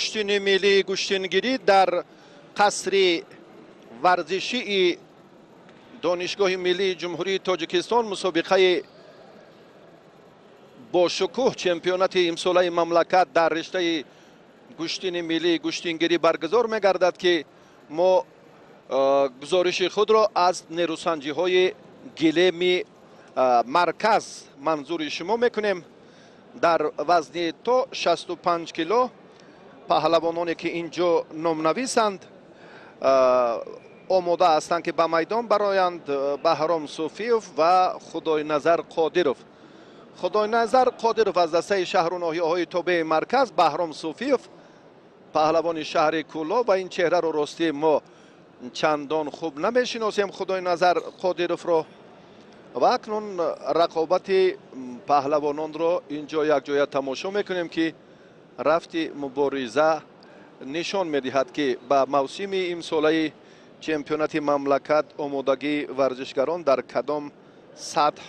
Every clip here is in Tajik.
کشتین ملی کشتینگیری در قصر ورزشی دانشگاه ملی جمهوری تاجیکستان مسابقه با شکوه چمپیونات امساله مملکت در رشته کشتین ملی کشتینگیری برگزار می‌گردد که ما گزارش خود را از نیروسنجی های گلیم مرکز منظور شما میکنیم. در وزن تا 65 کیلو پهلوانانی که اینجا نامنویسند آماده هستند که به میدان برایند. بهرام صوفیوف و خدای نظر قادروف. خدای نظر قادروف از دسته شهر و ناحیه‌های تابع مرکز، بهرام صوفیوف پهلوان شهر کولا و این چهره رو راستی ما چندان خوب نمیشناسیم خدای نظر قادروف رو. و اکنون رقابت پهلوانان را اینجا یک جای تماشا میکنیم که رفت مبارزه نشان میدهد که به موسم امساله چمپیونات مملکت آمادگی ورزشگران در کدام سطح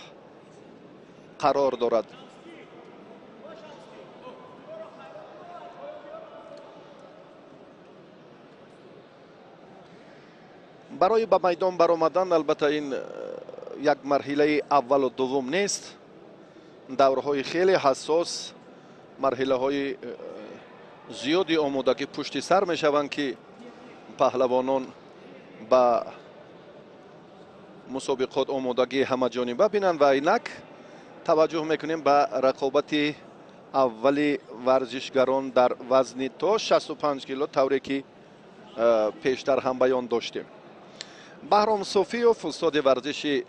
قرار دارد. برای به میدان برآمدن البته این یک مرحله اول و دوم نیست. دورهای خیلی حساس، مرحله های زیادی آمادگی پشت سر می شوند که پهلوانان به مسابقات آمادگی همه جانبه بینند. و اینک توجه میکنیم به رقابت اول ورزشگران در وزن تا 65 کیلو طوری که پیشتر هم بیان داشتیم. بهرام صوفیوف استاد ورزش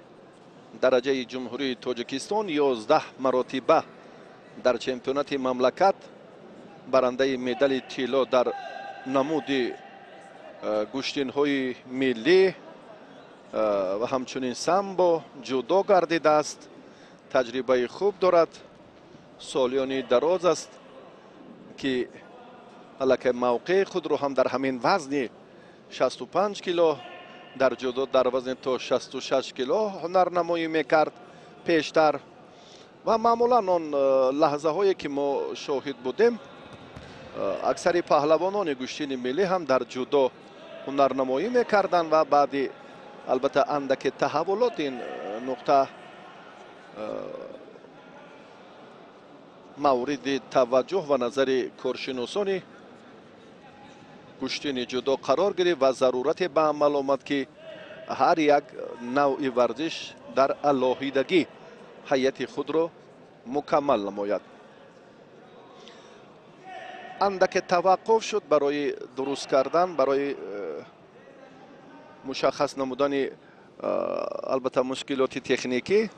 درجه جمهوری تاجیکستان 11 مراتبه در چمپیونات مملکت برنده مدال طلا در نمود کشتین های ملی و همچنین سامبو جودو گردیده است. تجربه خوب دارد، سالیانی دراز است که البته موقع خود رو هم در همین وزن 65 کیلو در جودو در وزن تا 66 کیلو هنرنمایی میکرد پیشتر. و معمولا آن لحظه هایی که ما شاهد بودیم اکثر پهلوانان کشتین ملی هم در جودو هنرنمایی میکردند و بعد البته اندک تحولات این نقطه مورد توجه و نظر کارشناسان کشتین جودو قرار گرفت و ضرورت به عمل آمد که هر یک نوع ورزش در علاهیدگی هیئت خود را مکمل نماید. اندک توقف شد برای درست کردن، برای مشخص نمودن البته مشکلات تکنیکی.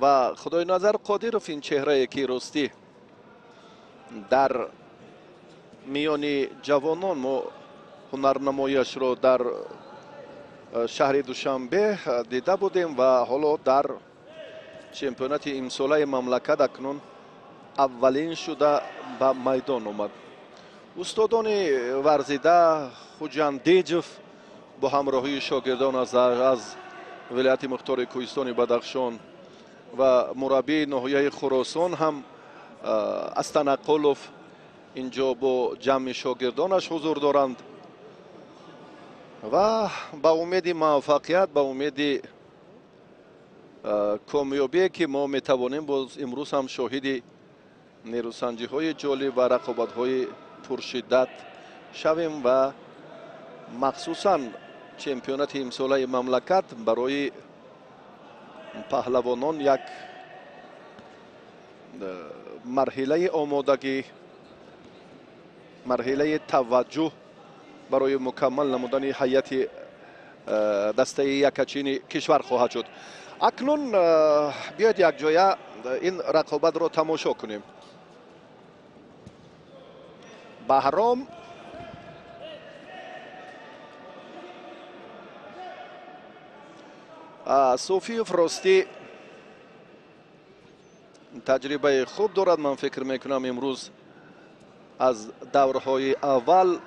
و خدای نظر قادروف این چهره که راستی در میان جوانان ما هنرنماییش را در شهر دوشنبه دیده بودیم و حالا در چمپیونات امساله مملکت اکنون اولین شده به میدان آمد. استادان ورزیده خوجند دیجف با همراهی شاگردان از ولایت مختار کوهستان بدخشان و مربی ناحیه خراسان هم استنقلوف اینجا با جمع شاگردانش حضور دارند و با امید موفقیت، با امید کامیابی که ما میتوانیم باز امروز هم شاهد نیروسنجی های جالب و رقابت های پرشدت شویم و مخصوصا چمپیونات امساله مملکت برای پهلوانان یک مرحله آمادگی، مرحله توجه برای مکمل نمودن هیئت دسته یکچین کشور خواهد شد. اکنون بیاید یک جای این رقابت را تماشا کنیم. بهرام صوفیوف راستی تجربه خوب دارد. من فکر میکنم امروز از دورهای اول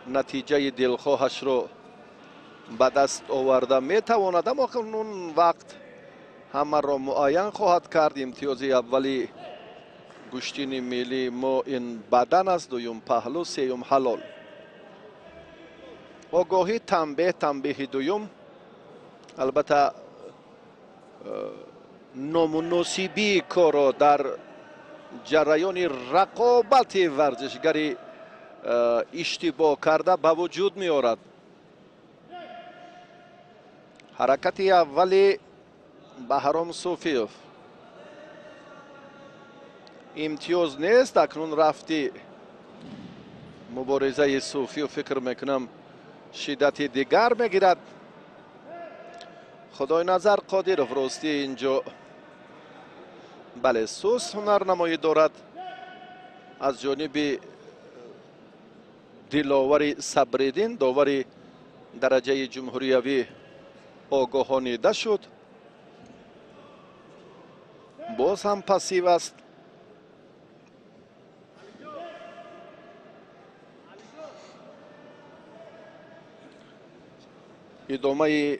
نتیجه دلخواهش را به دست آورده میتواند، اما اون وقت همه را معین خواهد کرد. امتیاز اولی گوشتین ملی ما این بدن است، دویم پهلو، سیوم حلال. آگاهی تنبیه دویم البته نامناسبی کار در جریان رقابت ورزشگری اشتباه کرده به وجود می آورد. حرکت اولی بهرام صوفیوف امتیاز نیست. اکنون رفتی مبارزه صوفیوف فکر میکنم شدت دیگر میگیرد. خدای نظر قادرов راستی اینجا بله سوس هنرنمایی دارد از جانب دلاور صبریدین. داور درجه جمهوریوی آگاهانیده شد. باز هم پسیو است. ادامه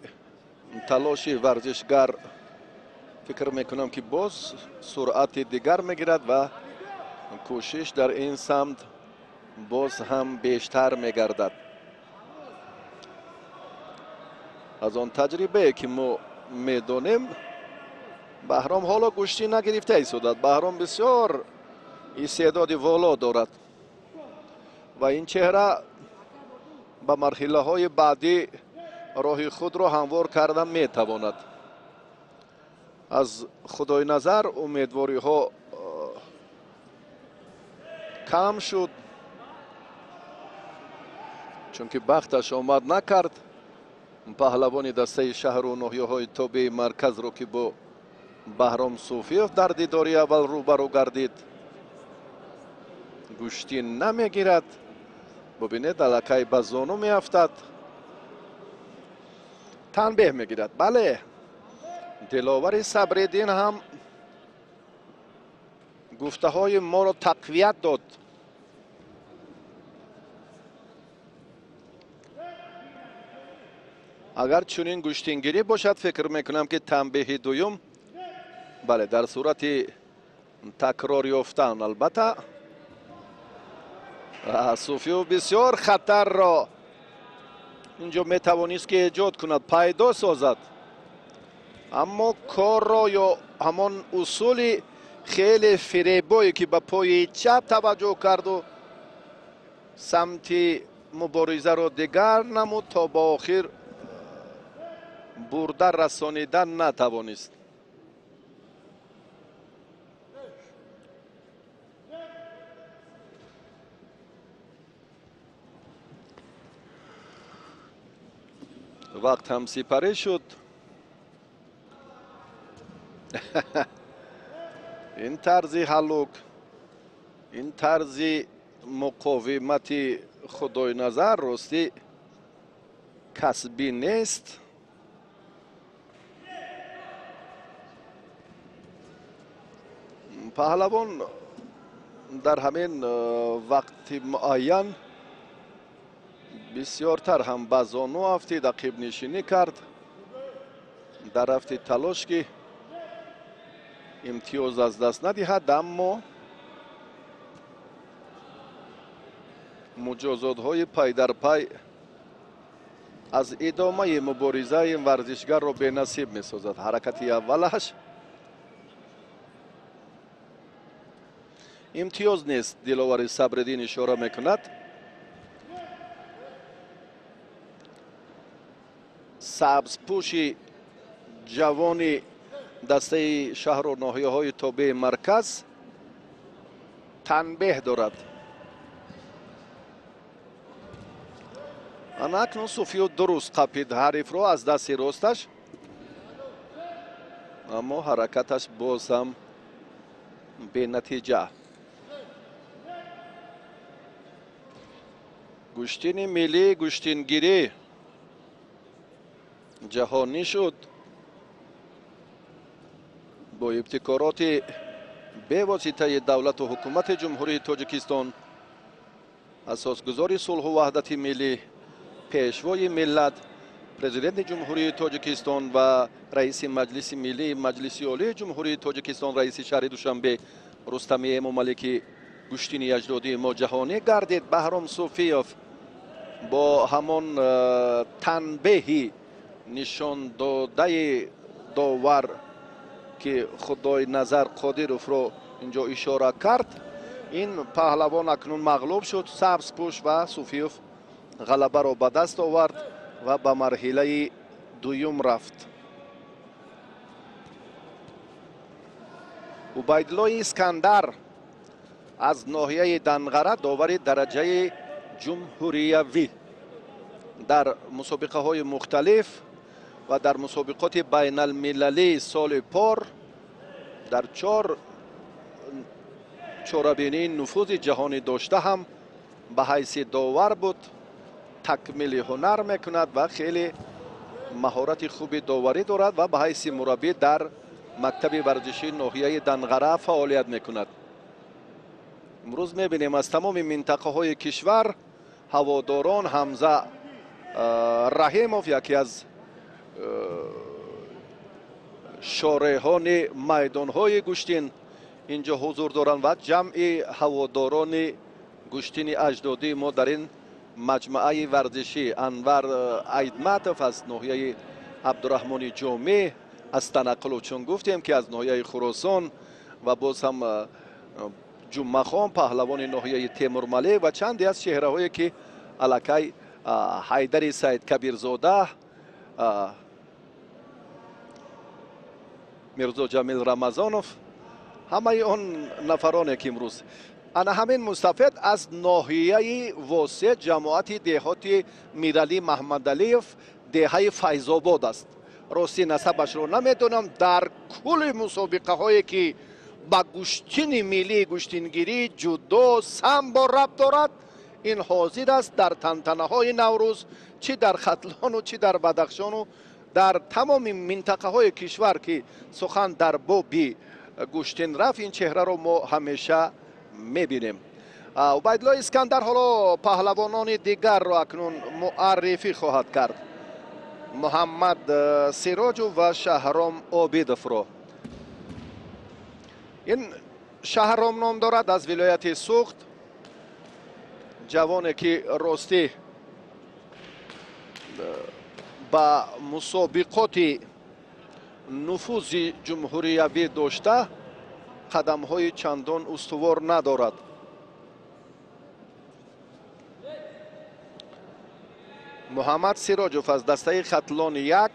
تلاش ورزشگر فکر میکنم که باز سرعت دیگر میگیرد و کوشش در این سمت باز هم بیشتر میگردد. از آن تجربه که ما میدانیم بهرام حالا گوشتی نگرفته ایستاد. بهرام بسیار استعداد والا دارد و این چهره به مرحله های بعدی راه خود را هموار کردن میتواند. از خدای نظر امیدواری ها کم شد چون که بختش آمد نکرد. پهلوان دسته شهر و ناحیه های تابع مرکز رو که با بهرام صوفیوف در دیداری اول روبرو گردید گوشتی نمیگیرد. ببینید الکی به زانو میافتد. تنبیه میگیرد. بله دلاور صبریدین هم گفته های ما را تقویت داد. اگر چنین گوشتینگیری باشد فکر میکنم که تنبیه دویم بله در صورت تکرار یافتن البته صوفیوف بسیار خطر را اینجا میتوانست که ایجاد کند پیدا سازد اما کار را یا همان اصول خیلی فریبایی که به پای چپ توجه کرد و سمت مبارزه را دیگر نمود تا با آخر برده رسانیدن نتوانست. وقت هم سپری شد. این طرز حلوک این طرز مقاومت خدای نظر راستی کسبی نیست. پهلوان در همین وقت معین بسیارتر هم به زانو افتید، عقب نشینی کرد، در رفت تلاش که امتیاز از دست ندهد، اما مجازات های پای در پای از ادامه مبارزه این ورزشگر را به نصیب می سازد. حرکت اولش امتیاز نیست، دلاور صبریدین اشاره میکند. سبز پوش جوان دسته شهر و ناحیه های تابع مرکز تنبیه دارد. اکنون صوفیوف درست قپید حریف را از دست راستش، اما حرکتش باز هم به نتیجه. گوشتین ملی گوشتینگیری جهانی شد با ابتکارات به واسطه دولت و حکومت جمهوری تاجیکستان. اساسگزار صلح و وحدت ملی، پیشوای ملت، پرزیدنت جمهوری تاجیکستان و رئیس مجلس ملی، مجلس عالی جمهوری تاجیکستان، رئیس شهر دوشنبه рустами эмомалики гӯштини аҷдодии мо ҷаҳонӣ гардид. баҳром суфиёв бо ҳамон танбеҳи нишондодаи довар ки худои назар қодировро инҷо ишора кард, ин паҳлавон акнун мағлуб шуд. сабзпӯш ва суфиёв ғалабаро ба даст овард ва ба марҳилаи дуюм рафт. убайдуллои искандар аз ноҳияи данғара довари дараҷаи ҷумҳуриявӣ дар мусобиқаҳои мухталиф ва дар мусобиқоти байналмилалии соли пор дар чорабинии нуфузи ҷаҳонӣ дошта ҳам ба ҳайси довар буд. такмили ҳунар мекунад ва хеле маҳорати хуби доварӣ дорад ва ба ҳайси мураббӣ дар мактаби варзишии ноҳияи данғара фаъолият мекунад. имрӯз мебинем аз тамоми минтақаҳои кишвар ҳаводорон ҳамза раҳимов, яке аз шореҳони майдонҳои гӯштин, инҷо ҳузур доранд ва ҷамъи ҳаводорони гӯштини аҷдодии мо дар ин маҷмӯаи варзишӣ. анвар айдматов аз ноҳияи абдураҳмони ҷомӣ, аз танаққулов чун гуфтем ки аз ноҳияи хуросон, ва боз ҳам ҷумъахон паҳлавони ноҳияи темурмалик ва чанде аз чеҳраҳое ки аллакай ҳайдари саидкабирзода, мирзо ҷамил рамазонов, ҳамаи он нафароне ки имрӯз ана ҳамин мустафед аз ноҳияи восеъ ҷамоати деҳоти миралӣ маҳмадалиев деҳаи файзобод аст. рости насабашро намедонам. дар кулли мусобиқаҳое ки ба гӯштини миллии гӯштингирӣ ҷудо самбо рабт дорад, ин ҳозир аст дар тантанаҳои наврӯз, чӣ дар хатлону чӣ дар бадахшону дар тамоми минтақаҳои кишвар ки сухан дар боби гӯштин рафт, ин чеҳраро мо ҳамеша мебинем. убайдуллои искандар ҳоло паҳлавонони дигарро акнун муаррифӣ хоҳад кард. муҳаммад сироҷов ва шаҳром обидовро. ин шаҳром ном дорад, аз вилояти суғд. ҷавоне ки ростӣ ба мусобиқоти нуфузи ҷумҳуриявӣ дошта қадамҳои чандон устувор надорад. муҳаммад сироҷов аз дастаи хатлон 1,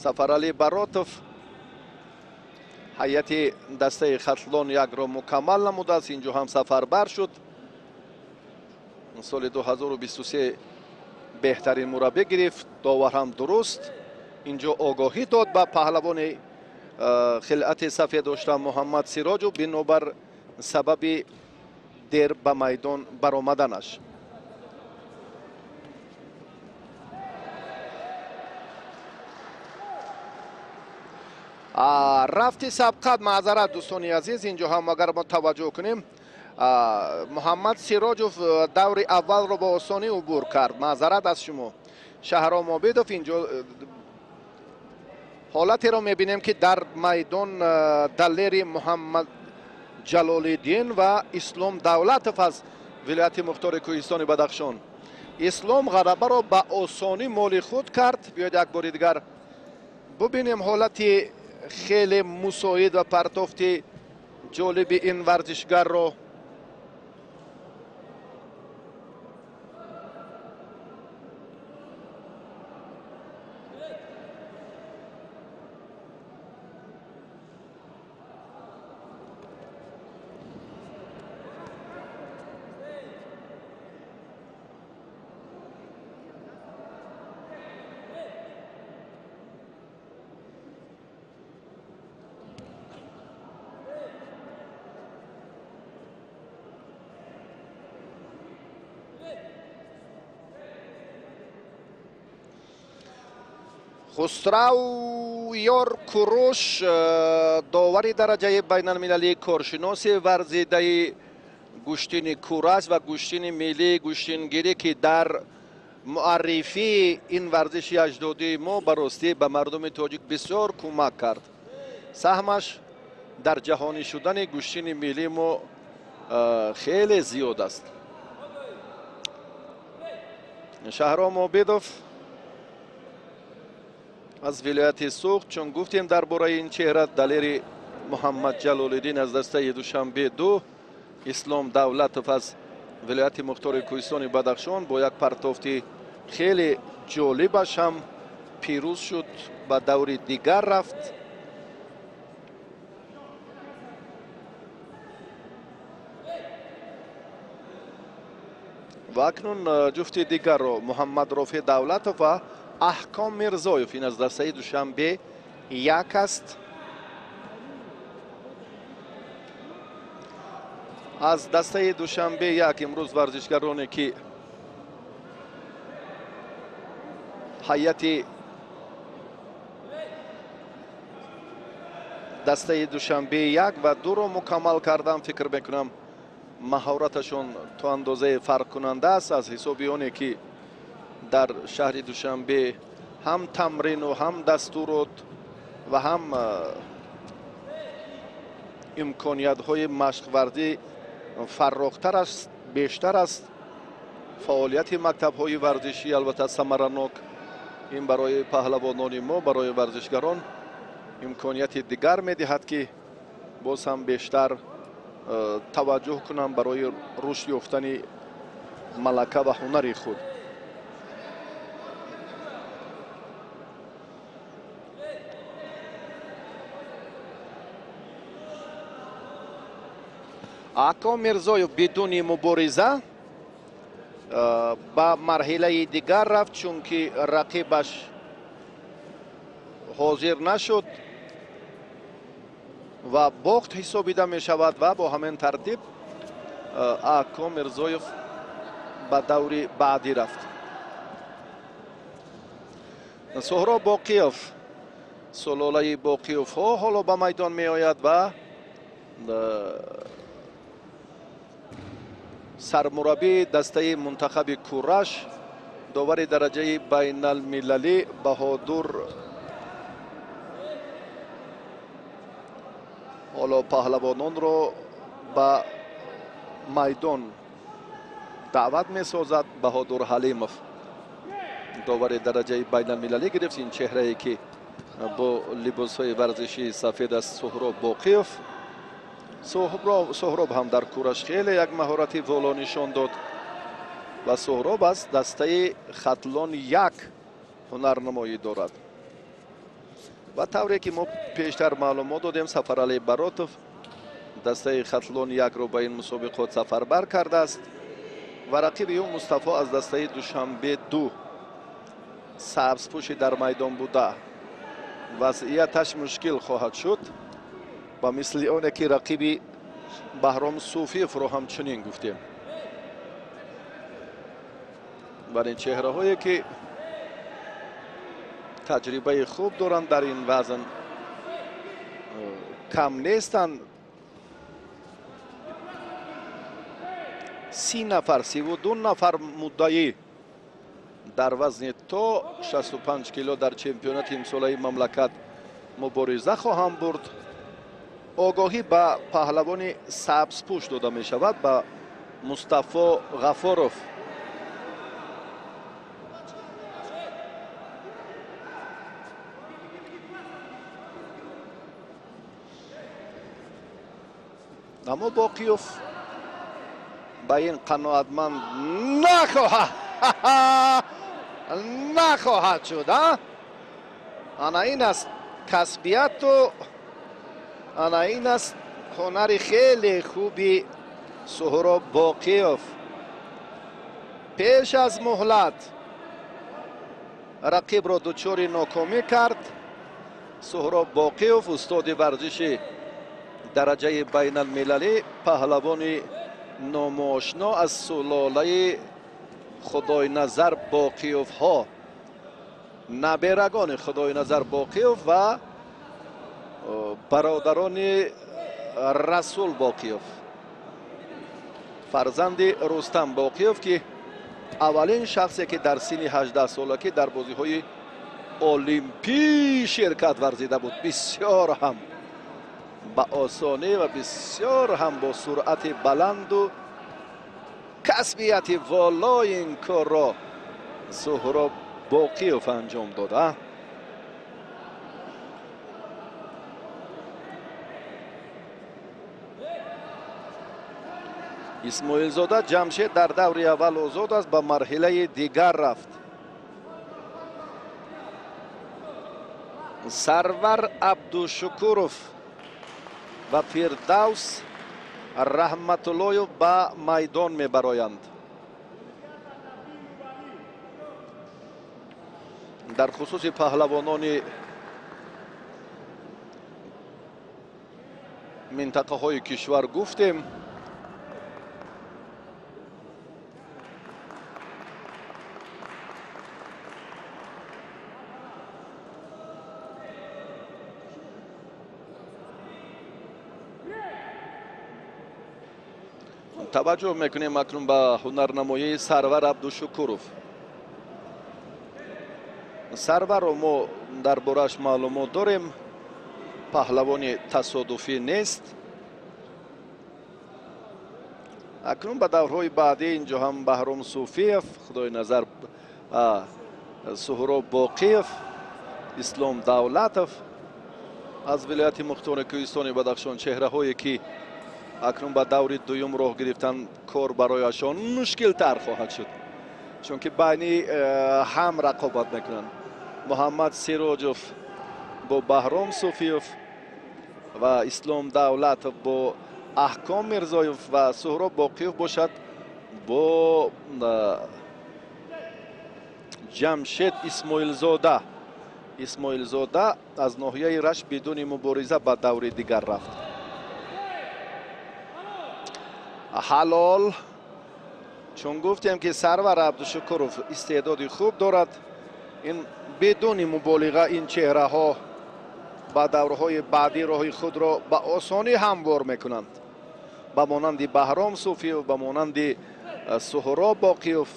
сафарали баротов ҳайати дастаи хатлон 1-ро мукаммал намудааст. инҷо ҳам сафарбар шуд. соли 2023 беҳтарин мураббӣ гирифт. довар ҳам дуруст инҷо огоҳӣ дод ба паҳлавони хилъати сафед дошта муҳаммад сироҷов бинобар сабаби дер ба майдон баромаданаш. рафти сабқат, маъзарат дӯстони азиз, инҷо ҳам агар мо таваҷҷӯҳ кунем, муҳаммад сироҷов даври аввалро бо осонӣ убур кард. маъзарат аз шумо. шаҳром обидов инҷо ҳолатеро мебинем ки дар майдон далери муҳаммад ҷалолиддин ва ислом давлатов аз вилояти мухтори кӯҳистони бадахшон. ислом ғалабаро ба осонӣ моли худ кард. биёед як бори дигар бубинем ҳолати хеле мусоид ва партофти ҷолиби ин варзишгарро. хусрав ёр куруш, довари дараҷаи байналмилалии коршиноси варзидаи гӯштини кураш ва гӯштини миллии гӯштингирӣ ки дар муаррифии ин варзиши аҷдодии мо ба ростӣ ба мардуми тоҷик бисёр кӯмак кард. саҳмаш در جهانی شدن گوشین ملی ما خیلی زیاد است. شهرام عابدов از ولایت سوخت، چون گفتیم درباره این چهره دلیر محمد جلال‌الدین از دسته دوشنبه 2، اسلام دولتов از ولایت مختار کوهستان بدخشان با یک پرتافتی خیلی جالبش هم پیروز شد، به دور دیگر رفت. و اکنون جفت دیگر رو محمد رافع دولتov و احکام میرزایف، این از دسته دوشنبه 1 است. از دسته دوشنبه 1 امروز ورزشگرانی که هیئت دسته دوشنبه 1 و 2 رو مکمل کردم، فکر میکنم مهارتشون تا اندازه فرق کننده است. از حسابیانی که در شهر دوشنبه هم تمرین و هم دستورات و هم امکانیت های مشق ورزی فراختر است، بیشتر است. فعالیت مکتب های ورزشی البته ثمرناک، این برای پهلوانان ما، برای ورزشگران امکانیت دیگر میدهد که باز هم بیشتر توجه کنم برای رشد یافتن ملکه و هنر خود. احکام میرزایف بدون مبارزه به مرحله دیگر رفت، چون که رقیبش حاضر نشد و باخت حسابیده می شود و با همین ترتیب احکام میرزایف به دور بعدی رفت. سهراب باقیوف، سلاله باقیوف ها حالا به میدان می آید و سرمربی دسته منتخب کورش، داور درجه بین المللی بهادر، حالا پهلوانان رو به میدان دعوت می سازد. بهادر حلیمov داور درجه بین المللی گرفت. این چهره ای که با لباس های ورزشی سفید است سهراب باقیوف. سهراب هم در کورش خیلی یک مهارت والا نشان داد و سهراب از دسته خطلان 1 هنرنمایی دارد. و طوری که ما پیشتر معلومات دادیم سفرعلی براتov دسته خطلان 1 رو به این مسابقات سفربر کرده است و رقیب او مصطفی از دسته دوشنبه 2 سبزپوش در میدان بوده. وضعیتش مشکل خواهد شد و مثل آنه که رقیب بهرام صوفیف رو همچنین گفتیم. برای چهره هایی که تجربه خوب دارند در این وزن کم نیستند. 32 نفر مدعی در وزن تا 65 کیلو در چمپیونات امساله مملکت مبارزه خواهند برد. آگاهی به پهلوان سبزپوش داده می شود، به مصطفی غفاروف. اما باقیوف به این قناعتمند نخواهد شد. انا این است کسبیت و انا این است هنر خیلی خوبی سهراب باقیوف. پیش از مهلت رقیب را دچار ناکامی کرد. سهراب باقیوف استاد ورزش درجه بین المللی، پهلوان ناماشنا از سلاله خدای نظر باقیوف ها، نبیرگان خدای نظر باقیوف و برادران رسول باقیوف، فرزند رستم باقیوف که اولین شخصی که در سن 18 سالگی در بازی های المپی شرکت ورزیده بود. بسیار هم با آسانی و بسیار هم با سرعت بلند و کسبیت والای این کار را سهراب باقیوف انجام داده. اسماعیل زاده جمشید در دور اول آزاد است، به مرحله دیگر رفت. سرور عبدالشکورов و فردوس رحمتاللهیov به میدان میبرایند. در خصوص پهلوانان منطقه های کشور گفتیم. توجه میکنیم اکنون به هنرنمایی سرور عبدالشکورov. سرور رو ما در بارش معلومات داریم، پهلوان تصادفی نیست. اکنون به دورهای بعدی اینجا هم بهرام صوفیف، خدای نظر سهراب باقیف، اسلام دولتов از ولایت مختار کوهستان بدخشان، چهره هایی که اکنون به دور دوم راه گرفتن کار برایشان مشکل تر خواهد شد، چون که بینی هم رقابت میکنن. محمد سیراجوف با بهرام صوفیف و اسلام دولتов با احکام میرزایوف و سهراب باقیوف باشد با جمشید اسماعیل زاده. اسماعیل زاده از ناحیه رشت بدون مبارزه به دور دیگر رفت. حلال، چون گفتیم که سرور عبدالشکورov استعدادی خوب دارد، این بدون مبالغه این چهره ها با دورهای بعدی راه خود را به آسانی هموار میکنند. به مانند بهرام صوفیوف، به مانند سهراب باقیوف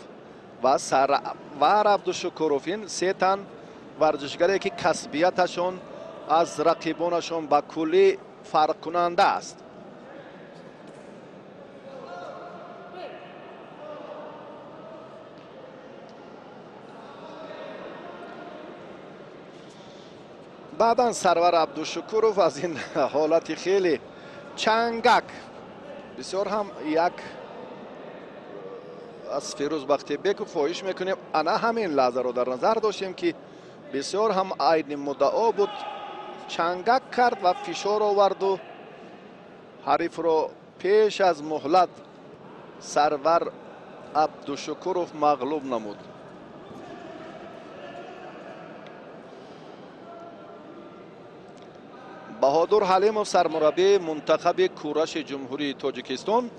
و سرور عبدالشکورov، این سه تن ورزشگری که کسبیتشان از رقیبانشان به کلی فرق کننده است. بعدا سرور عبدالشکورov از این حالت خیلی چنگک، بسیار هم یک از فیروز بختیبک فاحش میکنیم. انا همین لحظه رو در نظر داشتیم که بسیار هم عین مدعا بود، چنگک کرد و فشار آورد و حریف رو پیش از مهلت سرور عبدالشکورov مغلوب نمود. بهادر حلیمov سرمربی منتخب کورش جمهوری تاجیکستان،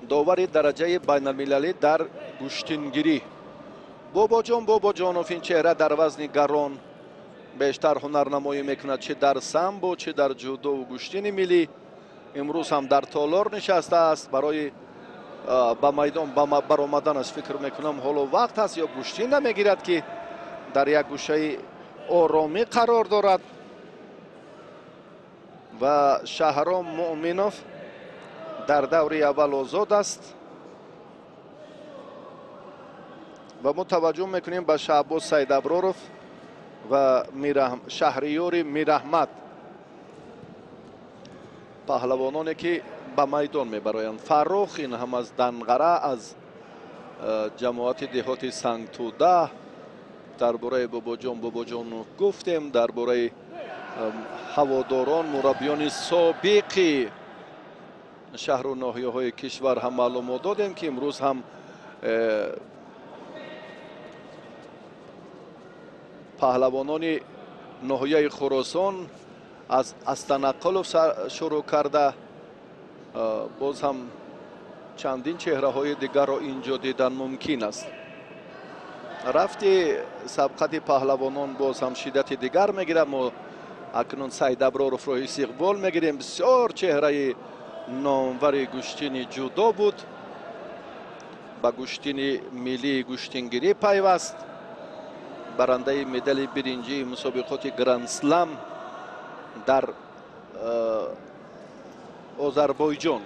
داور درجه بین المللی در گشتینگیری. بابا جانوف این چهره در وزن گران بیشتر هنرنمایی میکند، چه در سامبو چه در جودو و گشتین ملی. امروز هم در تالار نشسته است، برای به میدان برآمدنش فکر میکنم حالا وقت است، یا گشتین نمیگیرد که در یک گوشه آرامی قرار دارد. و شهرام مؤمنوف در دور اول آزاد است و ما توجه میکنیم به شهباز سیدابرارov و شهریار میرحمت، پهلوانانی که به میدان میبرایند. فرخ این هم از دنقره، از جماعت دهات سنگتوده. درباره بابا جان گفتیم، درباره هواداران مربیان سابق شهر و ناحیه های کشور هم معلومات دادیم که امروز هم پهلوانان ناحیه خراسان از استانقلوف شروع کرده، باز هم چندین چهره های دیگر را اینجا دیدن ممکن است. رفتی سبقت پهلوانان باز هم شدت دیگر میگیره. ما اکنون سیدابرارov را استقبال میگیریم. بسیار چهره نامور گشتین جودو بود، با گشتین ملی گشتینگیری پیوست، برنده مدال برنجی مسابقات گرند اسلم در آذربایجان.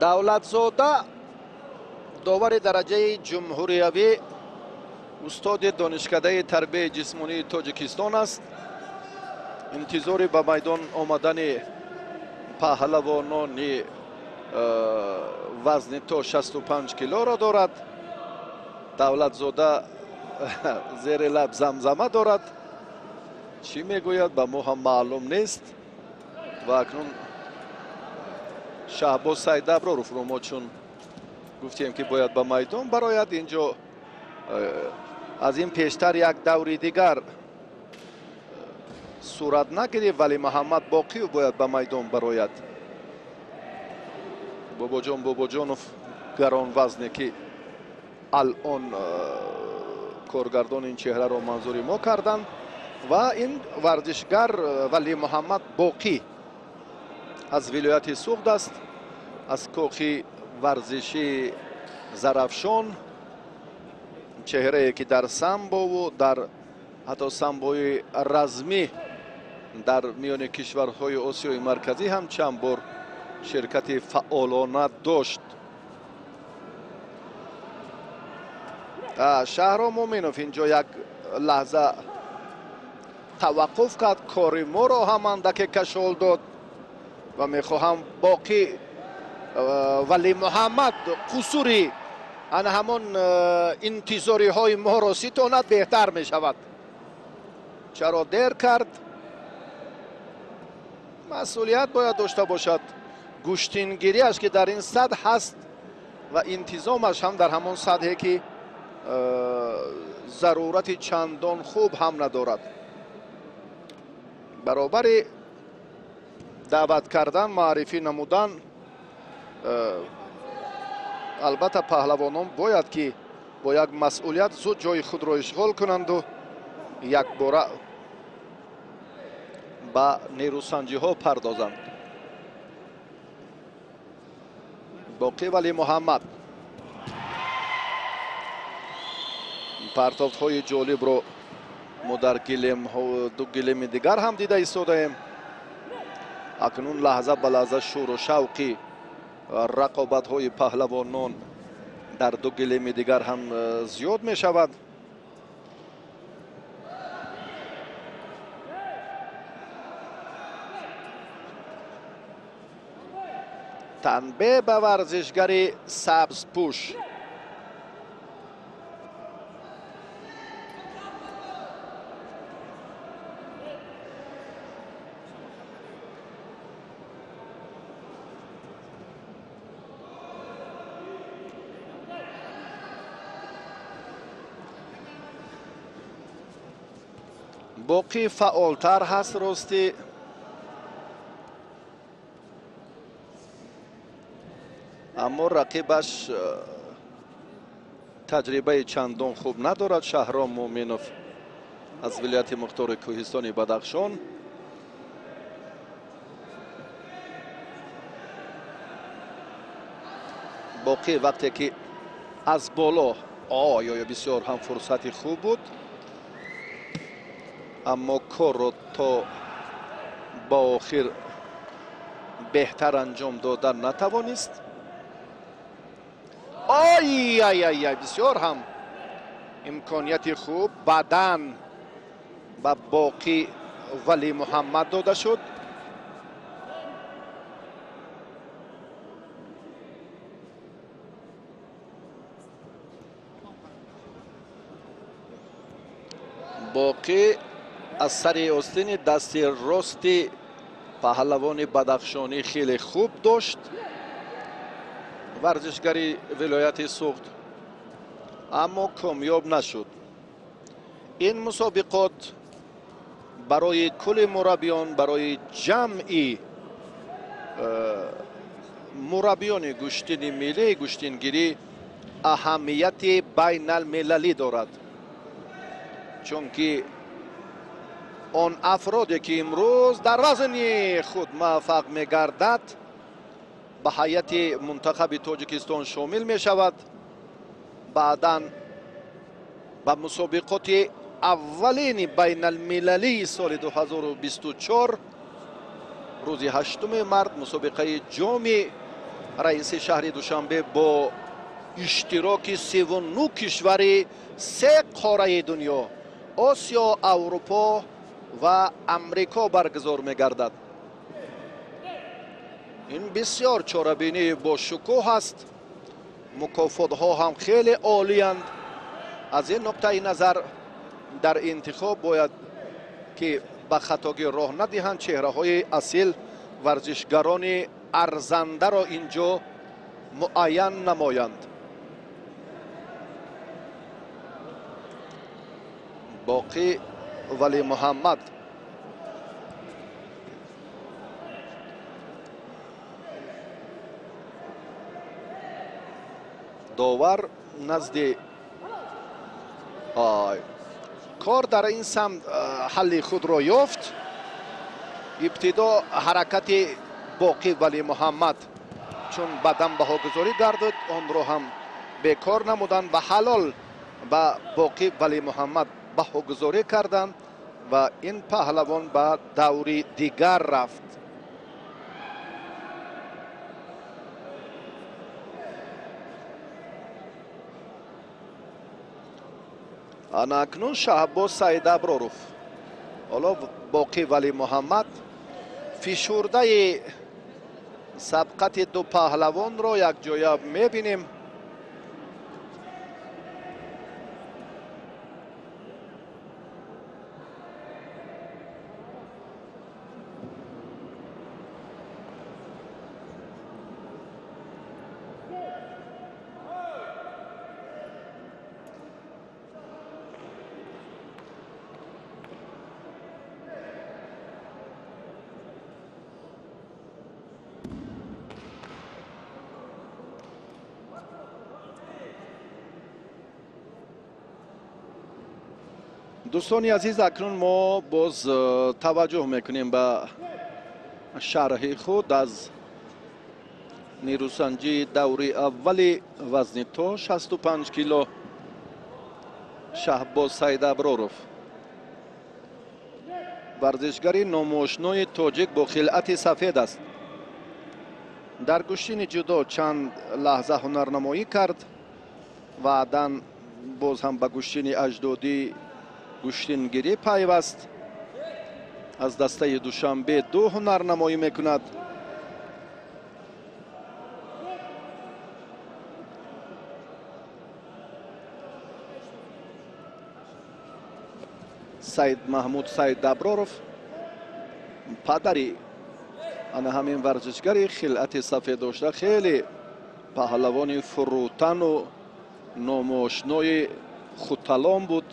давлатзода довари дараҷаи ҷумҳуриявӣ, устоди донишкадаи тарбияи ҷисмонии тоҷикистон аст. интизори ба майдон омадани паҳлавонони вазни то 65 килоро дорад. давлатзода зери лаб замзама дорад. чӣ мегӯяд ба мо ҳам маълум нест. ва акнун шаҳбоз сайдаброровро мо чун гуфтем ки бояд ба майдон барояд, инҷо аз ин пештар як даври дигар сурат нагирифт, вали муҳаммад боқиев бояд ба майдон барояд. бобоҷонов гаронвазне ки алон коргардон ин чеҳраро манзури мо карданд ва ин варзишгар вали муҳаммад боқӣ аз вилояти суғд аст, аз кохи варзиши зарафшон. чеҳрае ки дар самбову дар ҳатто самбои размӣ дар миёни кишварҳои осиёи марказӣ ҳам чанд бор ширкати фаъолона дошт. шаҳром муъминов инҷо як лаҳза таваққуф кард, кори моро ҳам андаке кашол дод ва мехоҳам боқӣ вали муҳаммад қусури ана ҳамон интизориҳои моро ситонад, беҳтар мешавад. чаро дер кард? масъулият бояд дошта бошад. гӯштингириаш ки дар ин сатҳ ҳаст ва интизомаш ҳам дар ҳамон сатҳе ки зарурати чандон хуб ҳам надорад. баробари даъват кардан, маърифӣ намудан, албатта паҳлавонон бояд ки бо як масъулият зуд ҷои худро ишғол кунанду якбора ба нерӯсанҷиҳо пардозанд. боқӣ вали муҳаммад партовҳои ҷолибро мо дар ду гилеми дигар ҳам дида истодаем. акнун лаҳза ба лаҳза шӯру шавқи рақобатҳои паҳлавонон дар ду гилеми дигар ҳам зиёд мешавад. танбеҳ ба варзишгари сабзпӯш. боқӣ фаъолтар ҳаст ростӣ. аммо рақибаш таҷрибаи чандон хуб надорад. шаҳром муъминов аз вилояти мухтори кӯҳистони бадахшон. боқӣ вақте ки аз боло бисёр ҳам фурсати хуб буд, аммо корро то ба охир беҳтар анҷом додан натавонист. бисёр ҳам имконияти хуб баъдан ба боқӣ вали муҳаммад дода шуд. боқӣ аз сари остини дасти рости паҳлавони бадахшонӣ хеле хуб дошт. варзишгари вилояти суғд اما کامیاب نشد. این مسابقات برای کل مربیان، برای جمعی مربیان گشتین ملی گشتینگیری اهمیت بین المللی دارد، چون که آن افرادی که امروز در وزن خود موفق می‌گردد به هیئت منتخب تاجیکستان شامل می شود. بعداً به مسابقات اولین بین المللی سال 2024 روز 8 مارس مسابقه جام رئیس شهر دوشنبه با اشتراک 39 کشور سه قاره دنیا آسیا، اروپا و امریکا برگزار می گردد. این بسیار چاره‌بینی با شکوه است. مکافات ها هم خیلی عالی اند. از این نقطه نظر در انتخاب باید که به خطاگی راه ندهند، چهره های اصیل ورزشگران ارزنده را اینجا معین نمایند. باقی ولی محمد داور نزد کار در این سمت حل خود را یافت. ابتدا حرکت باقی ولی محمد چون بدن بهاگذاری گردید آن را هم بیکار نمودند و حلال به باقی ولی محمد بهاگذاری کردند و این پهلوان به دوری دیگر رفت. اکنون شهباز سعید ابرارов، حالا باقی ولی محمد فشرده سبقت دو پهلوان را یک جای میبینیم. دوستان عزیز، اکنون ما باز توجه میکنیم به شرح خود از نیروسنجی دوری اولی وزن تا 65 کیلو شهباز سعید ابرارов، ورزشگری ناماشنای تاجیک با خلعت سفید است. در گشتین جودو چند لحظه هنرنمایی کرد. بعداً باز هم به گشتین اجدادی گشتینگیری پیوست. از دسته دوشنبه 2 هنرنمایی میکند. سعید محمود سعید ابرارов پدری همین ورزشگری خلعت سفید داشته، خیلی پهلوان فروتن و ناماشنای خودتلان بود.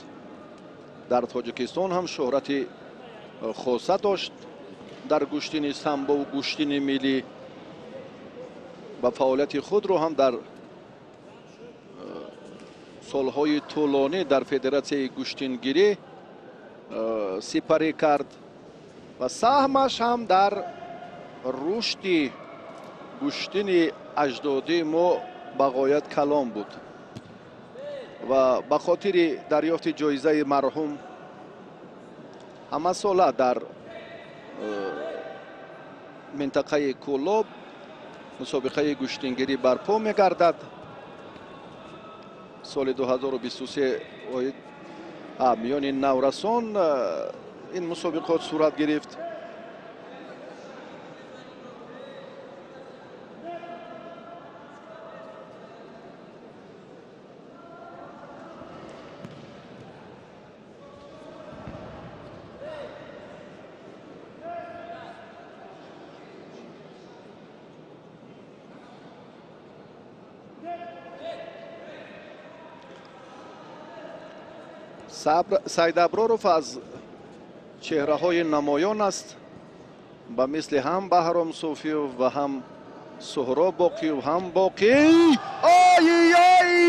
در تاجیکستان هم شهرت خاصه داشت. در گشتین سامبو و گشتین ملی و فعالیت خود رو هم در سالهای طولانی در فدراسیون گشتینگیری سپری کرد و سهمش هم در رشد گشتین اجدادی ما بغایت کلان بود و به خاطر دریافت جایزه مرحوم همه ساله در منطقه کولاب مسابقه گشتینگیری برپا می‌گردد. سال 2023 میان نورسان این مسابقات صورت گرفت. سعید ابرارов از چهره‌های نمایان است با مثل هم بهرام صوفیوف و هم سهراب باقی و هم باقی. آی آی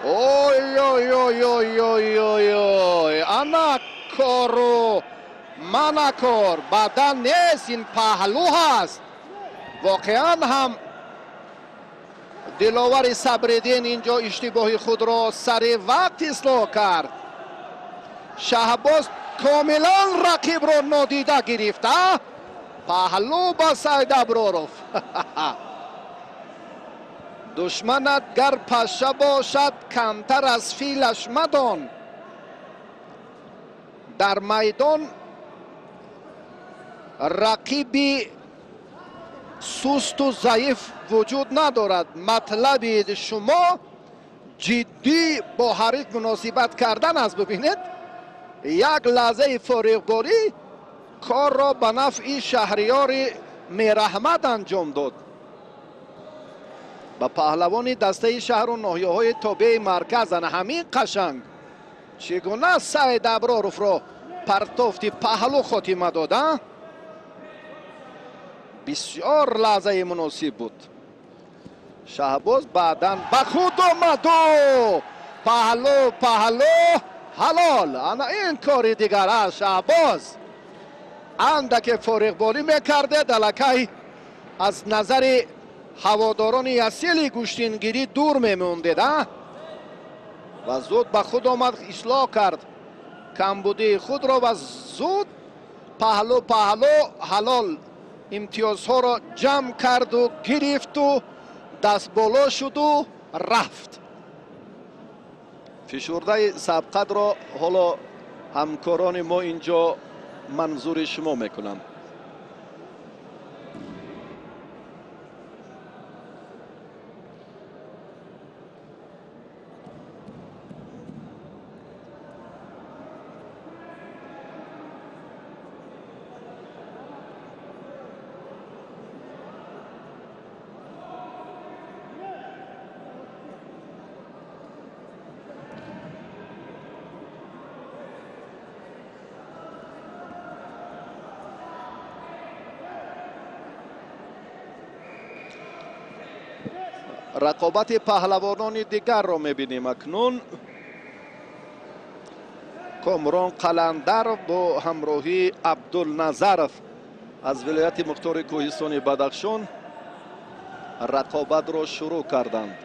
اوی اوی اوی اوی اوی اوی اوی انا کارو مانا کار بدن نیست، این پهلو هست. واقعا هم دلاور صبرالدین اینجا اشتباه خود را سر وقت اصلاح کرد. شهباز کاملا رقیب را نادیده گرفته. پهلو با سعید ابرارов. دشمنت گر پشه باشد کمتر از فیلش مدان. در میدان رقیبی سست و ضعیف وجود ندارد. مطلب شما جدی با حریف مناسبت کردن است. ببینید یک لحظه فارغباری کار را به نفع شهریار میرحمد انجام داد. با پهلوان دسته شهر و ناحیه های تابع مرکز همین قشنگ چگونه سعید ابرارов را پرتافت پهلو خاتمه داده. بسیار لحظه مناسب بود. شهباز بعداً به خود آمد و پهلو حلال. انا این کاری دیگر است. شهباز اندک فارغبالی میکرده دلکه از نظر هواداران اصیل گشتینگیری دور میمونده و زود به خود آمد، اصلاح کرد کمبودی خود را و زود پهلو حلال امتیازها را جمع کرد و گرفت و دست بالا شد و رفت. فشرده سبقت را حالا همکاران ما اینجا منظور شما میکنم. رقابت پهلوانان دیگر را میبینیم. اکنون کامران قلندر با همراهی عبدالنظرov از ولایت مختار کوهستان بدخشان رقابت را شروع کردند.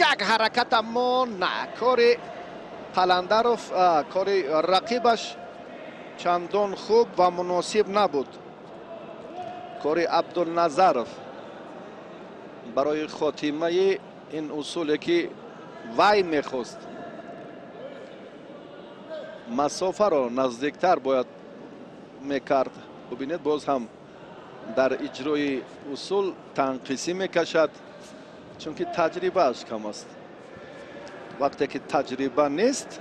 یک حرکت اما نه، کار قلندرov کار رقیبش چندان خوب و مناسب نبود. کار عبدالنظرov برای خاتمه این اصولی که وی میخواست مسافه را نزدیکتر باید میکرد. ببینید باز هم در اجرای اصول تنقیصی میکشد چون که تجربه اش کم است. وقتی که تجربه نیست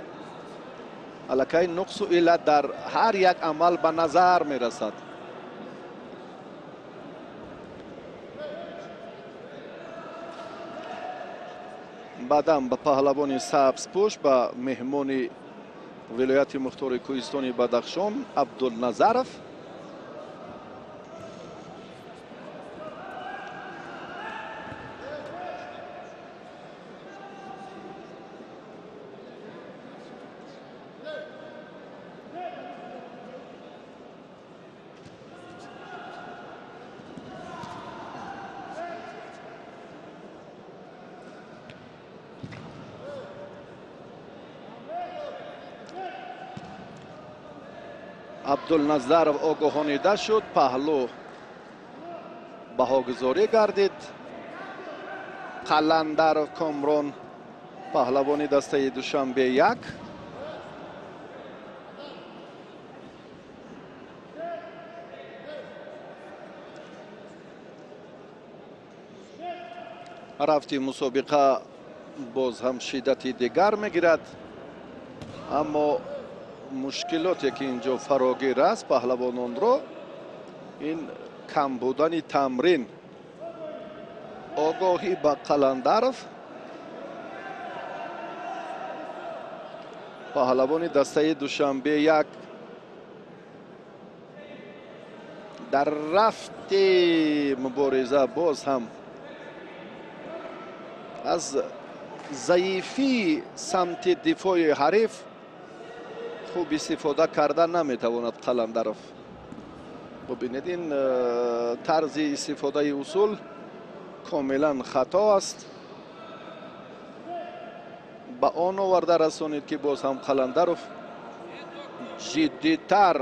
الکی نقص و علت در هر یک عمل به نظر میرسد. بعدم به پهلوان سبزپوش به مهمان ولایت مختار کوهستان بدخشان عبدالنظرov عبدالنظرов آگاهانیده شد. پهلو بهاگذاری گردید. قلندرов کامران پهلوانی دسته دوشنبه یک. رفتی مسابقه باز هم شدتی دیگر میگیرد، اما مشکلاتی که اینجا فراگیر است پهلوانان رو، این کم بودن تمرین. آگاهی به قلندرов، پهلوان دسته دوشنبه یک در رفت مبارزه باز هم از ضعیفی سمت دفاع حریف خوب استفاده کردن نمیتواند قلندرов. ببینید این طرز استفاده اصول کاملا خطا است. با آن آورده رسانید که باز هم قلندرов جدیتر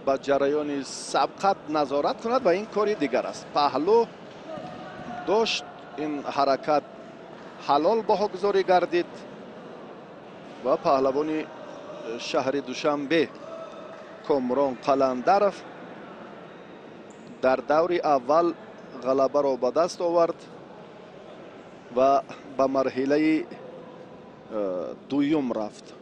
به جریان سبقت نظارت کند و این کاری دیگر است. پهلو داشت این حرکت حلال بهاگذاری گردید و پهلوان شهر دوشنبه کامران قلندرов در دور اول غلبه را به دست آورد و به مرحله دوم رفت.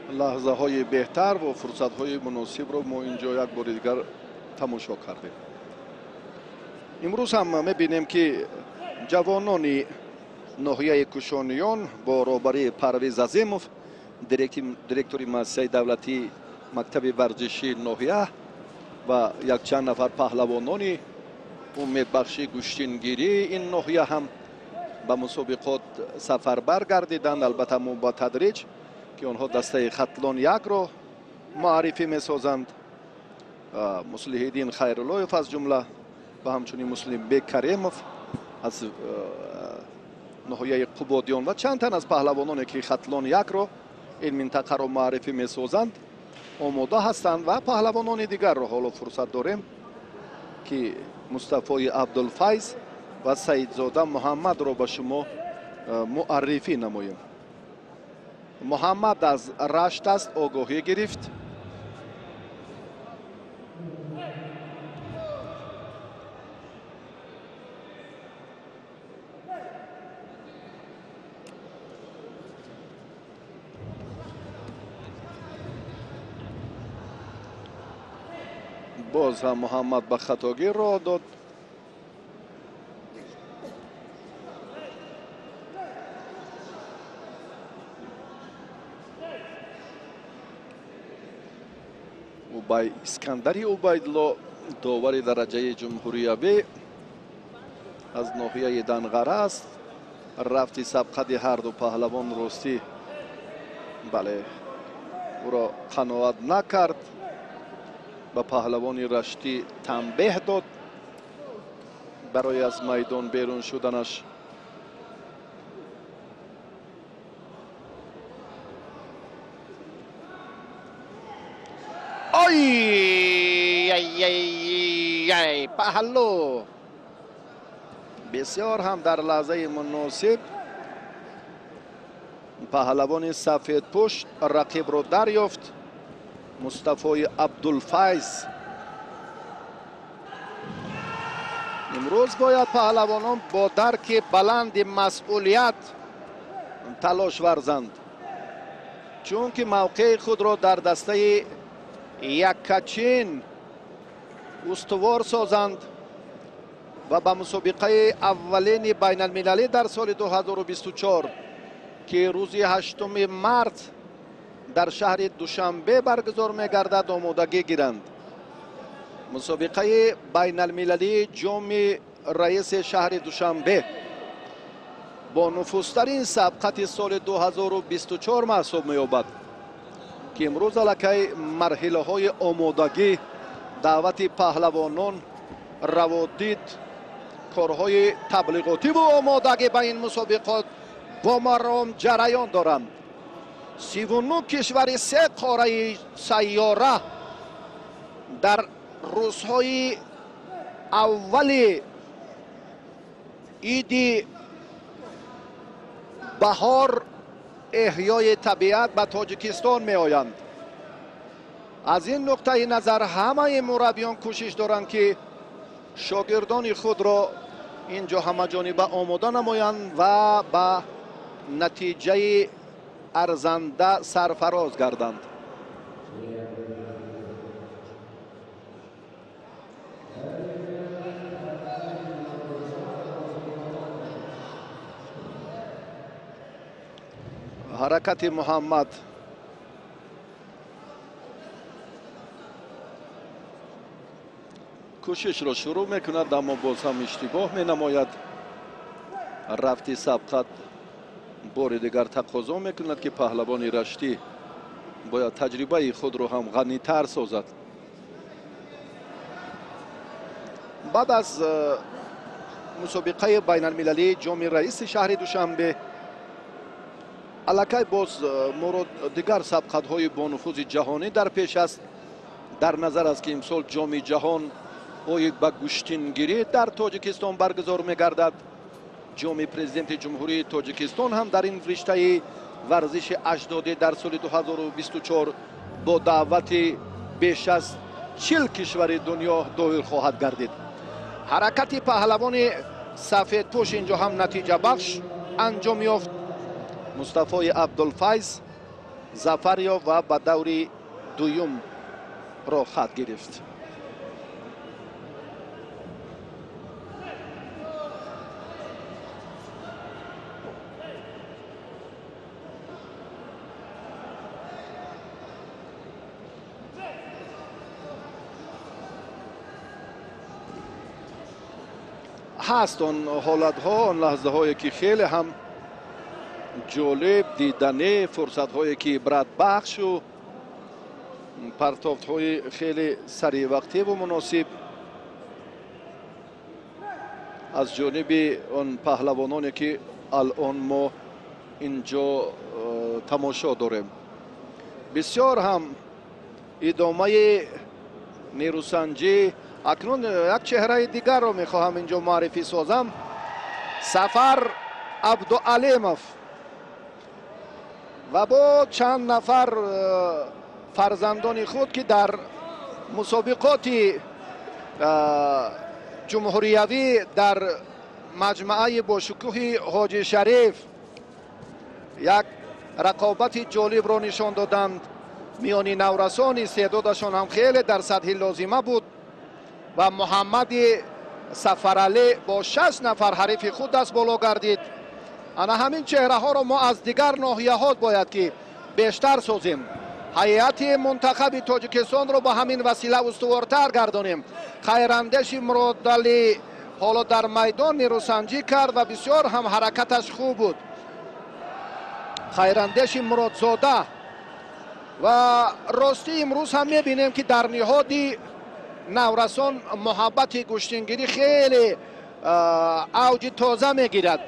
لحظه های بهتر و فرصت های مناسب رو ما اینجا یک بار دیگر تماشا کردیم. امروز هم میبینیم که جوانان ناحیه کوشانیان با رهبری پرویز عظیموف، دیرکتور مؤسسه دولتی مکتب ورزشی ناحیه و یک چند نفر پهلوانان امیدبخش گشتینگیری این ناحیه هم به مسابقات سفربر گردیدند. البته ما با تدریج که آنها دسته خطلان یک رو معرفی میسازند. مصلح‌الدین خیراللهیف از جمله و همچنین مسلم بیگ کریموف از ناحیه قبادیان و چند تن از پهلوانانی که خطلان یک رو این منطقه رو معرفی میسازند آماده هستند و پهلوانان دیگر رو حالا فرصت داریم که مصطفی عبدالفیض و سیدزاده محمد رو به شما معرفی نماییم. محمد از رشت است، آگاهی گرفت. باز هم محمد به خطاگیر را داد. اسکندری عبیدالله داور درجه جمهوری بی از ناحیه دنغره است. رفتی سبقت هر دو پهلوان راستی بله او را قناعت نکرد. به پهلوان رشتی تنبیه داد برای از میدان بیرون شدنش. ای پهلو بسیار هم در لحظه مناسب پهلوان سفید پشت رقیب رو دریافت. مصطفی عبدالفیض. امروز باید پهلوانان با درک بلند مسئولیت تلاش ورزند، چون که موقع خود را در دسته یک کچین استوار سازند و به مسابقه اولین بین المللی در سال 2024 که روز 8 مارس در شهر دوشنبه برگزار می‌گردد آمادگی گیرند. مسابقه بین المللی جام رئیس شهر دوشنبه با نفوذترین سبقت سال 2024 محسوب می‌یابد که امروز علیه مرحله های آمادگی، دعوت پهلوانان، روادید، کارهای تبلیغاتی و آمادگی به این مسابقات با مرام جریان دارند. 39 کشور سه قاره سیاره در روزهای اول عید بهار احیای طبیعت به تاجیکستان می آیند. از این نقطه نظر همه مربیان کوشش دارند که شاگردان خود را اینجا همه جانبه آماده نمایند و به نتیجه ارزنده سرفراز گردند. حرکت محمد کوشش را شروع میکند اما باز هم اشتباه می نماید. رفتی سبقت بار دیگر تقاضا میکند که پهلوان رشتی باید تجربه خود را هم غنی‌تر سازد. بعد از مسابقه بین المللی جام رئیس شهر دوشنبه علاقه باز مورد دیگر سبقت های با نفوذ جهانی در پیش است. در نظر است که امسال جام جهان اوی به گشتینگیری در تاجیکستان برگزار می‌گردد. جام پرزیدنت جمهوری تاجیکستان هم در این رشته ورزش اجدادی در سال 2024 با دعوت بیش از 40 کشور دنیا دایر خواهد گردید. حرکت پهلوان سفیدپوش اینجا هم نتیجه بخش انجام یافت. مصطفی عبدالفیض ظفر یافت و به دور دوم را خط گرفت. هست آن حالت ها، آن لحظه هایی که خیلی هم جالب دیدنی، فرصت هایی که عبرت بخش و پرتافت های خیلی سریع وقتی و مناسب از جانب آن پهلوانانی که الان ما اینجا تماشا داریم. بسیار هم ادامه نیروسنجی. اکنون یک چهره دیگر رو میخواهم اینجا معرفی سازم. سفر عبدالعلیموف و با چند نفر فرزندان خود که در مسابقات جمهوریوی در مجمعه باشکوه حاجی شریف یک رقابت جالب را نشان دادند. میانی نورسان استعدادشان هم خیلی در سطح لازمه بود و محمد سفرعلی با 6 نفر حریف خود دست بالا گردید. انا همین چهره ها را ما از دیگر ناحیه ها باید که بیشتر سازیم. هیئت منتخب تاجیکستان را با همین وسیله استوارتر گردانیم. خیراندیش مرادعلی حالا در میدان نیروسنجی کرد و بسیار هم حرکتش خوب بود. خیراندیش مرادزاده و راستی امروز هم میبینیم که در نهادی نورسان محبت گشتینگیری خیلی اوج تازه میگیرد.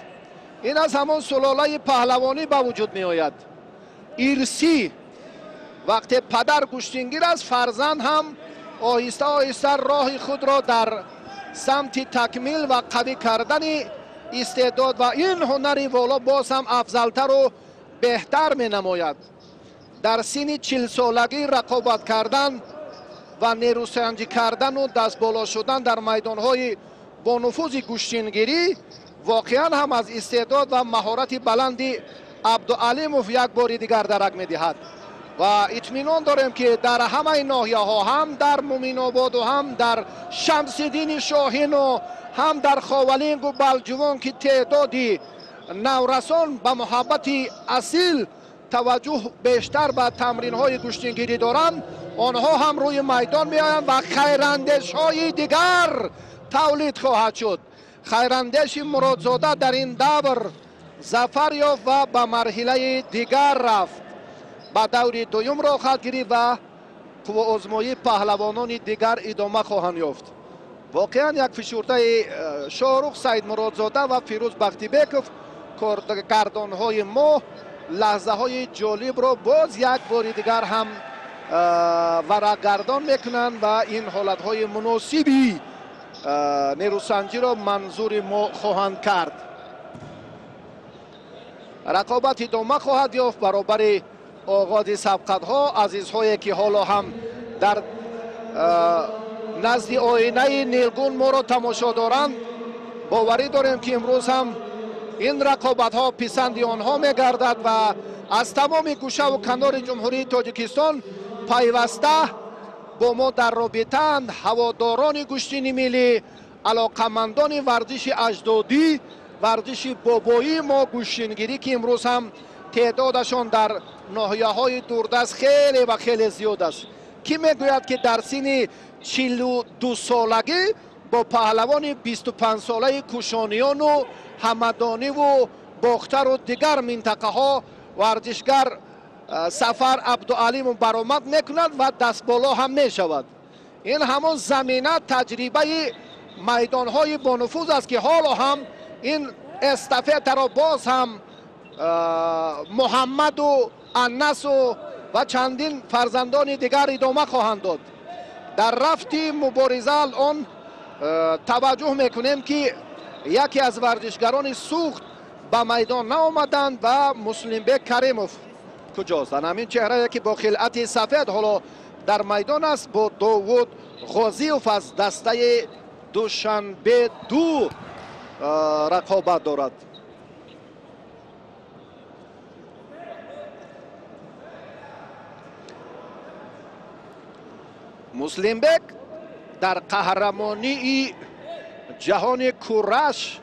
این از همان سلاله پهلوانی به وجود می آید. ارثی وقتی پدر گشتینگیر است، فرزند هم آهسته آهسته راه خود را در سمت تکمیل و قوی کردن استعداد و این هنری والا باز هم افضلتر و بهتر می نماید. در سن 40 سالگی رقابت کردن و نیروسنجی کردن و دست بالا شدن در میدانهای با نفوذ گشتینگیری واقعا هم از استعداد و مهارت بلندی عبدالعلیموف یک بار دیگر درک می‌دهد و اطمینان داریم که در همه ناحیه ها، هم در مومین آباد و هم در شمس‌الدین شاهین و هم در خاولینگ و بلجوان که تعدادی نورسان به محبت اصیل توجه بیشتر به تمرین های گوشتینگیری دارند، آنها هم روی میدان میآیند و خیراندیش های دیگر تولید خواهد شد. خیراندیش مرادزاده در این دور ظفر یافت و به مرحله دیگر رفت، به دور دوم را خواهد گرفت و آزمایی پهلوانان دیگر ادامه خواهند یافت. واقعا یک فشرده شاهرخ، سید مرادزاده و فیروز بختیبکوف کارگردان های ما لحظه های جالب را باز یک بار دیگر هم ورقگردان میکنند و این حالت های مناسبی نیروسنجی را منظور ما خواهند کرد. رقابت ادامه خواهد یافت برابر آغاز سبقت ها. عزیزهایی که حالا هم در نزد آینه نیلگون ما را تماشا دارند، باوری داریم که امروز هم این رقابت ها پسند آنها میگردد و از تمام گوشه و کنار جمهوری تاجیکستان پیوسته با ما در رابطه‌اند. هواداران گوشتین ملی، علاقمندان ورزش اجدادی، ورزش بابایی ما گوشتینگیری که امروز هم تعدادشان در ناحیه های دوردست خیلی و خیلی زیاد است. کی میگوید که در سن 42 سالگی با پهلوان 25 ساله کوشانیان و همدانی و باختر و دیگر منطقه ها ورزشگر سفر عبدالعلیم برآمد میکند و دست بالا هم میشود. این همون زمینه تجربه میدان های بانفوذ است که حالا هم این استافت را باز هم محمد و انس و چندین فرزندان دیگر ادامه خواهند داد. در رفت مبارزه الان توجه میکنیم که یکی از ورزشگران سوخت به میدان نآمدند و مسلم بک کریموف کجاست؟ همین چهره که با خلعت سفید حالا در میدان است با داوود غازیوف از دسته دوشنبه 2 رقابت دارد. مسلم بک در قهرمانی جهان کورش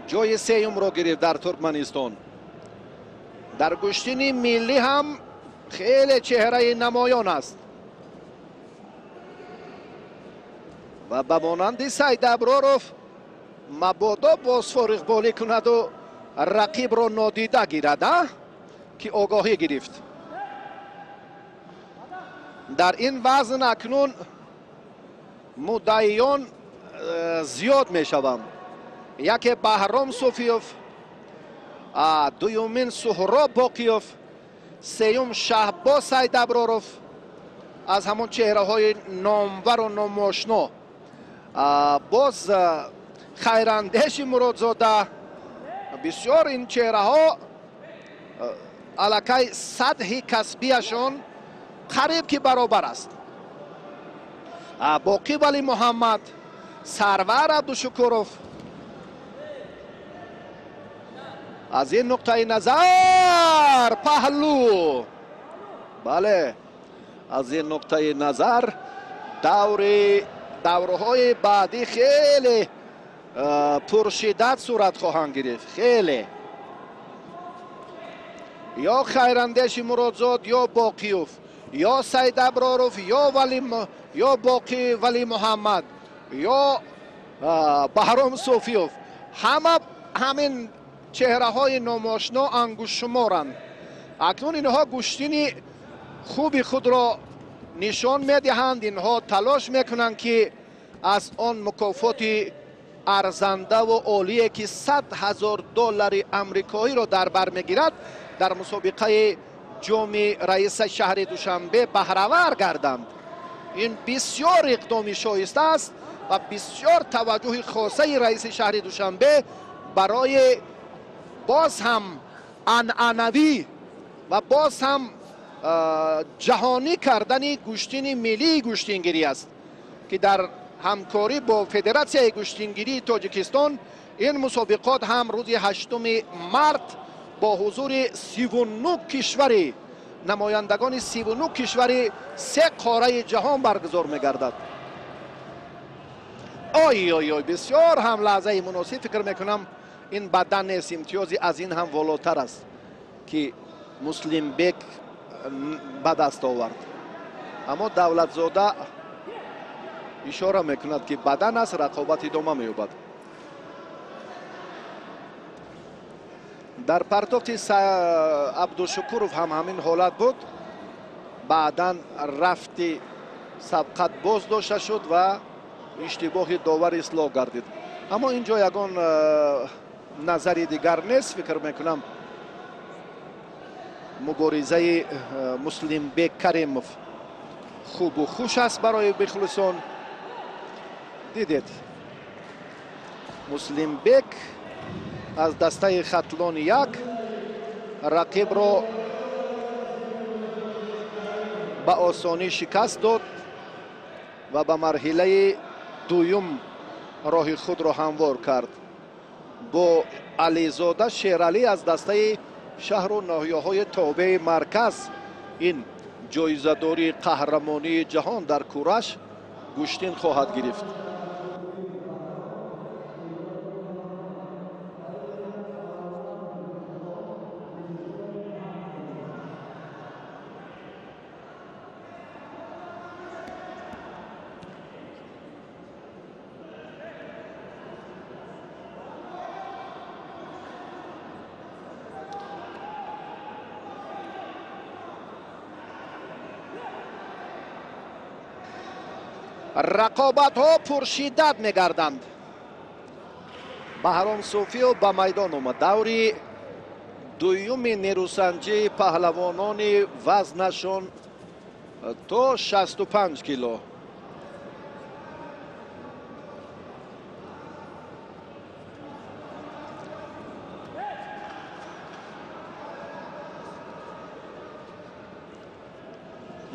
جای سوم را گرفت در ترکمنستان. در گشتین ملی هم خیلی چهره نمایان است و به مانند سید ابراروف مبادا باز فارغ بالی کند و رقیب را نادیده گیرد که آگاهی گرفت. در این وزن اکنون مدعیان زیاد می شوند. یکی بهرام صوفیوف، دویمین سهراب باقیوف، سیوم شهباز سید ابراروف از همون چهره های نامور و ناماشنا. باز خیراندیش مرادزاده. بسیار این چهره ها علاقه سطح کسبیشان قریب که برابر است. باقی ولی محمد، سرور عبدالشکوروف. از این نقطه نظر پهلو، بله، از این نقطه نظر دورهای بعدی خیلی پرشدت صورت خواهند گرفت. خیلی یا خیراندیش مرادزاد یا باقیوف یا سید ابراروف یا باقی ولی محمد یا بهرام صوفیوف، همین چهره های ناماشنا انگوش شمارند. اکنون اینها گوشتین خوبی خود را نشان میدهند. اینها تلاش میکنند که از آن مکافات ارزنده و عالی که $100,000 آمریکایی را در بر میگیرد در مسابقه جام رئیس شهر دوشنبه بهره‌ور گردند. این بسیار اقدامی شایسته است و بسیار توجه خاصه رئیس شهر دوشنبه برای باز هم عنعنوی و باز هم جهانی کردن گوشتین ملی گوشتینگیری است که در همکاری با فدراسیون گوشتینگیری تاجیکستان این مسابقات هم روز 8 مارس با حضور 39 کشوری، نمایندگان 39 کشوری 3 قاره جهان برگزار می‌گردد. آی بسیار هم لحظه مناسب فکر میکنم این بدن نیست، امتیازی از این هم والاتر است که муслимбек ба даст овард. аммо давлатзода ишора мекунад ки бадан аст, рақобат идома меёбад. дар партофти абдушукуров ҳам ҳамин ҳолат буд. баъдан рафти сабқат боз дошта шуд ва иштибоҳи довар ислоҳ гардид. аммо ин ҷо ягон назари дигар нест. фикр мекунам муборизаи муслимбек каримов хубу хуш аст барои бихлисон. дидед муслимбек аз дастаи хатлони як рақибро ба осонӣ шикаст дод ва ба марҳилаи дуюм роҳи худро ҳамвор кард. бо ализода шералӣ аз дастаи шаҳру ноҳияҳои тобеи марказ ин ҷоизадории қаҳрамонии ҷаҳон дар кураш гӯштин хоҳад гирифт. рақобатҳо пуршиддат мегарданд. баҳром суфиёв ба майдон омад. даври дуюми нерӯсанҷии паҳлавонони вазнашон то 65 кило.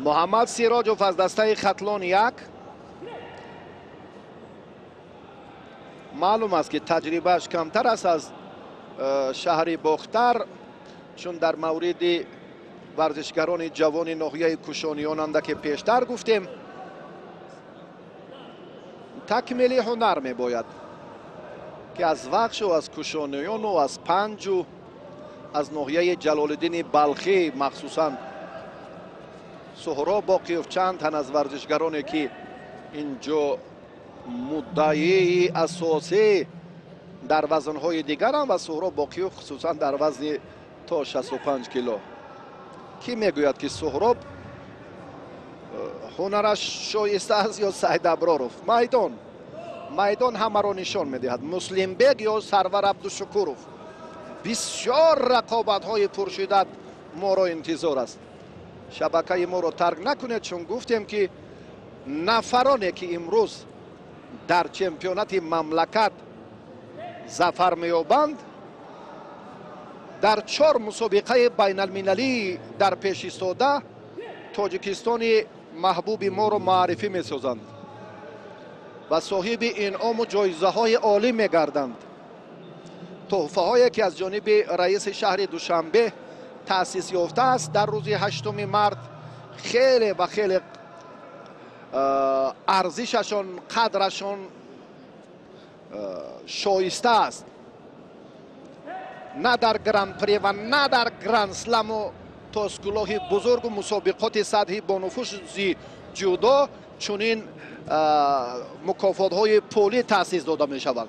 муҳаммад сироҷов аз дастаи хатлон як. маълум аст ки таҷрибааш камтар аст аз шаҳри бохтар, чун дар мавриди варзишгарони ҷавони ноҳияи кушониён андаке пештар гуфтем. такмили ҳунар мебояд ки аз вахшу аз кушониёну аз панҷу аз ноҳияи ҷалолиддини балхӣ махсусан суҳроб боқиёв чанд тан аз варзишгароне ки инҷо муддаии асосӣ дар вазнҳои дигарам ва суҳроб боқиёв хусусан дар вазни то 65 кило. кӣ мегӯяд ки суҳроб ҳунараш шоиста аст ё саид аброров? майдон ҳамаро нишон медиҳад. муслимбек ё сарвар абдушукуров. бисёр рақобатҳои пуршиддат моро интизор аст. шабакаи моро тарк накунед, чун гуфтем ки нафароне ки имрӯз дар чемпионати мамлакат зафар меёбанд дар 4 мусобиқаи байналмилалӣ дар пеш истода тоҷикистони маҳбуби моро маърифӣ месозанд ва соҳиби инъому ҷоизаҳои олӣ мегарданд. тӯҳфаҳое ки аз ҷониби раиси шаҳри душанбе таъсис ёфтааст дар рӯзи 8 март хеле ва хеле арзишашон, қадрашон шоиста аст. на дар гран-при ва на дар гранд-сламу тосгулоҳи бузургу мусобиқоти сатҳи бонуфузи ҷудо чунин мукофотҳои пулӣ таъсис дода мешавад.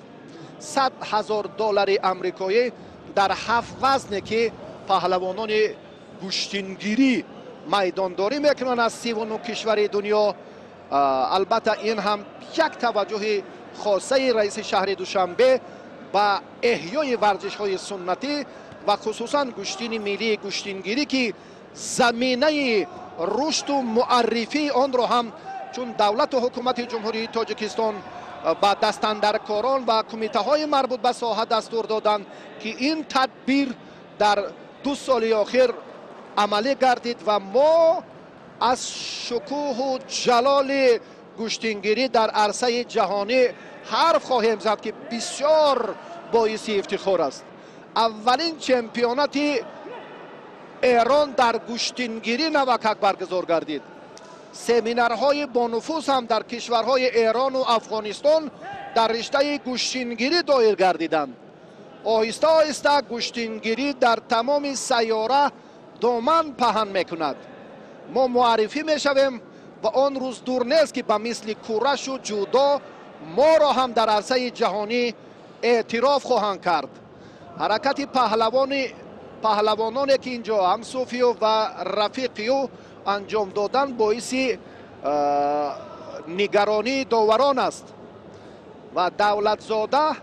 $100,000 амрикоӣ дар 7 вазне ки паҳлавонони гӯштингирӣ майдондорӣ мекунанд аз 39 кишвари дунё. албатта ин ҳам як таваҷҷӯҳи хосаи раиси шаҳри душанбе ба эҳёи варзишҳои суннатӣ ва хусусан гӯштини миллии гӯштингирӣ ки заминаи рушду муаррифии онро ҳам чун давлату ҳукумати ҷумҳурии тоҷикистон ба дастандаркорон ва кумитаҳои марбут ба соҳа дастур доданд ки ин тадбир дар 2 соли охир амалӣ гардид ва мо аз шукӯҳу ҷалоли гӯштингирӣ дар арсаи ҷаҳонӣ ҳарф хоҳем зад ки бисёр боиси ифтихор аст. аввалин чемпионати эрон дар гӯштингирӣ навакак баргузор гардид. семинарҳои бонуфуз ҳам дар кишварҳои эрону афғонистон дар риштаи гӯштингирӣ доир гардиданд. оҳиста оҳиста гӯштингирӣ дар тамоми сайёра دومن پهن میکند. ما معرفی میشویم و آن روز دور نیست که به مثل کورش و جودو ما را هم در عرصه جهانی اعتراف خواهند کرد. حرکت پهلوانانی که اینجا هم صوفیو و رفیقیو انجام دادن باعث نگرانی داوران است و دولتزاده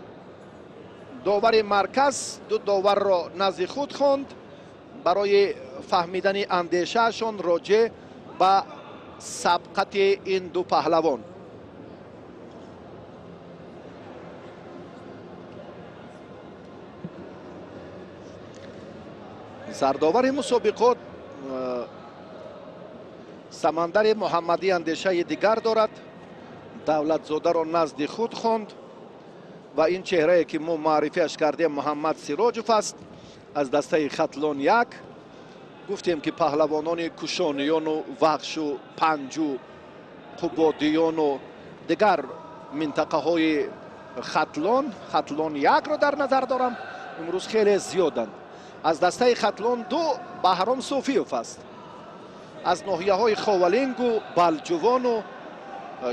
داور مرکز دو داور را نزد خود خواند برای فهمیدن اندیشهشان راجع به سبقت این دو پهلوان. سرداور مسابقات سمندر محمدی اندیشه دیگر دارد. دولتزاده را نزد خود خواند و این چهره که ما معرفیش کردیم محمد سراجوف است از دسته ختلان یک. گفتیم که پهلوانان کشانیان و وخش و پنجو قبادیان و دیگر منطقه های ختلان یک را در نظر دارم. امروز خیلی زیادند. از دسته ختلان دو بهرام صوفیوف است. از ناحیه های خاولینگ و بلجوان و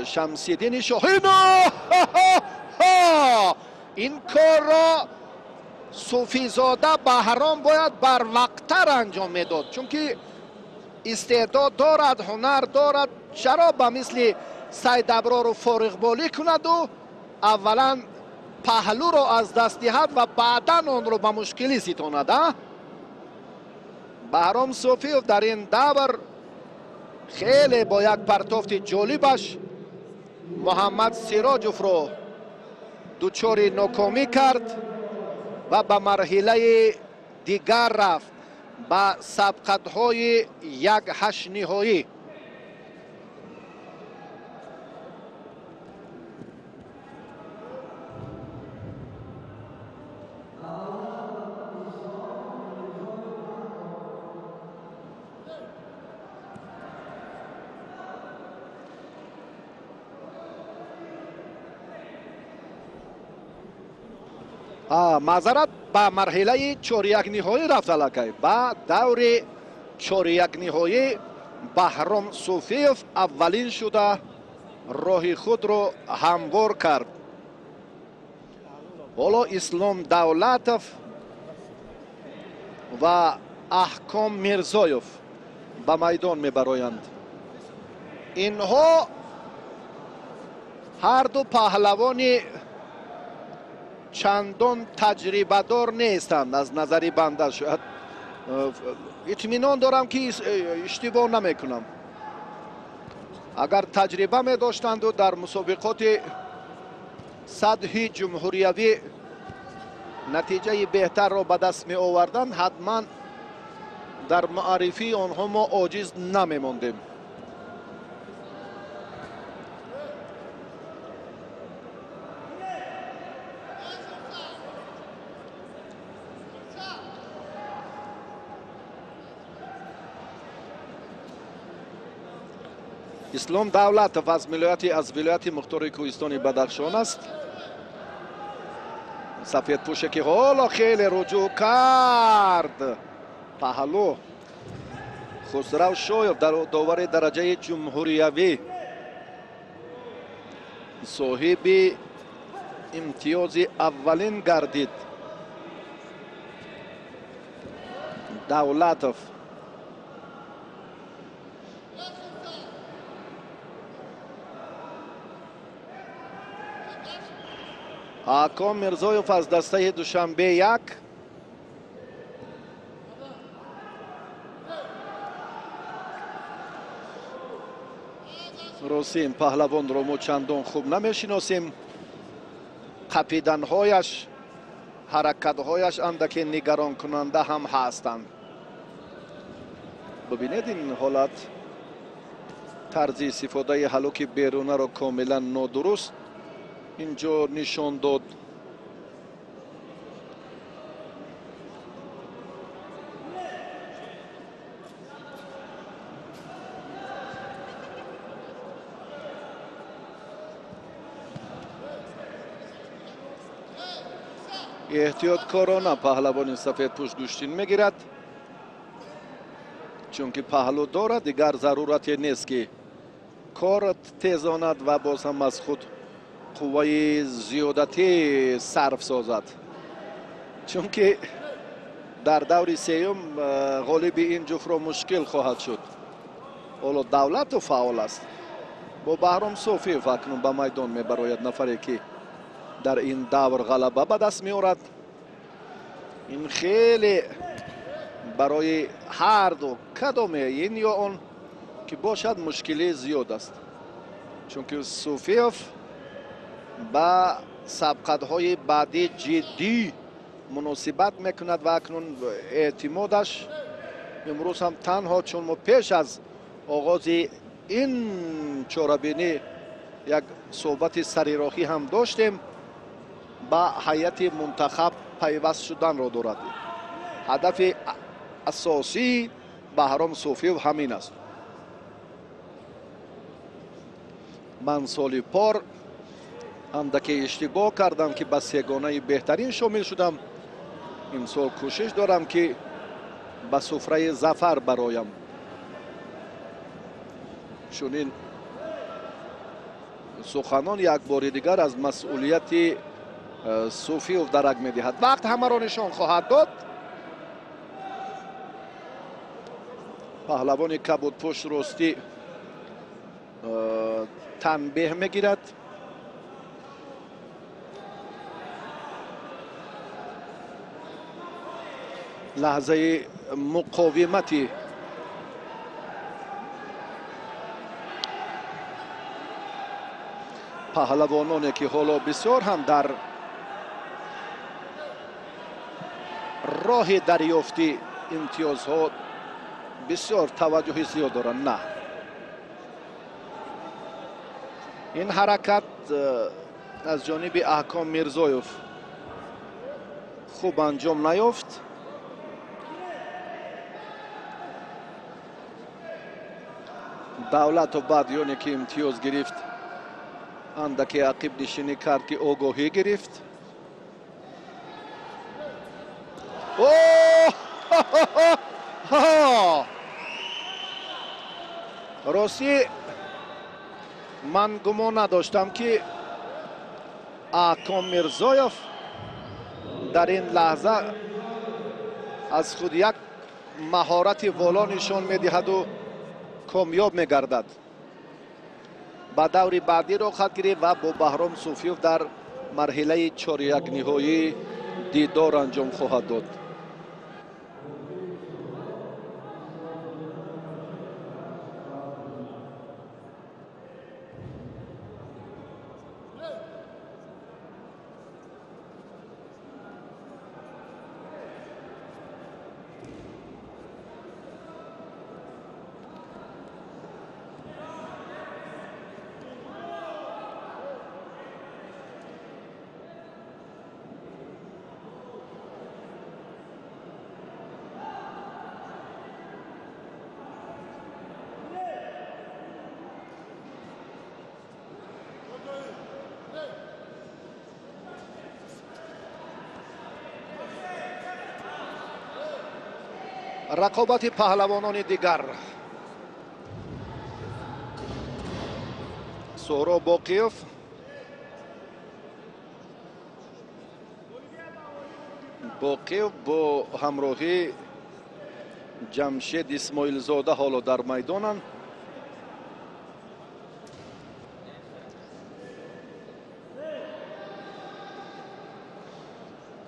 شمسیدین شاهین این کار را صوفیزاده بهرام باید بر وقتتر انجام میداد، چون که استعداد دارد، هنر دارد. چرا به مثل سید ابرار رو فارغ بالی کند و اولا پهلو را از دست دهد و بعدا آن رو به مشکلی ستاند. بهرام صوفیوف در این دور خیلی با یک پرتافت جالبش محمد سراجوف رو دچار ناکامی کرد و به مرحله دیگر رفت، به سبقت‌های 1/8 نهایی. معذرت، به مرحله 4/1 نهایی رفت لکه. به دور 4/1 نهایی بهرام صوفیوف اولین شده راه خود را هموار کرد. حالا اسلام دولتوف و احکام میرزایوف به میدان میبرایند. اینها هر دو پهلوان چندان تجربه دار نیستند. از نظر بنده شاید اطمینان دارم که اشتباه نمیکنم. اگر تجربه می داشتند و در مسابقات سطح جمهوریوی نتیجه بهتر را به دست می آوردند، حتما در معرفی آنها ما عاجز نمی ماندیم. اسلام دولتوف از ولایت مختار کوهستان بدخشان است. سفید پوشه که حالا خیلی رجوع کرد. پهلو خسرو شایف در داور درجه جمهوریوی صاحب امتیاز اولین گردید. دولتوف احکام میرزایوف از دسته دوشنبه یک. راستی پهلوان رو ما چندان خوب نمیشناسیم. قپیدنهایش، حرکتهایش اندکی نگران کننده هم هستند. ببینید این حالت طرز استفاده هلوک بیرونه را کاملا نادرست اینجا نشان داد. احتیاط کارانه پهلوان سفید پوش دوشتین میگیرد. чунки паҳлӯ дорад, дигар зарурате нест ки кор тезонад ва боз ҳам аз худ қувваи зиёдатӣ сарф созад. чунки дар даври сеюм ғолиби ин ҷуфтро мушкил хоҳад шуд. ҳоло Давлатов фаъол аст. бо Баҳром Софиев акнун ба майдон мебарояд, нафаре ки дар ин давр ғалаба ба даст меорад. ин хеле барои ҳарду кадоме ин ё он ки бошад мушкилӣ зиёд аст. чунки Софиев ба сабқатҳои баъдӣ ҷиддӣ муносибат мекунад ва акнун эътимодаш имрӯз ҳам танҳо чун мо пеш аз оғози ин чорабинӣ як суҳбати сарироҳӣ ҳам доштем, ба ҳайати мунтахаб пайваст шуданро дорад. ҳадафи асосии Баҳром Софиев ҳамин аст. ман соли пор андаке иштибоҳ кардам ки ба сегонаи беҳтарин шомил шудам. имсол кӯшиш дорам ки ба суфраи зафар бароям. чунин суханон як бори дигар аз масъулияти Софиев дарак медиҳад. вақт ҳамаро нишон хоҳад дод. паҳлавони кабудпушт ростӣ танбеҳ мегирад. лаҳзаи муқовимати паҳлавононе ки ҳоло бисёр ҳам дар роҳи дарёфти имтиёзҳо бисёр таваҷҷӯҳи зиёд доранд. на, ин ҳаракат аз ҷониби Аҳком Мирзоев хуб анҷом наёфт. Давлатов баъд ёне ки имтиёз гирифт, андаке ақиб нишинӣ кард ки огоҳӣ гирифт. ростӣ ман гумон надоштам ки Аҳком Мирзоев дар ин лаҳза аз худ як маҳорати воло нишон медиҳаду комёб мегардад. ба даври баъдиро хат гирифт ва бо Баҳром Софиев дар марҳилаи чорякниҳоӣ дидор анҷом хоҳад дод. рақобати паҳлавонони дигар. Суҳроб Боқиев бо ҳамроҳи Ҷамшед Исмоилзода ҳоло дар майдонанд.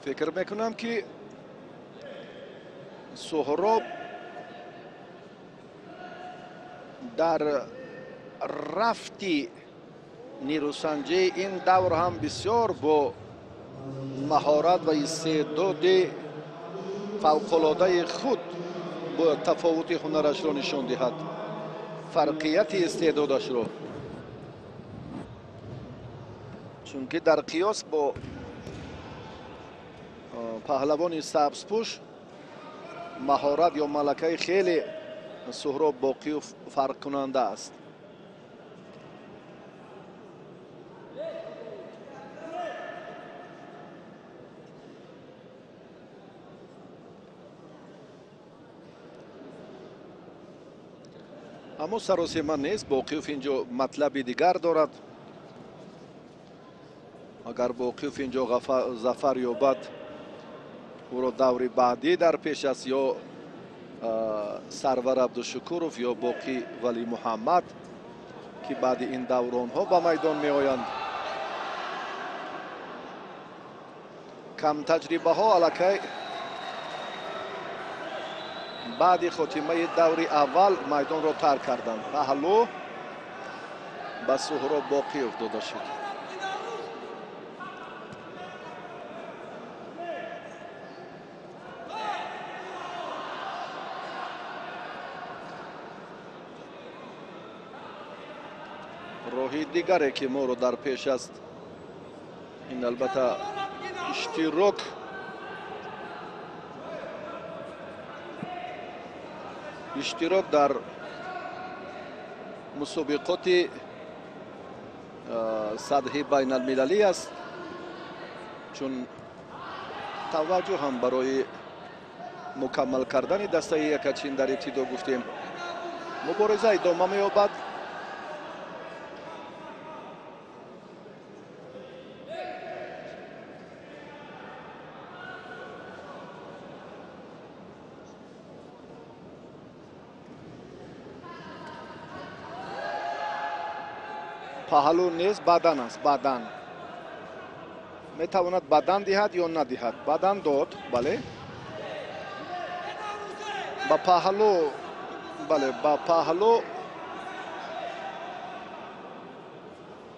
фикр мекунам ки Суҳроб дар рафти нирӯсанҷии ин давр ҳам бисёр бо маҳорат ва истеъдоди фавқулодаи худ бо тафовути ҳунарашро нишон диҳад, фарқияти истеъдодашро. чунки дар қиёс бо паҳлавони сабзпӯш маҳорат ё малакаи хеле Суҳроб Боқиев фарқкунанда аст. اما سراسیمه نیست. باقیوف اینجا مطلب دیگر دارد. اگر باقیوف اینجا ظفر یابد او را دوری بعدی در پیش است، یا سرور عبدالشکورов یا باقی ولی محمد که بعد این دوران ها به میدان می آیند. کم تجربه ها الکی بعد خاتمه دوری اول میدان را ترک کردند. پهلو به سهراب باقیوف داده شد. راهی دیگری که ما رو در پیش است، این البته اشتراک در مسابقات سطح بین المللی است، چون توجه هم برای مکمل کردن دسته یکچین در ابتدا گفتیم. مبارزه ادامه می‌یابد. پهلو نیست، بدن است. بدن میتواند بدن دهد یا ندهد. بدن داد، بله. با پهلو، بله، با پهلو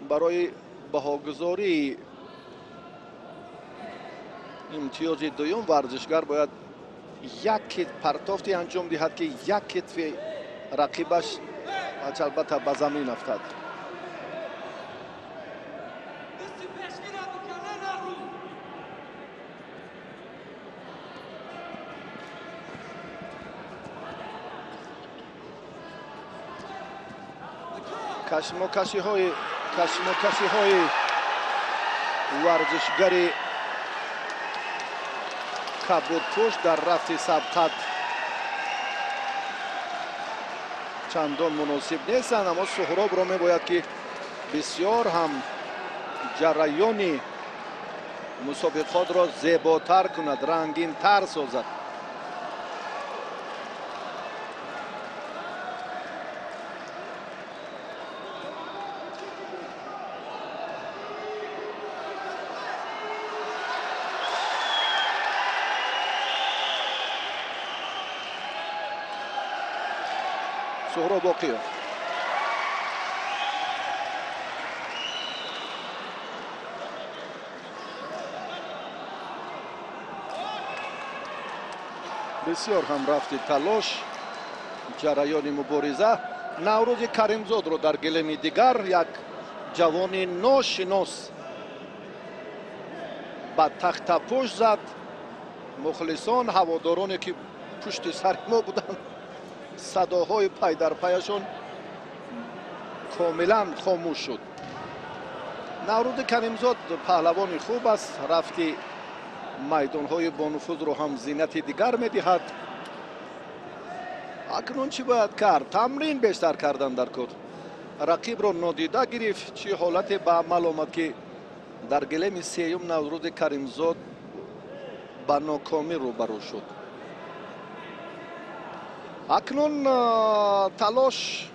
برای بهاگذاری امتیاز دوم ورزشگر باید یک پرتافتی انجام دهد که یک کتف رقیبش البته به زمین افتد. کشمکشی های ورزشگری کبودپوش در رفت سبقت چندان مناسب نیستند، اما سهراب را میباید که بسیار هم جریان مسابقات را زیباتر کند، رنگین تر سازد. سهراب باقیوف بسیار هم رفت تلاش جریان مبارزه. نوروز کریمزاد رو در گلمی دیگر یک جوان ناشناس به تخت پشت زد. مخلصان هوادارانی که پشت سر ما بودند صداهای پای در پایشون کاملا خاموش شد. نوروز کریمزاد پهلوان خوب است، رفتی میدان‌های بانفوذ رو هم زینت دیگر می‌دهد. اکنون چی باید کرد؟ تمرین بیشتر کردن در کار. رقیب رو نادیده گرفت. چی حالت به عمل آمد که در گلم سیوم نوروز کریمزاد به ناکامی روبرو شد. اکنون تلاش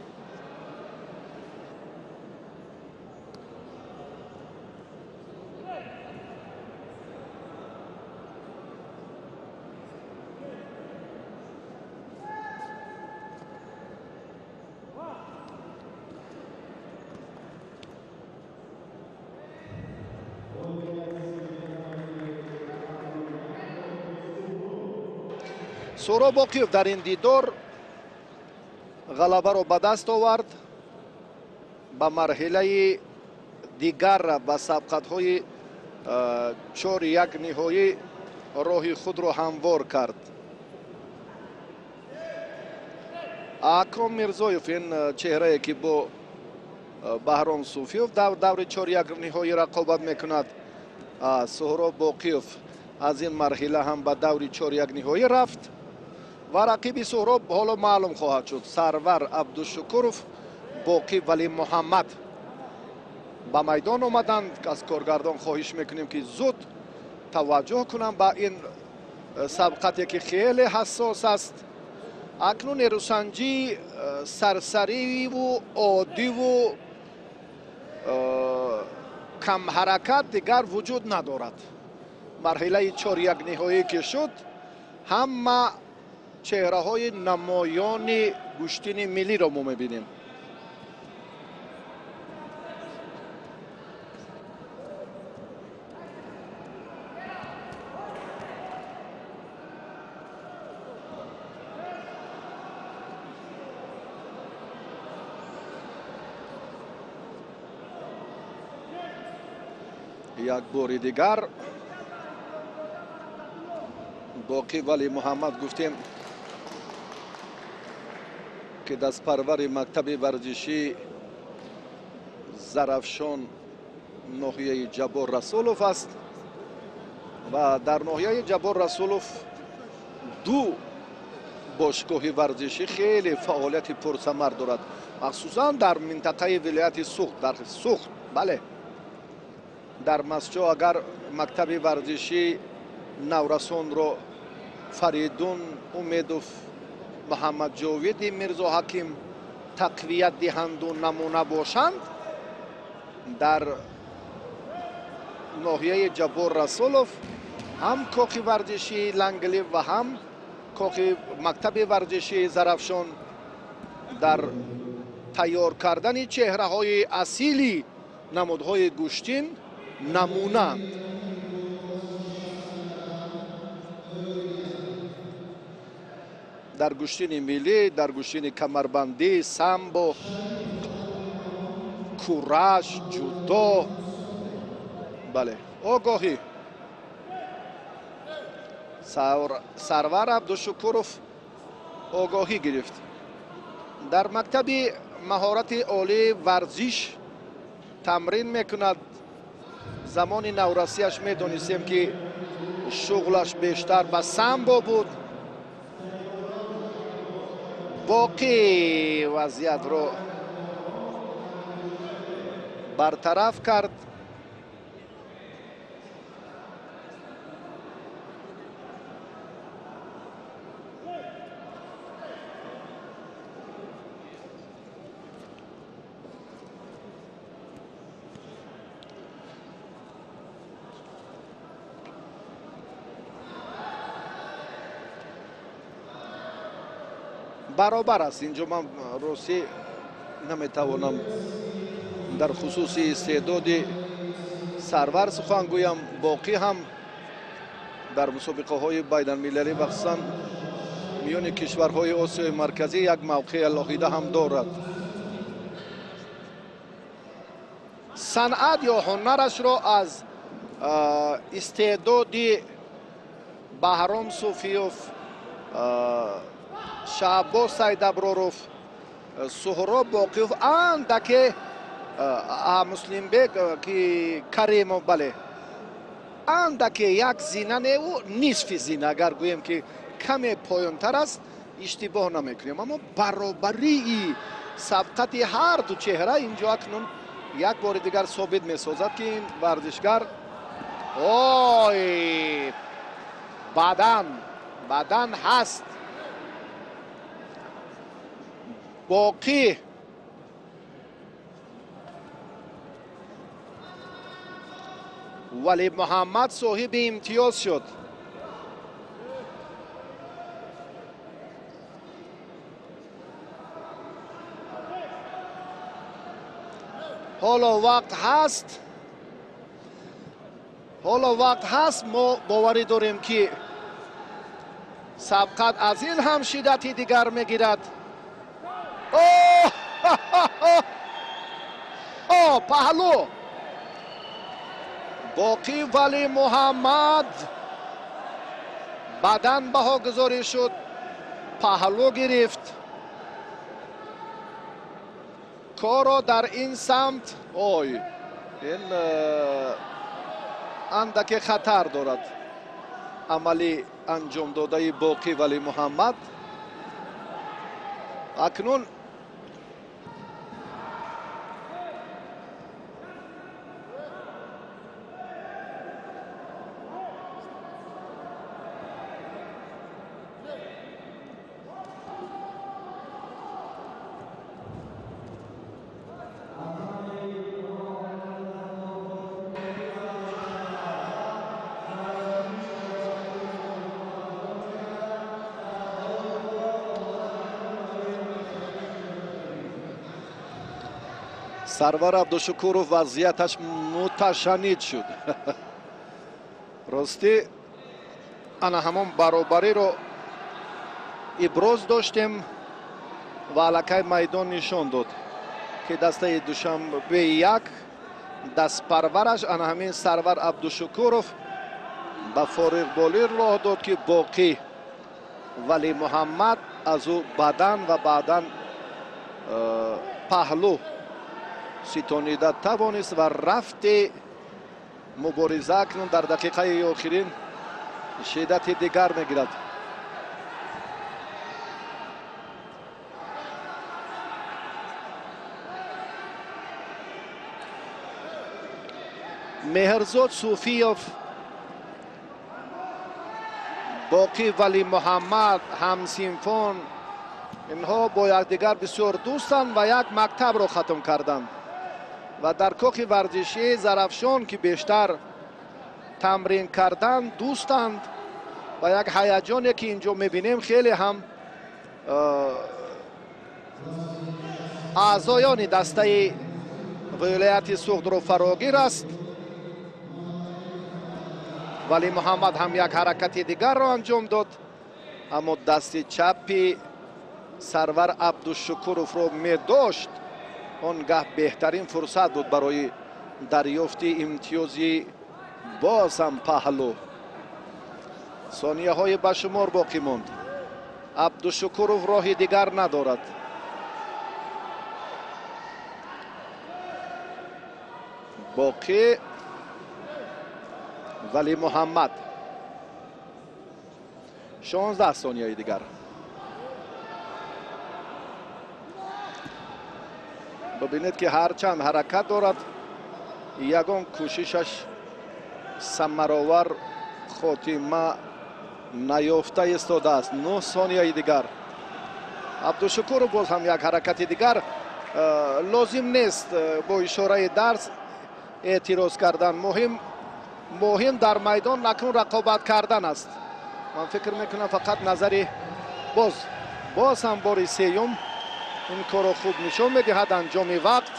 سهراب باقیوف در این دیدار غلبه را به دست آورد. به مرحله دیگر به سبقت‌های 4-1 نهایی راه خود را هموار کرد. اکرم میرزایف، این چهره که با بهرام صوفیوف دور 4-1 نهایی رقابت میکند، سهراب باقیوف از این مرحله هم به دور 4-1 نهایی رفت. ва рақиби Суҳроб ҳоло маълум хоҳад шуд. Сарвар Абдушукуров, Боқӣ Вали Муҳаммад ба майдон омаданд. Аз коргардон хоҳиш мекунем ки зуд таваҷҷӯҳ кунанд ба ин сабқате ки хеле ҳассос аст. акнун нерӯсанҷӣ сарсариву оддиву камҳаракат дигар вуҷуд надорад. марҳилаи 4-1 ки шуд, ҳама чеҳраҳои намоёни гӯштини миллиро мо мебинем. як бори дигар Боқӣ Вали Муҳаммад гуфтем ки дастпарвари мактаби варзишӣ Зарафшон ноҳияи Ҷаббор Расулов аст ва дар ноҳияи Ҷаббор Расулов ду бошгоҳи варзишӣ хеле фаъолияти пурсамар дорад, махсусан дар минтақаи вилояти Суғд. дар Суғд, бале, дар Масҷо агар мактаби варзишӣ Наврасонро Фаридун Умедов, Муҳаммаҷовиди Мирзо Ҳаким тақвият диҳанду намуна бошанд, дар ноҳияи Ҷаббор Расулов ҳам коқи варзишии Ланглив ва ҳам коқи мактаби варзишии Зарафшон дар тайёр кардани чеҳраҳои асили намудҳои гӯштин намунаанд. дар гӯштини миллӣ, дар гӯштини камарбандӣ, самбо, кураш, ҷудо, бале, огоҳӣ. Сарвар Абдушукуров огоҳӣ гирифт. дар мактаби маҳорати олии варзиш тамрин мекунад. замони наврасиаш медонистем ки шуғлаш бештар ба самбо буд. Боқӣ вазъиятро бартараф кард. баробар аст. инҷо ман ростӣ наметавонам дар хусуси истеъдоди Сарвар сухан гӯям. Боқӣ ҳам дар мусобиқаҳои байналмилалӣ махсусан миёни кишварҳои Осиёи марказӣ як мавқеи алоҳида ҳам дорад. санъат ё ҳунарашро аз истеъдоди Баҳром Суфиёв, Шаҳбоз Сайдаброров, Суҳроб Боқиёв, андаке Муслимбек ки Каримов, бале, андаке як зина неву нисфи зина, агар гӯем ки каме поёнтар аст, иштибоҳ намекунем. аммо баробарии сабқати ҳар ду чеҳра инҷо акнун як бори дигар собит месозад ки ин варзишгар ой бадан ҳаст. Боқӣ Вали Муҳаммад соҳиби имтиёз шуд. ҳоло вақт ҳаст. мо боварӣ дорем ки сабқат аз ин ҳам шиддати дигар мегирад. паҳлӯ Боқӣ Вали Муҳаммад бадан баҳогузорӣ шуд, паҳлӯ гирифт. корро дар ин самт ин андаке хатар дорад. амали анҷомдодаи Боқӣ Вали Муҳаммад اکنون سرور عبدالشکورов وضعیتش متشنج شد. راستی انا همون برابری رو ابراز داشتیم و علاقه میدان نشان داد که دسته دوشنبه یک دست پرورش انا همین سرور عبدالشکورов با فارغ بالی راه داد که باقی ولی محمد از او بدن و بعدن پهلو ستانیده توانست و رفت مبارزه اکنون در دقیقه آخرین شدت دیگر میگیرد. مهرزاد صوفیوف، باقی ولی محمد، همسینفون، اینها با یکدیگر بسیار دوستند و یک مکتب را ختم کردند و در کاخ ورزشی زرافشان که بیشتر تمرین کردن دوستند و یک هیجانی که اینجا میبینیم خیلی هم اعضایان دسته ولایت سوخت رو فراگیر است. ولی محمد هم یک حرکت دیگر را انجام داد، اما دست چپی سرور عبدالشکورov رو می داشت. آنگاه بهترین فرصت بود برای دریافت امتیازی باز هم پهلو. ثانیه های بشمار باقی ماند. عبدالشکورov راه دیگر ندارد. باقی ولی محمد 16 ثانیه دیگر. ببینید که هرچند حرکت دارد یگان کوششش ثمرآور خاتمه نیافته ایستاده است. 9 ثانیه دیگر. عبدالشکورov باز هم یک حرکت دیگر. لازم نیست با اشاره درس اعتراض کردن. مهم در میدان اکنون رقابت کردن است. من فکر میکنم فقط نظری باز هم بار سیوم این کار را خوب نشان میدهد. انجام وقت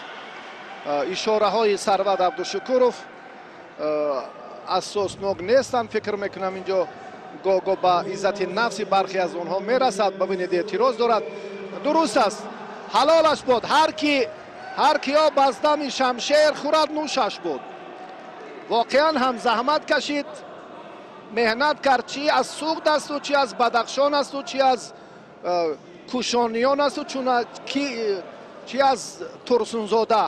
اشاره های سرور عبدالشکورov اساسناک نیستند. فکر میکنم اینجا گاگا با عزت نفس برخی از اونها میرسد. ببینید اعتراض دارد. درست است، حلالش بود. هر کیا بازدم شمشیر خورد نوشش بود. واقعا هم زحمت کشید، مهنت کرد، چی از سوخت است و چی از بدخشان است و چی از کوشانیان است و چی از ترسونزاده.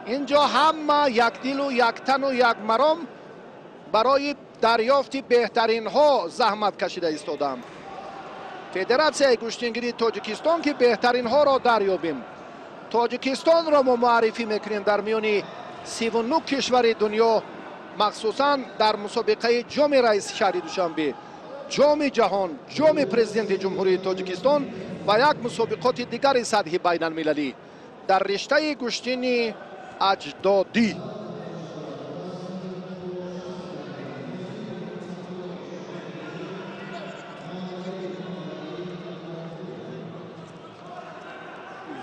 اینجا همه یک دل و یک تن و یک مرام برای دریافت بهترین ها زحمت کشیده ایستادند. فدراسیون گوشتنگیری تاجیکستان که بهترین ها را دریابیم. تاجیکستان را ما معرفی میکنیم در میان 39 کشور دنیا، مخصوصا در مسابقه جام رئیس شهر دوشنبه، جام جهان، جام پرزیدنت جمهوری تاجیکستان و یک مسابقات دیگر سطح بین المللی در رشته گشتین اجدادی.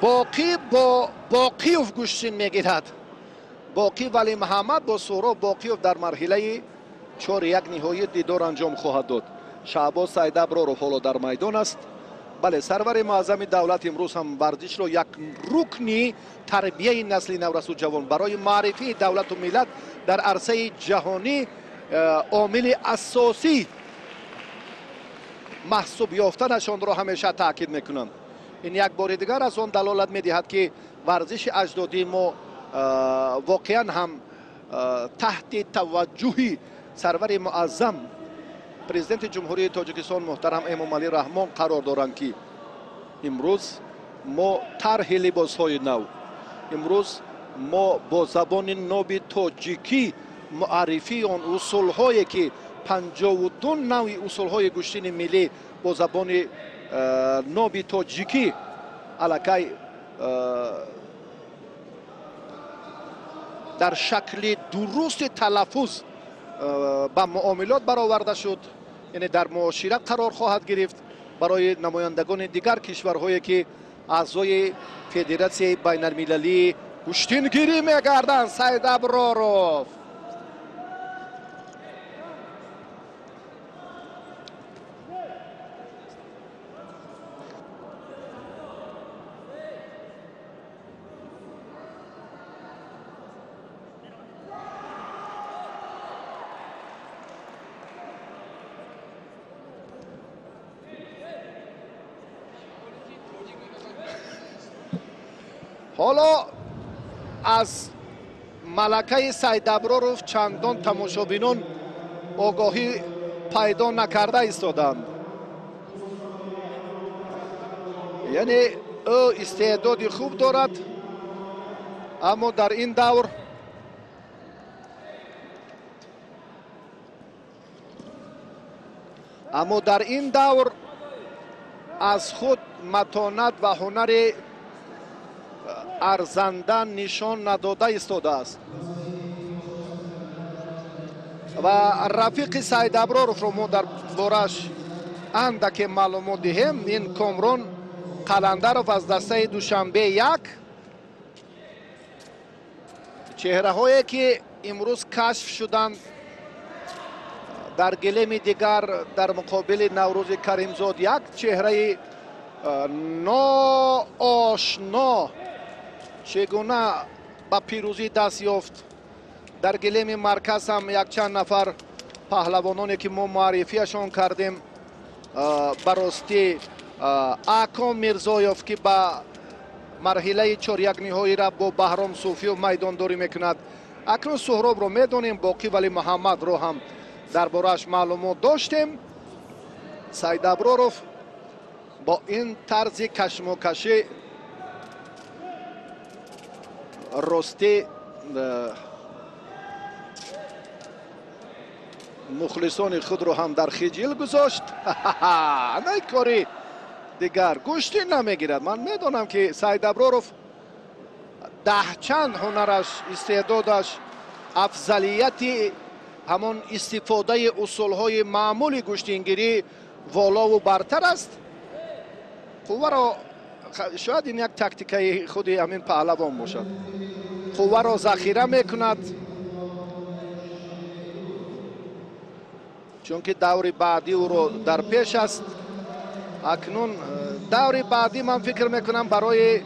باقی با باقیوف گشتین میگیرد. باقی ولی محمد با سهراب باقیوف در مرحله 4-1 نهایی دیدار انجام خواهد داد. شعباز سیدابرارov حالا در میدان است. بله، سرور معظم دولت امروز هم ورزش را یک رکن تربیه نسل نورس و جوان برای معرفی دولت و ملت در عرصه جهانی عامل اساسی محسوب یافتنشان را همیشه تاکید میکنند. این یک بار دیگر از آن دلالت میدهد که ورزش اجدادی ما واقعا هم تحت توجه سرور معظم پرزیدنت جمهوری تاجیکستان محترم امامعلی رحمان قرار دارند که امروز ما طرح لباس‌های نو، امروز ما با زبان ناب تاجیکی معرفی آن اصول‌هایی که 52 نوع اصول‌های گوشتین ملی با زبان ناب تاجیکی الکی در شکل درست تلفظ با معاملات برآورده شد، یعنی در معاشرت قرار خواهد گرفت برای نمایندگان دیگر کشورهایی که اعضای فدراسیون بین المللی گوشتین گیری میگردند. سید ابراروف حالا از ملکه سید ابراروف چندان تماشابینان آگاهی پیدا نکرده ایستادند. یعنی او استعداد خوب دارد، اما در این دور از خود متانت و هنر ارزنده نشان نداده ایستاده است و رفیق سید ابراروف رو ما در بارش اندک معلومات دهیم. این کامران قلندرов از دسته دوشنبه یک، چهره هایی که امروز کشف شدند در گلیم دیگر در مقابل نوروز کریمزاد، یک چهره ناآشنا چگونه با پیروزی دست یافت. در گلیم مرکز هم یک چند نفر پهلوانانی که ما معرفیشان کردیم، براستی اکرم میرزایف که با مرحله چهار نهایی را با بهرام صوفیوف میدانداری میکند. اکنون سهراب رو میدونیم، باقی ولی محمد رو هم دربارش معلومات داشتیم. سید ابراروف با این طرز کشمکشی راستی مخلصان خود رو هم در خجل گذاشت. نه کاری دیگر گوشتی نمیگیرد. من میدونم که سید ابراروف ده چند هنرش، استعدادش، افضلیت همون استفاده اصولهای معمولی گوشتینگیری والا و برتر است. قوه را شاید این یک تاکتیکای خود همین پهلوان باشد، قوه را ذخیره میکند، چون که دور بعدی او را در پیش است. اکنون دور بعدی من فکر میکنم برای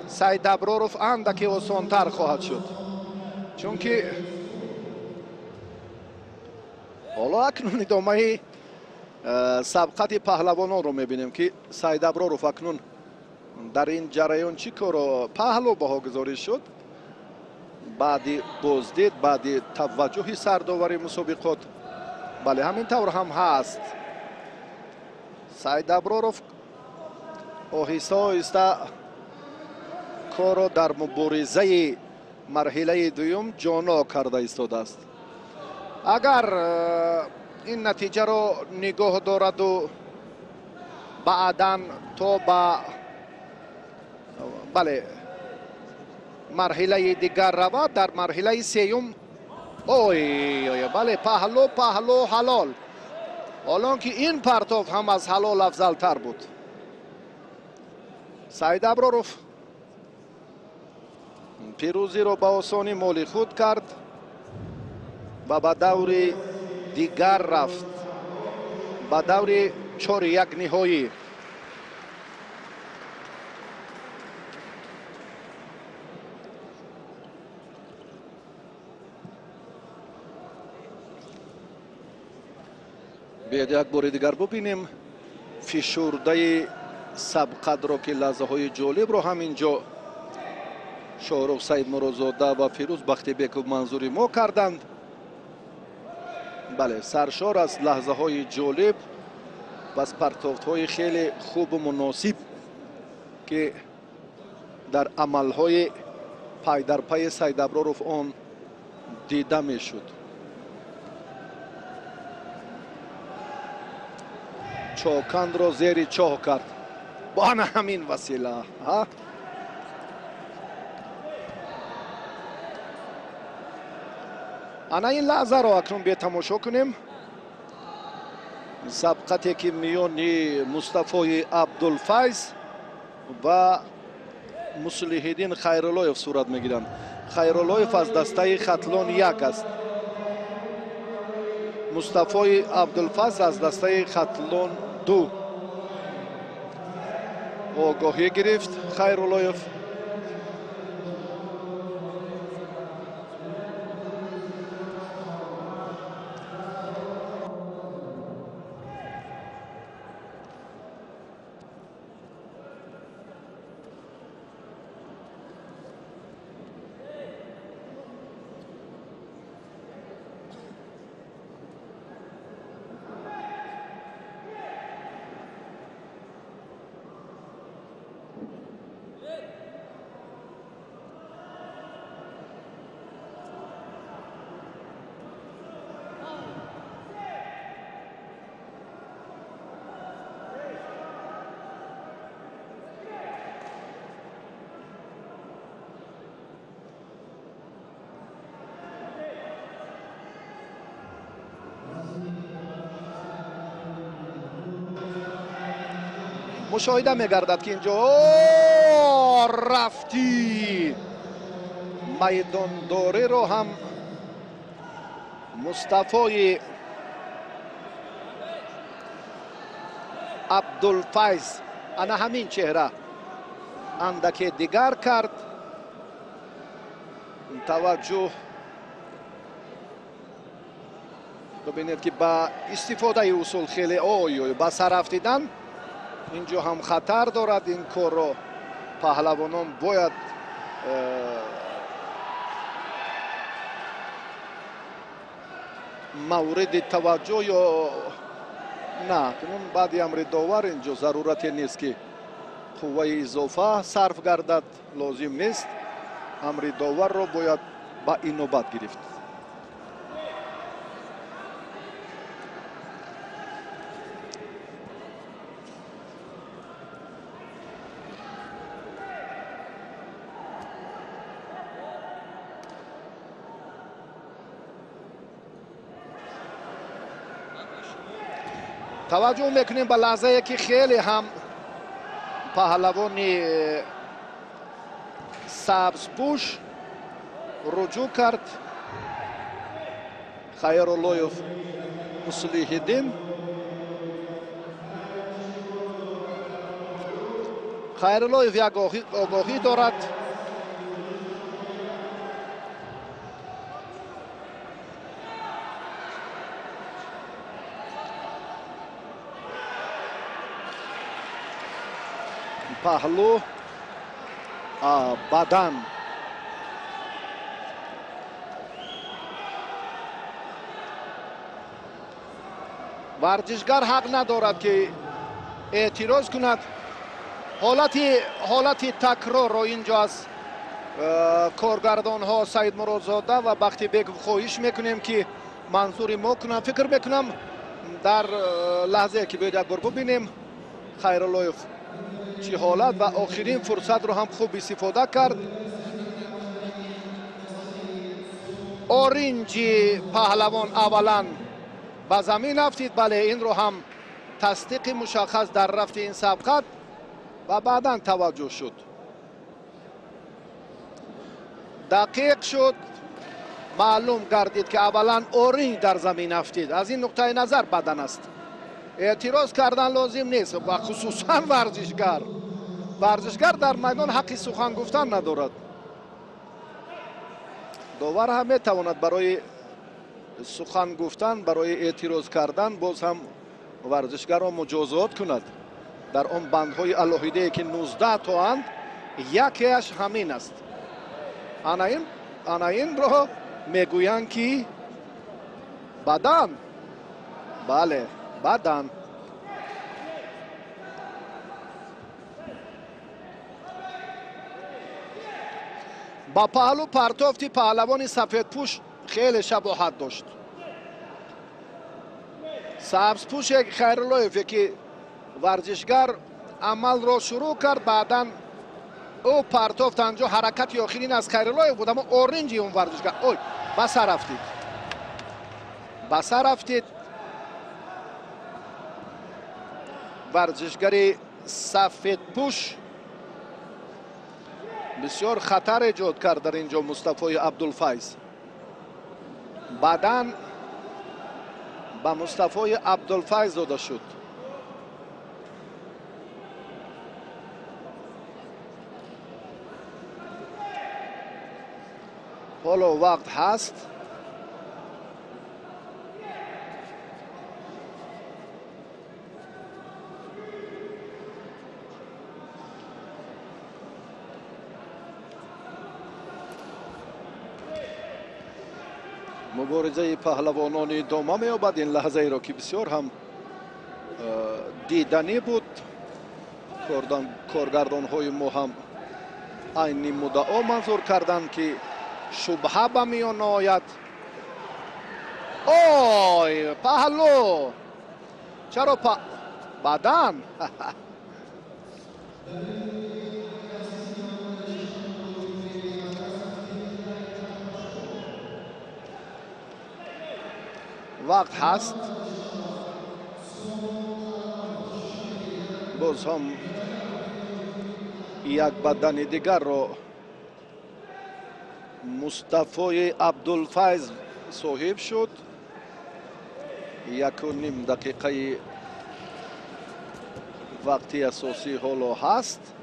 سید ابراروف اندکی آسانتر خواهد شد، چون که حالا اکنون ادامه سبقت پهلوانان رو میبینیم که سید ابراروف اکنون در این جریان چی کار پهلو بها گذاری شد. بعد بازدید، بعد توجه سرداوری مسابقات، بله همین طور هم هست. سید ابراروف آهسته آهسته کار در مبارزه مرحله دوم جانا کرده ایستاده است. اگر این نتیجه رو نگاه دارد و بعداً تا با بله مرحله دیگر رود، در مرحله سیوم بله پهلو حلال، حالان که این پرتاب هم از حلال افضل تر بود. سید ابراروف پیروزی رو با آسانی مال خود کرد و به دور دیگر رفت، به دور 4-1 نهایی. بیاید یک بار دیگر ببینیم فشرده سبقت را که لحظه های جالب رو همینجا شاهرخ سید مرادزاده و فیروز بختیبک منظوری ما کردند. بله سرشار از لحظه های جالب و از پرتافت های خیلی خوب و مناسب که در عملهای پای در پای سید ابرارов آن دیده میشد. چوکند را زیر چاه کرد با همین وسیله. انا این لحظه را اکنون به تماشا کنیم. سبقتی که میان مصطفی عبدالفیض و مصلح الدین خیراللهیف صورت میگیرند. خیراللهیف از دسته ختلان یک است. مصطفی عبدالفیض از دسته ختلان دو. آگاهی گرفت خیراللهیف. مشاهده میگردد که اینجا رفتی میدانداری رو هم مصطفی عبدالفیض انا همین چهره اندکی دیگر کرد. توجه ببینید که با استفاده اصول خیلی با سر رفتیدن اینجا هم خطر دارد. این کار رو پهلوانان باید مورد توجه یا نه کنون بعد امر داور اینجا ضرورتی نیست که قوه اضافه صرف گردد، لازم نیست. امر داور رو باید با این نوبت گرفت. توجه میکنیم به لحظه که خیلی هم پهلوان سبزپوش رجوع کرد. خیراللهیف مصلح الدین. خیراللهیف یک آگاهی دارد. پهلو بدن ورزشگر حق ندارد که اعتراض کند. حالتی تکرار رو اینجا از کارگردان ها سید مرادزاده و بختی بیگ خواهش میکنیم که منظور ما کنم. فکر میکنم در لحظه که باید یک بار ببینیم خیراللهیف چی حالت و آخرین فرصت رو هم خوب استفاده کرد. اورنجی پهلوان اولا به زمین افتید. بله این رو هم تصدیق مشخص در رفت این سبقت و بعدا توجه شد. دقیق شد. معلوم گردید که اولا اورنج در زمین افتید. از این نقطه نظر بدن است. اعتراض کردن لازم نیست و خصوصا ورزشگر در میدان حق سخن گفتن ندارد. داور هم میتواند برای سخن گفتن، برای اعتراض کردن باز هم ورزشگر را مجازات کند. در آن بندهای الهیده که 19 تا اند یکیش همین است. انا این را میگویند که بدن. بله بدن. با پهلو پرتافتی پهلوان سفیدپوش خیلی شباهت داشت. سبزپوش یک خیراللهیف که ورزشگر عمل را شروع کرد، بعدا او پرتافت انجا حرکت آخرین از خیراللهیف بود، اما اورنجی اون ورزشگر. اوی بسر رفتید، بسر رفتید. ورزشگر سفیدپوش بسیار خطر ایجاد کرد در اینجا مصطفی عبدالفیض. بعداً با مصطفی عبدالفیض داده شد. حالا وقت هست مبارزه پهلوانان ادامه می‌یابد. این لحظه ای را که بسیار هم دیدنی بود، کارگردان های ما هم عین مدعا منظور کردند که شبهه به میان آید. اوی پهلو چرا بدن وقت هست. باز هم یک بدن دیگر را مصطفی عبدالفیض صاحب شد. 1.5 دقیقه وقتی اساسی حالا هست.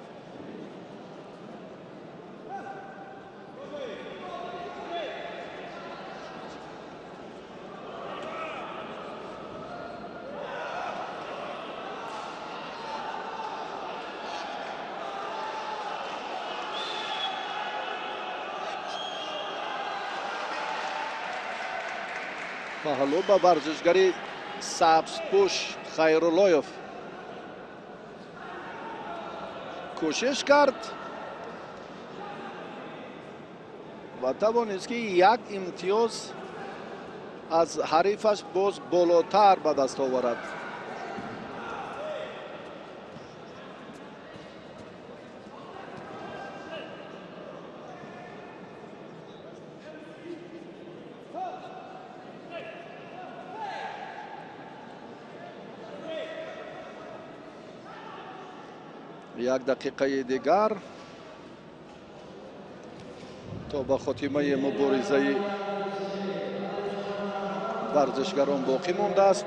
پهلو با ورزشگری سبزپوش خیراللهیف کوشش کرد و توانست که یک امتیاز از حریفش باز بالاتر به دست آورد. یک دقیقه دیگر تا به خاتمه مبارزه ورزشگران باقی مانده است.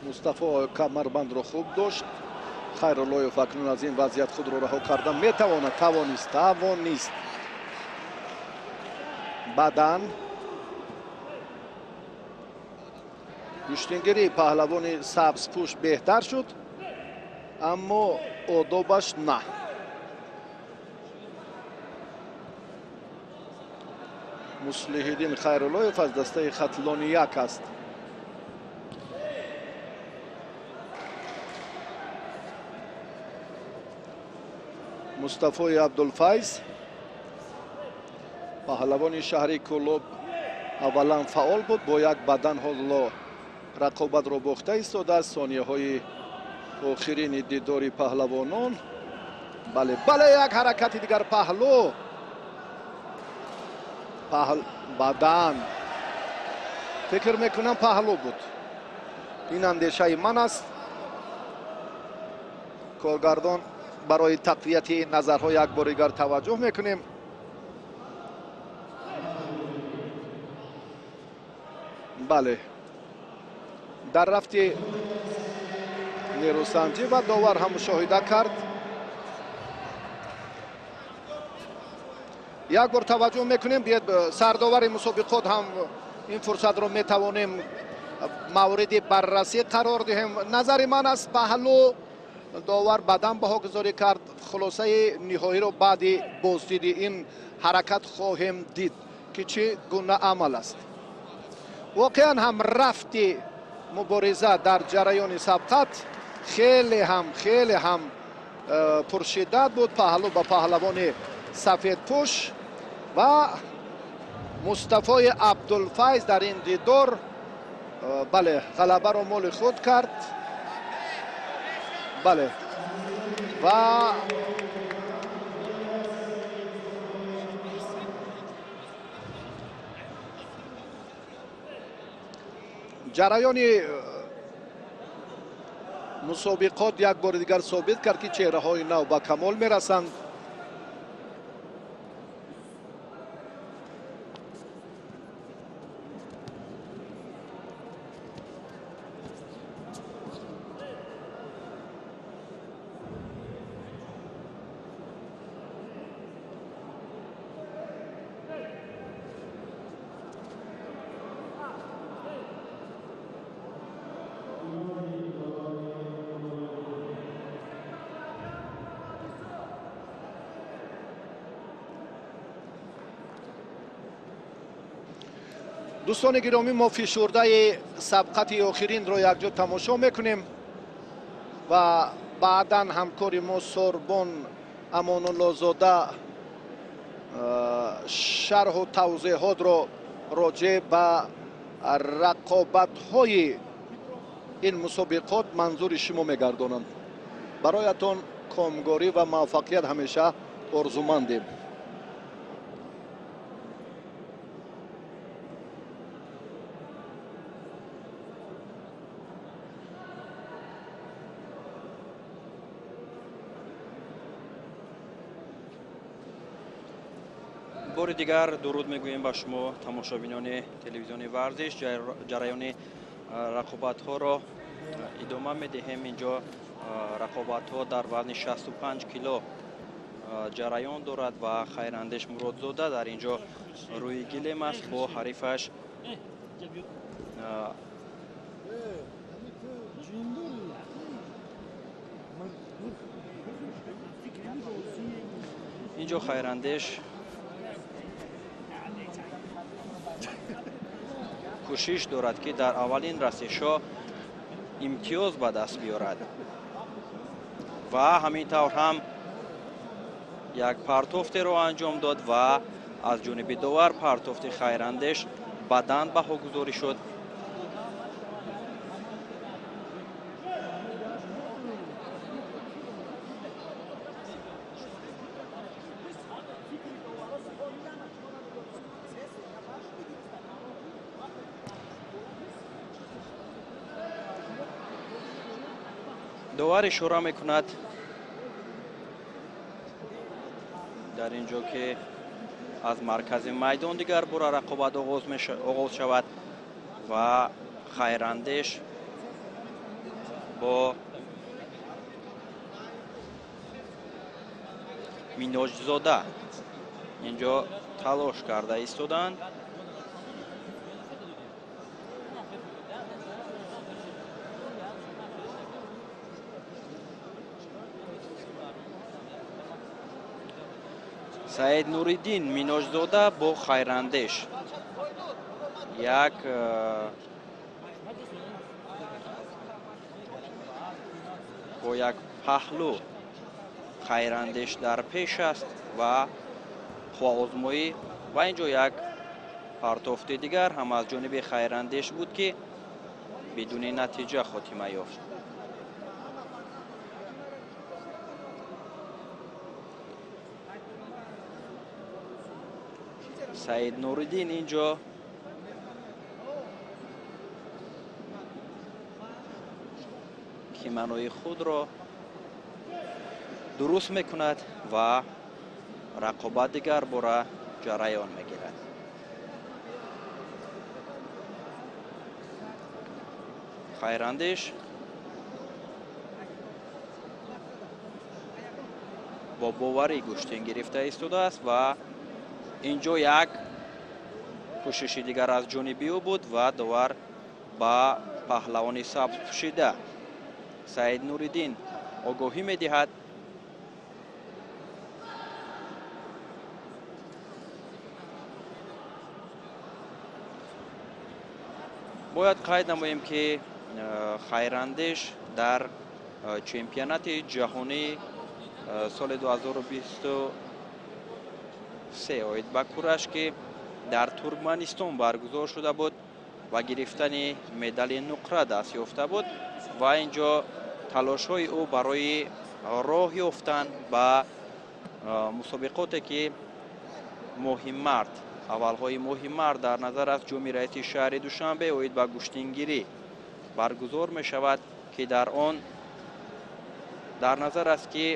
مصطفی کمربند را خوب داشت. خیراللهیف اکنون از این وضعیت خود را رها کردن میتواند. توانست. بدن گشتنگیری پهلوان سبزپوش بهتر شد، اما آدابش نه. مصلح‌الدین خیراللهیف از دسته خطلانی یک است. مصطفی عبدالفیض پهلوان شهری کلوب اولا فعال بود، با یک بدن حالا رقابت را باخته ایستاده است. ثانیه های آخرین دیدار پهلوانان. بله یک حرکت دیگر پهلو بدن فکر میکنم پهلو بود. این اندیشه من است. کارگردان برای تقویت این نظرها یک بار دیگر توجه میکنیم. بله در رفتی نیروسنجی و داور هم مشاهده کرد. یک بار توجه میکنیم. بیاید سرداور مسابقات هم این فرصت رو میتوانیم مورد بررسی قرار دهیم. نظر من است پهلو داور بدن بها گذاری کرد. خلاصه نهایی رو بعد بازدید این حرکت خواهیم دید که چه گونه عمل است. واقعا هم رفت مبارزه در جریان سبقت خیلی هم پرشدت بود. پهلو با پهلوان سفید پوش و مصطفی عبدالفیض در این دیدار بله غلبه رو مال خود کرد. بله و جریان مسابقات یک بار دیگر ثابت کرد که چهره های نو به کمال میرسند. دوستان گرامی ما فشرده سبقت آخرین را یکجا تماشا میکنیم و بعدا همکار ما سوربون امان الله زاده شرح و توضیحات را راجع به رقابت های این مسابقات منظور شما میگردانم. برایتان کامگاری و موفقیت همیشه آرزومندیم. بار دیگر درود میگوییم با شما تماشابینان تلویزیون ورزش. جریان رقابت ها را ادامه میدهیم. اینجا رقابت ها در وزن 65 کیلو جریان دارد و خیراندیش مرادزاده در اینجا روی گلیم است با حریفش اینجا خیراندیش کوشش دارد که در اولین رسش‌ها امتیاز به دست بیارد و همینطور هم یک پرتافت را انجام داد و از جانب داور پرتافت خیراندیش بدن بها گذاری شد. داور اشاره میکند در اینجا که از مرکز میدان دیگر بار رقابت آغاز شود و خیراندیش با میناج زاده اینجا تلاش کرده ایستادند. سعید نوریدین میناج زاده با خیراندیش یک با یک پهلو خیراندیش در پیش است و خواهازمایی و اینجا یک پرتافت دیگر هم از جانب خیراندیش بود که بدون نتیجه خاتمه یافت. سعید نوریدین اینجا کیمانوی خود را درست میکند و رقابت دیگر برای جریان میگیرد. خیراندیش با باوری گشتین گرفته ایستاده است و اینجا یک кӯшиши дигар аз ҷониби ӯ буд ва довар ба паҳлавони сабзпӯшида Саид Нуриддин огоҳӣ медиҳад. бояд қайд намоем ки хайрандеш дар чемпионати ҷаҳонии соли 2023 оид ба кураш ки дар Туркманистон баргузор шуда буд ва гирифтани медали нуқра даст ёфта буд ва инҷо талошҳои ӯ барои роҳ ёфтан ба мусобиқоте ки моҳи март аввалҳои моҳи март дар назар аст ҷоми раиси шаҳри Душанбе оид ба куштингирӣ баргузор мешавад ки дар он дар назар аст ки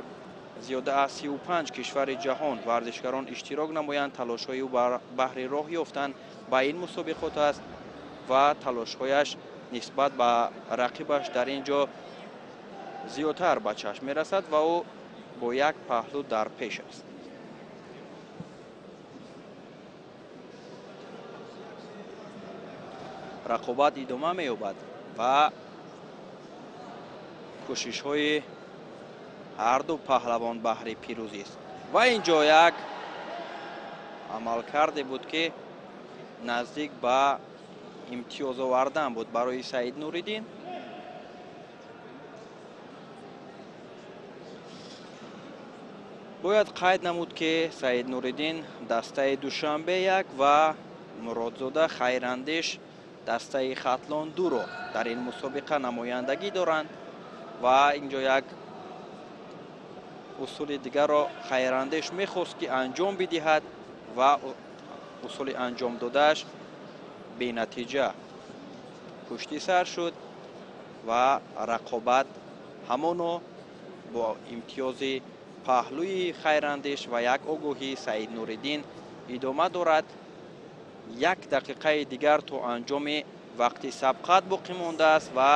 зиёда аз 35 кишвари ҷаҳон варзишгарон иштирок намоянд. Талошҳои ӯ бар баҳри роҳ ёфтан ба ин мусобиқот аст ва талошҳояш нисбат ба рақибаш дар ин ҷо зиёдтар ба чашм мерасад ва ӯ бо як паҳлӯ дар пеш аст. рақобат идома меёбад ва кӯшишҳои ҳарду паҳлавон баҳри пирӯзист ва ин ҷо як амалкарде буд ки наздик ба имтиёз овардан буд барои Саид Нуриддин. бояд қайд намуд ки Саид Нуриддин дастаи Душанбе як ва Муродзода Хайрандеш дастаи Хатлон дуро дар ин мусобиқа намояндагӣ доранд ва ин ҷо як усули дигарро Хайрандеш мехост ки анҷом бидиҳад ва усули анҷом додааш бенатиҷа пушти сар шуд ва рақобат ҳамоно бо имтиёзи паҳлӯи Хайрандеш ва як огоҳии Саид Нуриддин идома дорад. 1 дақиқаи дигар то анҷоми вақти сабқат боқӣ мондааст ва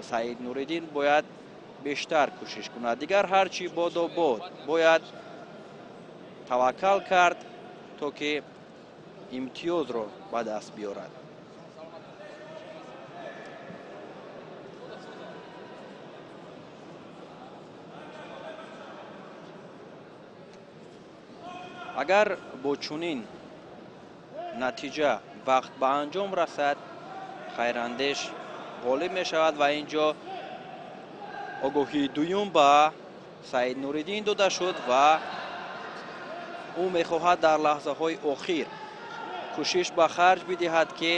Саид Нуриддин бояд бештар кӯшиш кунад. Дигар ҳарчи бодо бод бояд таваккал кард то ки имтиёзро ба даст биёрад. агар бо чунин натиҷа вақт ба анҷом расад, Хайрандеш ғолиб мешавад ва ин ҷо огоҳии дуюм ба Саид Нуриддин дода шуд ва ӯ мехоҳад дар лаҳзаҳои охир кӯшиш ба харҷ бидиҳад ки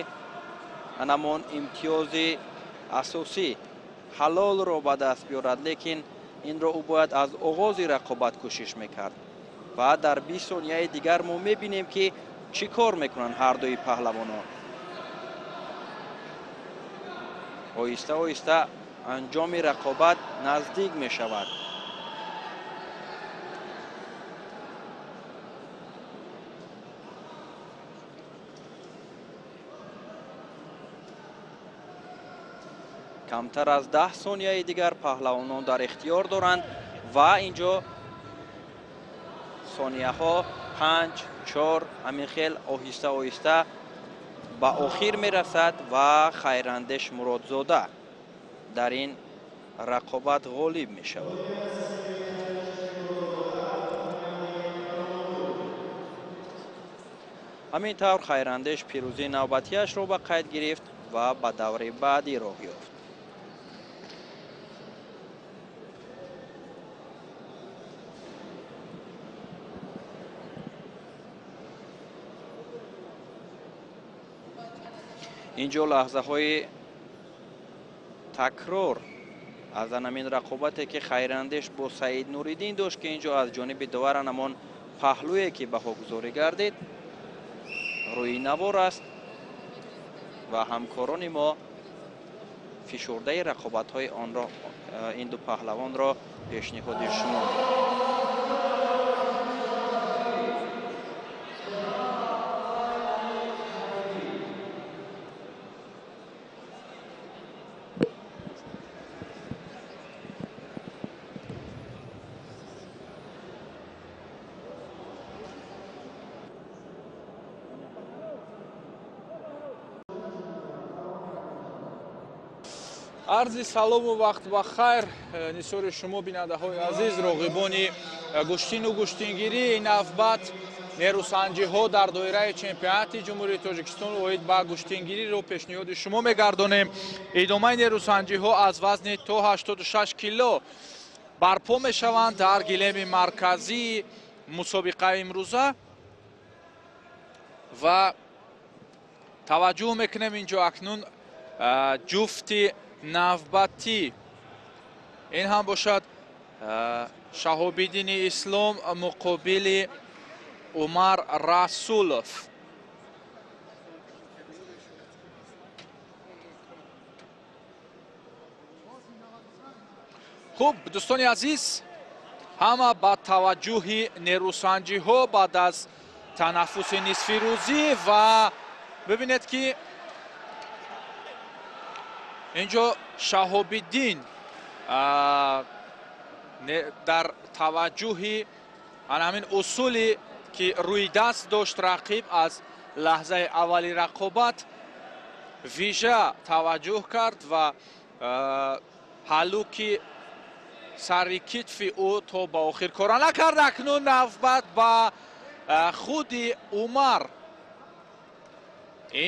анамон имтиёзи асосӣ ҳалолро ба даст биёрад, лекин инро ӯ бояд аз оғози рақобат кӯшиш мекард ва дар 20 сонияи дигар мо мебинем ки чӣ кор мекунанд ҳардуи паҳлавонон. оҳиста оҳиста анҷоми рақобат наздик мешавад. камтар аз 10 сонияи дигар паҳлавонон дар ихтиёр доранд ва ин ҷо сонияҳо 5, 4 ҳамин хел оҳиста оҳиста ба охир мерасад ва Хайрандеш Муродзода дар ин рақобат ғолиб мешавад. ҳамин тавр Хайрандеш пирӯзии навбатиашро ба қайд гирифт ва ба даври баъдӣ роҳ ёфт. ин ҷо лаҳзаҳои такрор аз анамин рақобате ки Хайрандеш бо Саид Нуриддин дошт ки ин ҷо аз ҷониби довар анамон паҳлӯе ки баҳогузорӣ гардид рӯинавор аст ва ҳамкорони мо фишурдаи рақобатҳои онро ин ду паҳлавонро пешниҳоди шумо арзи салому вақт ба хайр нисори шумо бинандаҳои азиз роғибони гӯштину гӯштингирии навбат нерӯсанҷиҳо дар доираи чемпионати ҷумҳурии Тоҷикистон оид ба гӯштингириро пешниҳоди шумо мегардонем. Идомаи нерӯсанҷиҳо аз вазни то 86 кило барпо мешаванд дар гилеми марказии мусобиқаи имрӯза ва таваҷҷӯҳ мекунем инҷо акнун ҷуфти навбатӣ ин ҳам бошад Шаҳобиддини Ислом муқобили Умар Расулов. хуб дӯстони азиз, ҳама ба таваҷҷӯҳи нерӯсанҷиҳо баъд аз танаффуси нисфирӯзӣ ва бибинед ки инҷо Шаҳобиддин дар таваҷҷӯҳи ҳамин усуле ки рӯи даст дошт рақиб аз лаҳзаи аввали рақобат вижа таваҷҷӯҳ кард ва ҳаллуки сари китфи ӯ то ба охир кора накард. Акнун навбат ба худи Умар.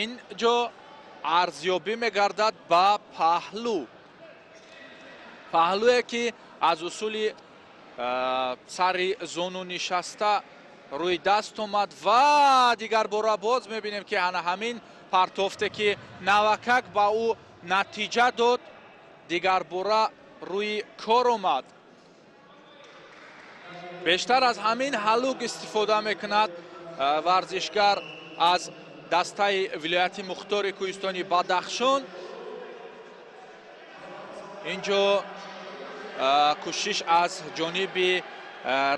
Инҷо арзёбӣ мегардад ба паҳлӯ. паҳлӯе ки аз усули сари зону нишаста рӯи даст омад ва дигар бора боз мебинем ки ҳамин партофте ки навакак ба ӯ натиҷа дод дигар бора рӯи кор омад. бештар аз ҳамин ҳаллук истифода мекунад варзишгар аз дастаи вилояти мухтори кӯҳистони Бадахшон. инҷо кӯшиш аз ҷониби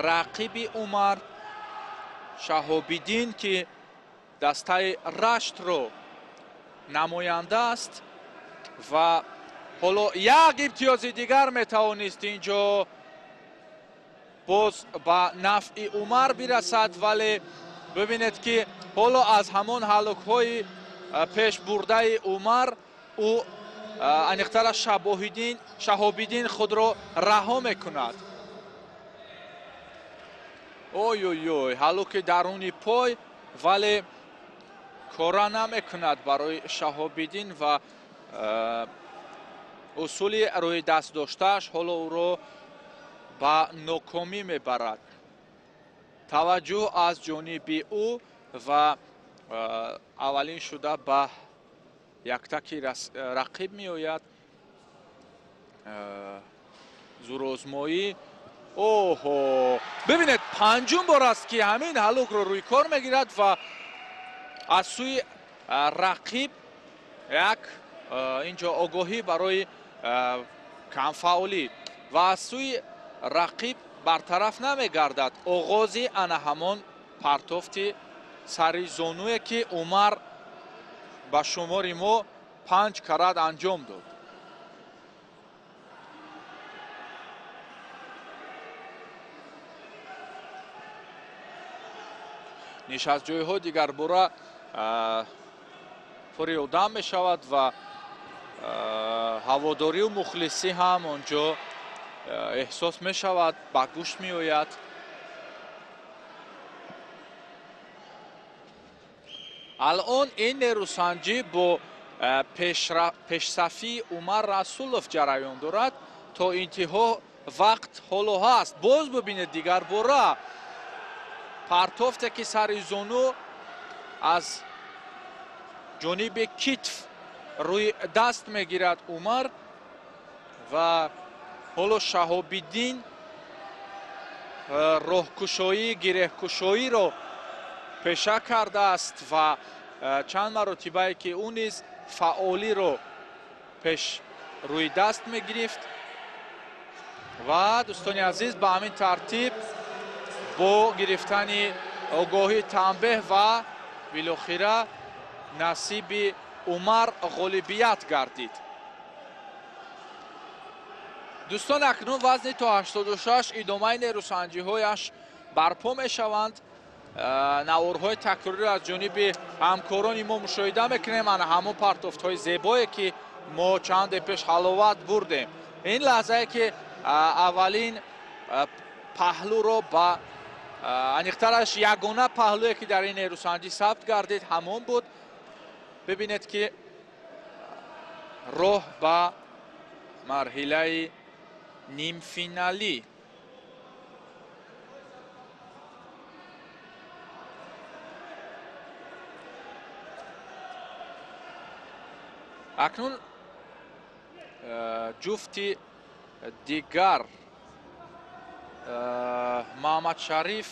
рақиби Умар Шаҳобиддин ки дастаи раштро намоянда аст ва ҳоло як имтиёзи дигар метавонист инҷо боз ба нафъи Умар бирасад, вале бибинед ки ҳоло аз ҳамон ҳаллукҳои пешбурдаи Умар ӯ аниқтара Шаҳобиддин худро раҳо мекунад. ой ҳаллуки даруни пой, вале кора намекунад барои Шаҳобиддин ва усули рӯи даст доштааш ҳоло ӯро ба нокомӣ мебарад. таваҷҷӯҳ аз ҷониби ӯ ва аввалин шуда ба яктаки рақиб меояд. зӯрозмоӣ. оҳо бибинед, панҷум бор аст ки ҳамин ҳаллукро рӯи кор мегирад ва аз сӯи рақиб як инҷо огоҳӣ барои камфаъолӣ ва аз сӯи рақиб бартараф намегардад оғози ана ҳамон партофти сари зонуе ки Умар ба шумори мо 5 карат анҷом дод. нишастҷойҳо дигар бора пури одам мешавад ва ҳаводорию мухлисӣ ҳам онҷо эҳсос мешавад, ба гӯшт меояд. алон ин нерӯсанҷӣ бо пешсафии Умар Расулов ҷараён дорад. то интиҳо вақт ҳоло ҳаст. боз бибинед дигар бора партофте ки сари зону аз ҷониби китф рӯи даст мегирад Умар ва ҳоло Шаҳобиддин роҳкушоӣ гиреҳкушоиро пеша кардааст ва чанд маротибае ки ӯ низ фаъолиро пеш рӯи даст мегирифт ва дӯстони азиз ба ҳамин тартиб бо гирифтани огоҳии танбеҳ ва билохира насиби Умар ғолибият гардид. дӯстон акнун вазни то 86 идомаи нерӯсанҷиҳояш барпо мешаванд. наворҳои такрориро аз ҷониби ҳамкорони мо мушоҳида мекунем. ана ҳамон партофтҳои зебое ки мо чанде пеш ҳаловат бурдем. ин лаҳзае ки аввалин паҳлуро ба аниқтараш ягона паҳлӯе ки дар ин нерӯсанҷӣ сабт гардид ҳамон буд. бибинед ки роҳ ба марҳилаи нимфиналӣ акнун ҷуфти дигар маҳмадшариф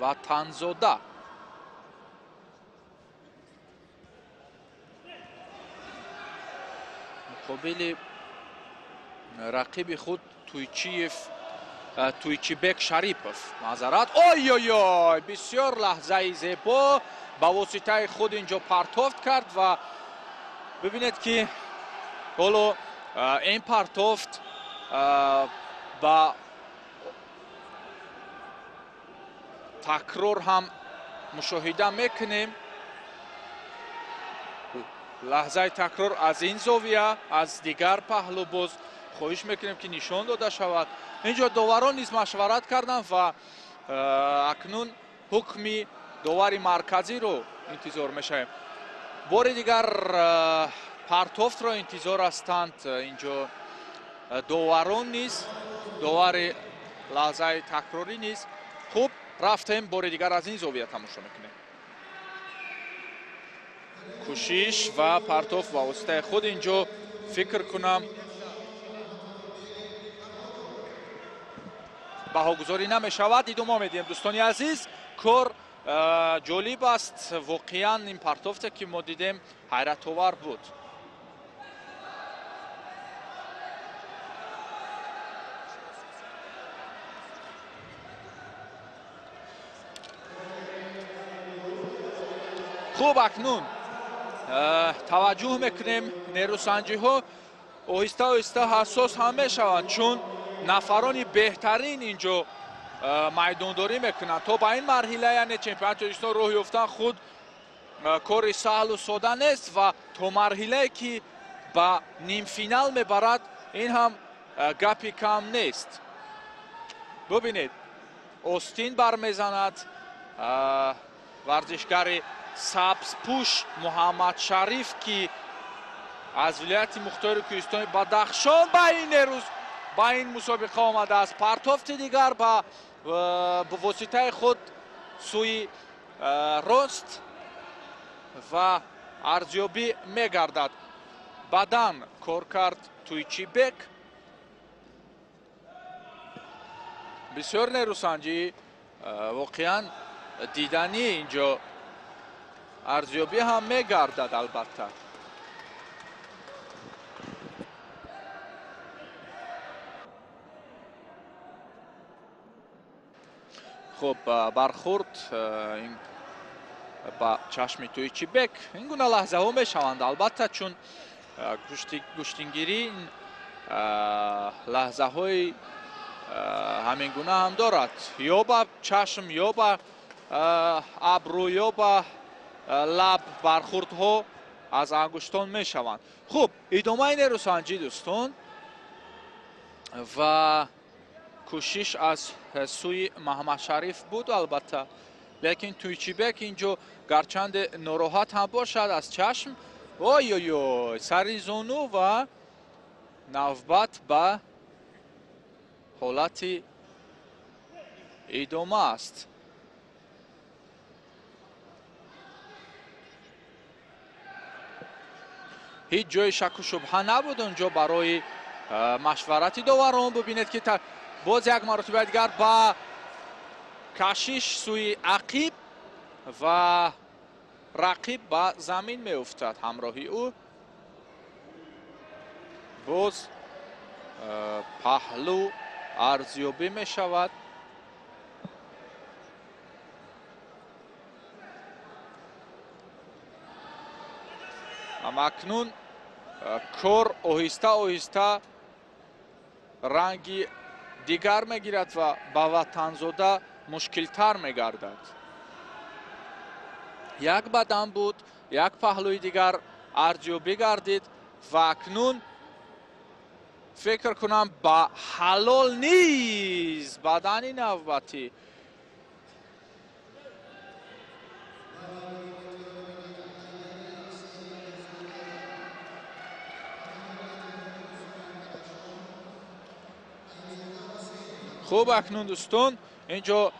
ва танзода муқобили рақиби худ туйчибек шарипов мазарат ой бисёр лаҳзаи зебо ба воситаи худ инҷо партофт кард ва бибинед ки ҳоло ин партофт ба такрор ҳам мушоҳида мекунем. лаҳзаи такрор аз ин зовия аз дигар паҳлӯ боз хоҳиш мекунем ки нишон дода шавад. инҷо доварон низ машварат карданд ва акнун ҳукми довари марказиро интизор мешавем. бори дигар партофтро интизор ҳастанд инҷо доварон низ довари лаҳзаи такрорӣ низ. хуб рафтем бори дигар аз ин зовия тамошо мекунем. кӯшиш ва партоф ва воситаи худ инҷо фикр кунам баҳогузорӣ намешавад. идома медиҳем дӯстони азиз. кор ҷолиб аст воқеан ин партофте ки мо дидем ҳайратовар буд. хуб акнун таваҷҷӯҳ мекунем нерӯсанҷиҳо оҳиста оҳиста ҳассос ҳам мешаванд чун нафарони беҳтарин инҷо майдондорӣ мекунанд. то ба ин марҳила яъне чемпионати тоҷикистон роҳ ёфтан худ кори саҳлу сода нест ва то марҳилае ки ба нимфинал мебарад ин ҳам гапи кам нест. бубинед остин бармезанад варзишгари сабзпӯш муҳаммадшариф ки аз вилояти мухтори кӯҳистони бадахшон ба ин мусобиқа омадааст. партофти дигар ба воситаи худ сӯи рост ва арзёбӣ мегардад. бадан кор кард туйчибек. бисёр нерӯсанҷӣ воқеан диданӣ инҷо арзёбӣ ҳам мегардад албатта. хуб бархурд ба чашми туйчибек ин гуна лаҳзаҳо мешаванд албатта чун гӯштингирӣ лаҳзаҳои ҳамин гуна ҳам дорад. ё ба чашм ё ба абрӯ ё ба лаб бархурдҳо аз ангуштон мешаванд. хуб идомаи нерӯсанҷӣ дӯстон ва кӯшиш аз сӯи маҳмадшариф буд албатта, лекин туйчибек инҷо гарчанде нороҳат ҳам бошад аз чашм сари зону ва навбат ба ҳолати идома аст. ҳеҷ ҷои шаку шубҳа набуд онҷо барои машварати доварон. бубинед ки боз як маротиба дигар ба кашиш сӯи ақиб ва рақиб ба замин меуфтад ҳамроҳи ӯ. боз паҳлӯ арзёбӣ мешавад. амакнун кор оҳиста оҳиста ранги дигар мегирад ва ба ватанзода мушкилтар мегардад. як бадан буд, як паҳлӯи дигар ارزیابی گردید و اکنون فکر کنم با حلال نیست بدنی نوبتی خوب اکنون دوستان اینجا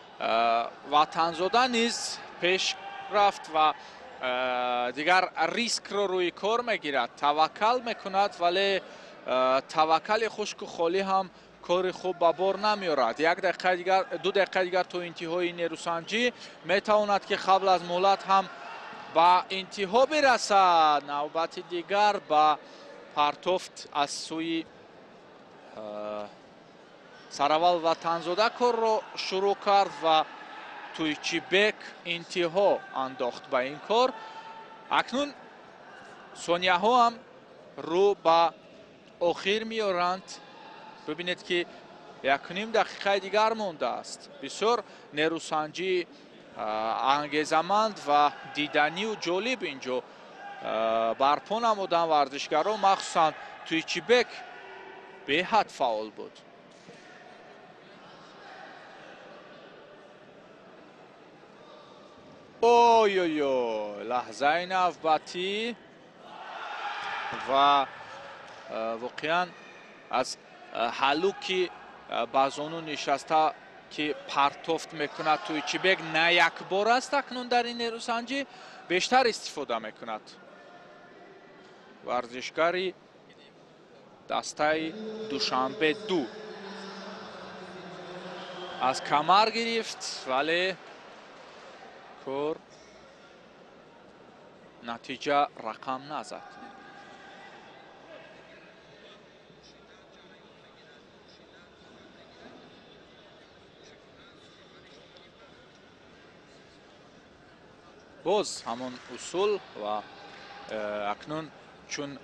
وطنزاده نیز پیش رفت و دیگر ریسک رو روی کار میگیرد توکل میکند ولی توکل خشک و خالی هم کار خوب به بار نمیارد یک دقیقه دیگر 2 دقیقه دیگر تا انتهای نیروسنجی میتواند که قبل از مهلت هم به انتها برسد نوبت دیگر به پرتوفت از سوی سراول وطنزاده کار رو شروع کرد و تویچیبک انتها انداخت به این کار اکنون ثانیه ها هم رو به آخر میارند ببینید که 1.5 دقیقه دیگر مونده است بسیار نیروسنجی انگیزمند و دیدنی و جالب اینجا برپا نمودن ورزشگران مخصوصا تویچیبک به حد فعال بود اوی اوی اوی لحظه نوبتی و واقعا از حلوکی بازونو نشسته که پرتوفت میکند تویچیبک نه یک بار است اکنون در این نیروسنجی بیشتر استفاده میکند ورزشکاری دسته دوشنبه 2 از کمر گرفت ولی کار نتیجه رقم نزد باز همون اصول و اکنون چون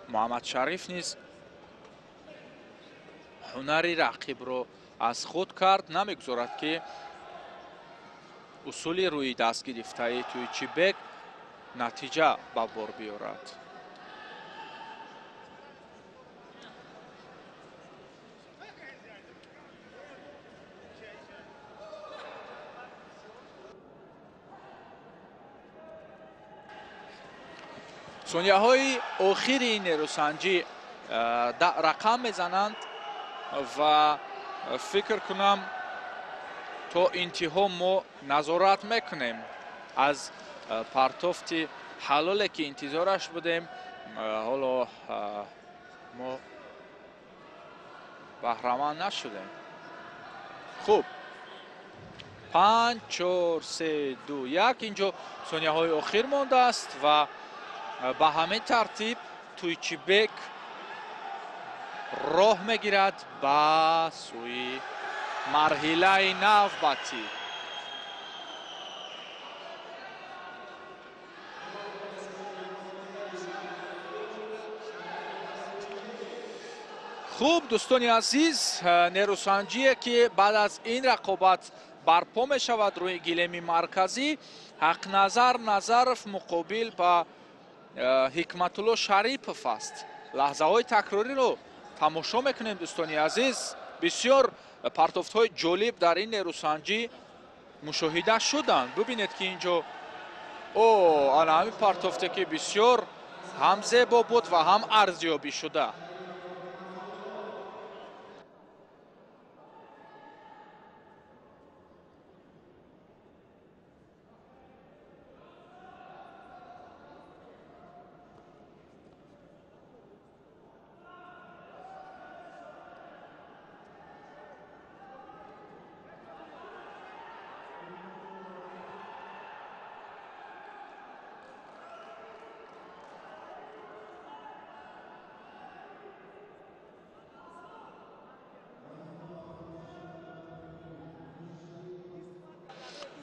محمد شریف نیز هنری رقیب رو از خود کرد نمیگذارد که اصولی روی دست گرفته تویچیبک نتیجه به بار بیارد ثانیه های آخر این نیروسنجی رقم میزنند و فکر کنم تا انتها ما نظارت میکنیم از پرتوفت حلالی که انتظارش بودیم حالا ما بهره‌مند نشدیم خوب 5 4 3 2 1 اینجا ثانیه های آخر مانده است و به همین ترتیب تویچیبک راه میگیرد به سوی مرحله نوبتی خوب دوستان عزیز نیروسنجی که بعد از این رقابت برپا می شود روی گیلمی مرکزی حق نظر نظرف مقابل به حکمت الله شریپов است لحظه های تکراری رو تماشا میکنیم دوستان عزیز بسیار پرتوفت های جالب در این نیروسنجی مشاهده شدند ببینید که اینجا آن همین پرتوفته که بسیار هم زیبا بود و هم ارزیابی شده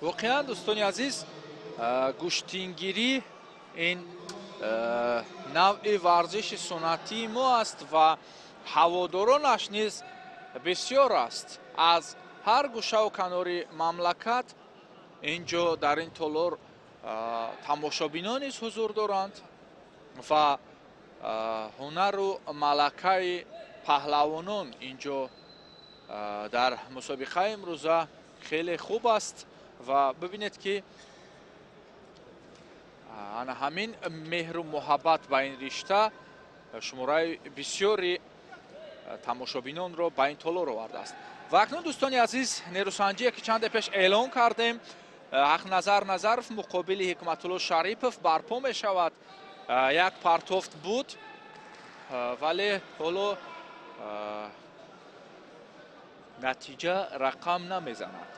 واقعا دوستان عزیز گوشتینگیری این نوع ورزش سنتی ما است و هوادارانش نیز بسیار است از هر گوشه و کنار مملکت اینجا در این تالار тамошобинон низ ҳузур доранд ва ҳунару малакаи паҳлавонон инҷо дар мусобиқаи имрӯза хеле хуб аст ва бибинед ки ана ҳамин меҳру муҳаббат ба ин ришта шумораи бисёри тамошобинонро ба ин толор овардааст. ва акнун дӯстони азиз, нерӯсанҷие ки чанде пеш эълон кардем, ҳақназар Назаров муқобили Ҳикматулло Шарипов барпо мешавад. Як партофт буд, вале ҳоло натиҷа рақам намезанад.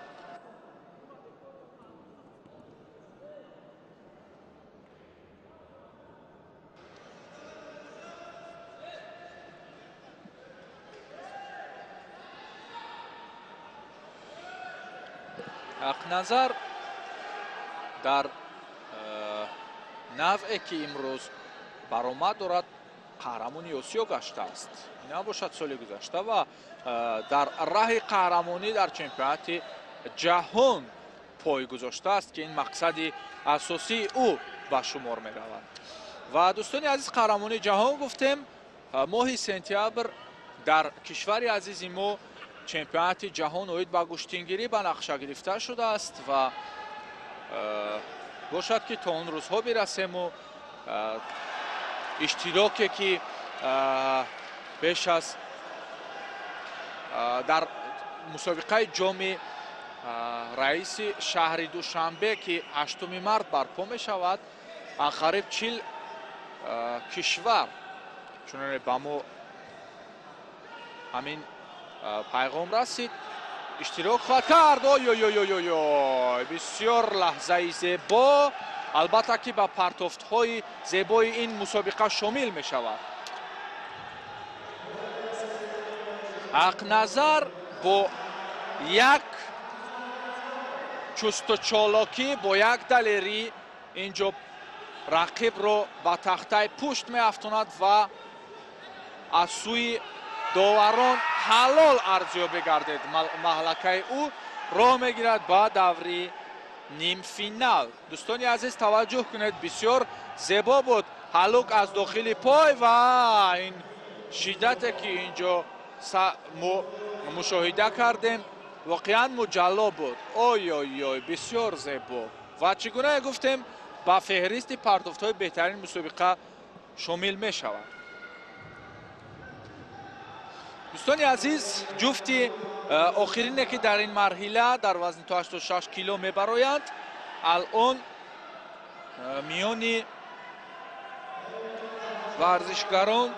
ҳақназар дар навъе ки имрӯз баромад дорад қаҳрамони осиё гаштааст, набошад соли гузашта, ва дар раҳи қаҳрамонӣ дар чемпионати ҷаҳон пой гузоштааст ки ин мақсади асосии ӯ ба шумор меравад. ва дӯстони азиз, қаҳрамони ҷаҳон гуфтем, моҳи сентябр дар кишвари азизи мо чемпионати ҷаҳон оид ба гӯштингирӣ ба нақша гирифта шудааст ва бошад ки то он рӯзҳо бирасему иштироке ки беш аз дар мусобиқаи ҷоми раиси шаҳри Душанбе ки 8 март барпо мешавад, анқариб 40 кишвар чуноне ба мо ҳамин пайғом расид, иштирок хоҳад кард. Ой, бисёр лаҳзаи зебо, албатта ки ба партофтҳои зебои ин мусобиқа шомил мешавад. ҳақназар бо як чустучолокӣ, бо як далерӣ инҷо рақибро ба тахтаи пушт меафтонад ва аз сӯи доварон ҳалол арзёбӣ гардид. маҳлакаи ӯ роҳ мегирад ба даври нимфинал. дӯстони азиз, таваҷҷӯҳ кунед, бисёр зебо буд. ҳалук аз дохили пой ва ин шиддате ки инҷо мушоҳида кардем воқеан муҷалло буд. Ой, бисёр зебо ва чӣ гуна гуфтем, ба феҳристи партофтҳои беҳтарин мусобиқа шомил мешавад. дӯстони азиз, ҷуфти охирине ки дар ин марҳила дар вазни 86 кило мебароянд, алон миёни варзишгарон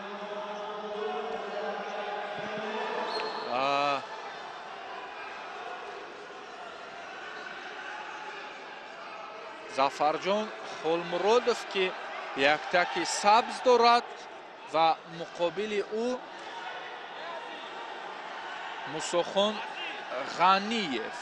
Зафарҷон Холмуродов ки яктаки сабз дорад ва муқобили ӯ Мусохон Ғаниев.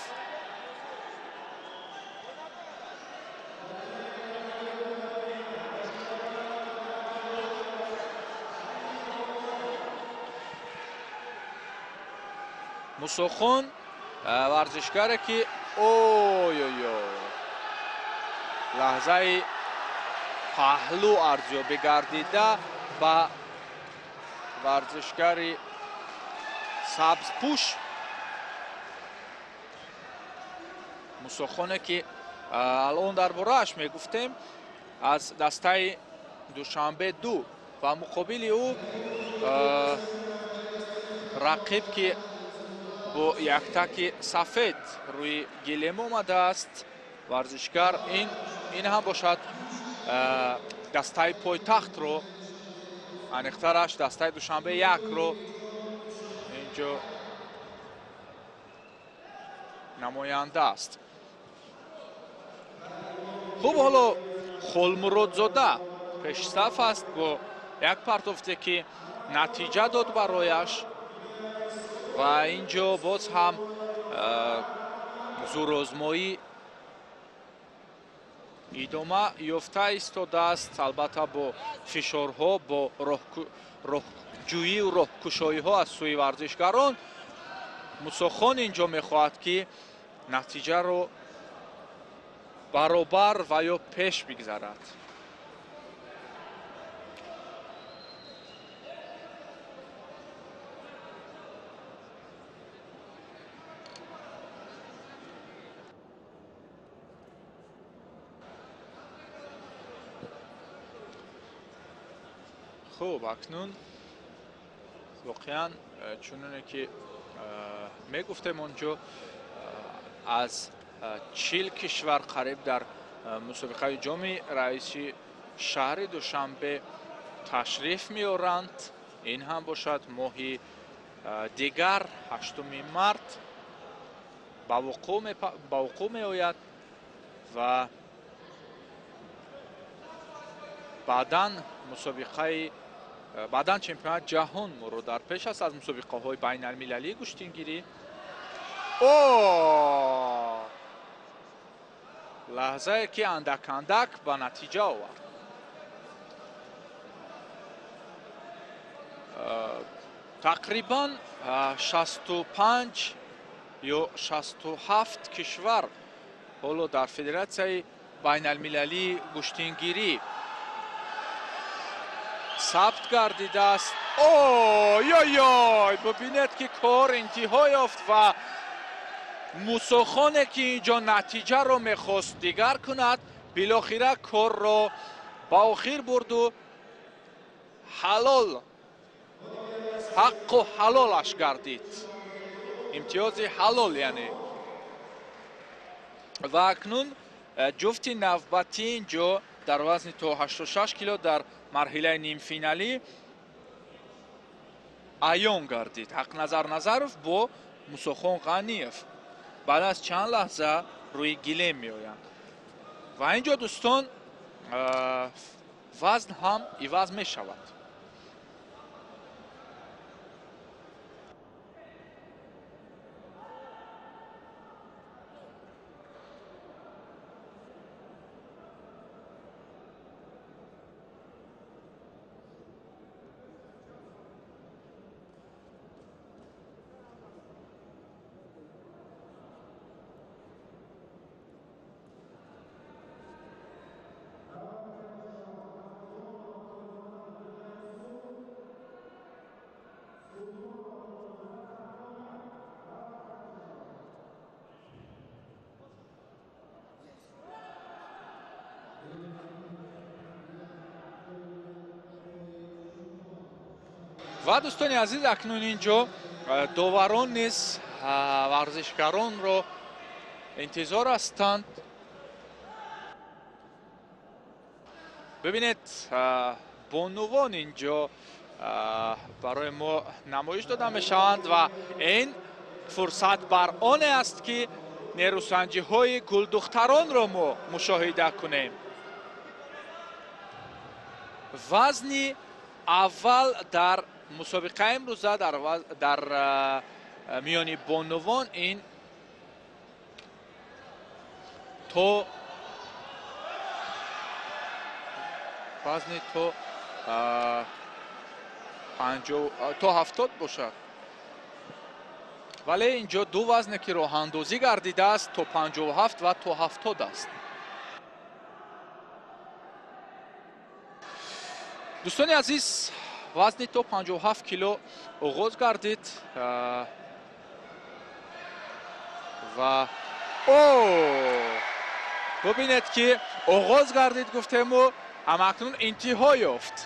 Мусохон варзишгаре ки лаҳзаи паҳлӯ арзёбӣ гардида ба варзишгари сабзпӯш Мусохоне ки алон дар борааш мегуфтем, аз дастаи Душанбе 2 ва муқобили ӯ рақиб ки бо яктаки сафед рӯи гилем омадааст, варзишгар ин ҳам бошад дастаи пойтахтро, аниқтараш дастаи Душанбе 1-ро инҷо намоянда аст. хуб, ҳоло Холмуродзода пешсаф аст бо як партофте ки натиҷа дод барояш ва инҷо боз ҳам зӯрозмоӣ идома ёфта истодааст, албатта бо фишорҳо, бо роҳҷӯию роҳкушоиҳо аз сӯи варзишгарон. Мусохон инҷо мехоҳад ки натиҷаро баробар ва ё пеш бигзарад. хуб, акнун воқеан чуноне ки мегуфтем онҷо аз 40 кишвар қариб дар мусобиқаи ҷоми раиси шаҳри душанбе ташриф меоранд. Ин ҳам бошад моҳи дигар 8 март ба вуқӯъ меояд ва баъдан чемпионати ҷаҳон моро дар пеш аст аз мусобиқаҳои байналмилалии куштингирӣ. лаҳзае ки андак ба натиҷа овард. тақрибан 65 ё 67 кишвар ҳоло дар федератсияи байналмилалии куштингирӣ сабт гардидааст. бибинед ки кор интиҳо ёфт ва мусохоне ки инҷо натиҷаро мехост дигар кунад, билохира корро ба охир бурду ҳалол ҳаққу ҳалолаш гардид. имтиёзи ҳалол яъне. ва акнун ҷуфти навбатӣ инҷо дар вазни то 86 кило дар марҳилаи нимфиналӣ аён гардид. ҳақназар Назаров бо Мусохон Ғаниев баъд аз чанд лаҳза рӯи гилем меоянд. ва инҷо дӯстон вазн ҳам иваз мешавад. ва дӯстони азиз, акнун инҷо доварон низ варзишгаронро интизор ҳастанд. бибинед, бонувон инҷо барои мо намоиш дода мешаванд ва ин фурсат бар оне аст ки нерӯсанҷиҳои гулдухтаронро мо мушоҳида кунем. вазни аввал дар мусобиқаи имрӯза дар миёни бонувон ин то вазни то 70 бошад. вале инҷо ду вазне ки роҳандозӣ гардидааст то 57 ва то 70 аст. дӯстони азиз, вазни то 57 кило оғоз гардид ва бибинед ки оғоз гардид гуфтему, ҳамакнун интиҳо ёфт.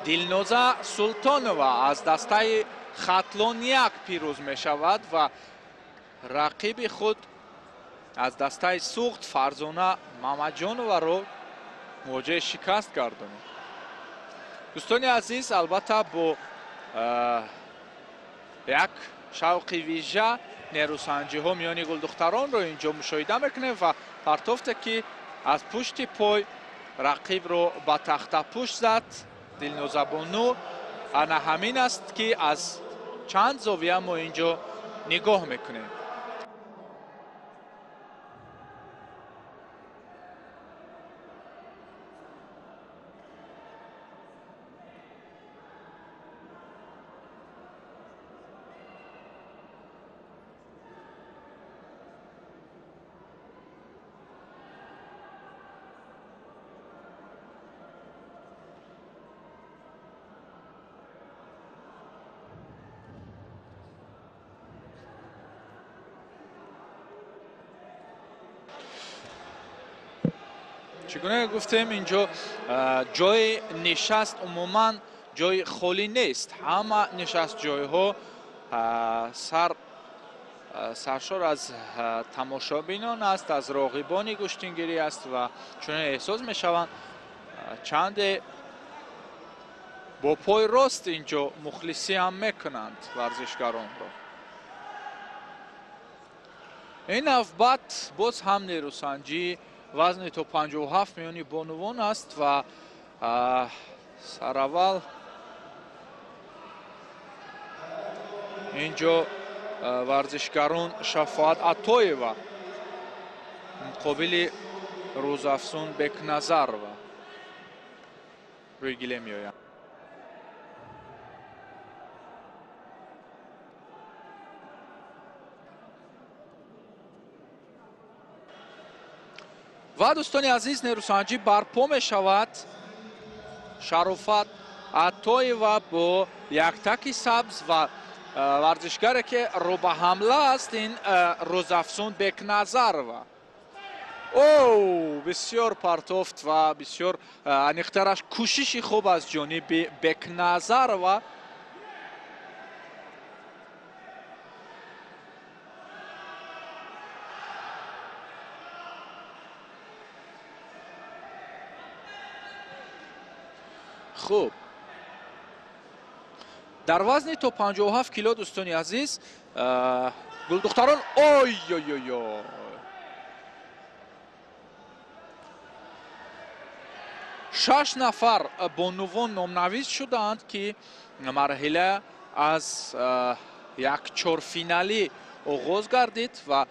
дилноза султонова аз дастаи хатлонияк пирӯз мешавад ва рақиби худ аз дастаи суғд Фарзона Мамаҷоноваро мувоҷиҳи шикаст гардонид. дӯстони азиз, албатта бо як шавқи вижа нерӯсанҷиҳо миёни гулдухтаронро инҷо мушоҳида мекунем ва партофте ки аз пушти пой рақибро ба тахтапушт зад. дилнозабону ана ҳамин аст ки аз чанд зовия мо инҷо нигоҳ мекунем. چگونه گفتیم اینجا جای نشست عموما جای خالی نیست. همه نشست جایها سرشار از تماشابینان است، از راقبان گشتنگیری است و چون احساس می شوند چند با پای راست اینجا مخلصی هم میکنند ورزشگران را. این نوبت باز هم نیروسنجی وزن تا 57 میانی بانوان است و سراول اینجا ورزشگران شفاعت عطایeva مقابل روزافزون بکنظرova روی گله می آیند. و دوستان عزیز نیروسنجی برپا می شود. شرافت عطایeva با یک تک سبز و ورزشگری که رو به حمله است این روزافزون بکنظرova. بسیار پرتافت و بسیار نیخترش کوششی خوب از جانب بکنظرova. خوب در وزن تا 57 کیلو دوستان عزیز گلدختران 6 نفر بانوان نامنویس شدند که مرحله از یک چهارفینالی آغاز گردید و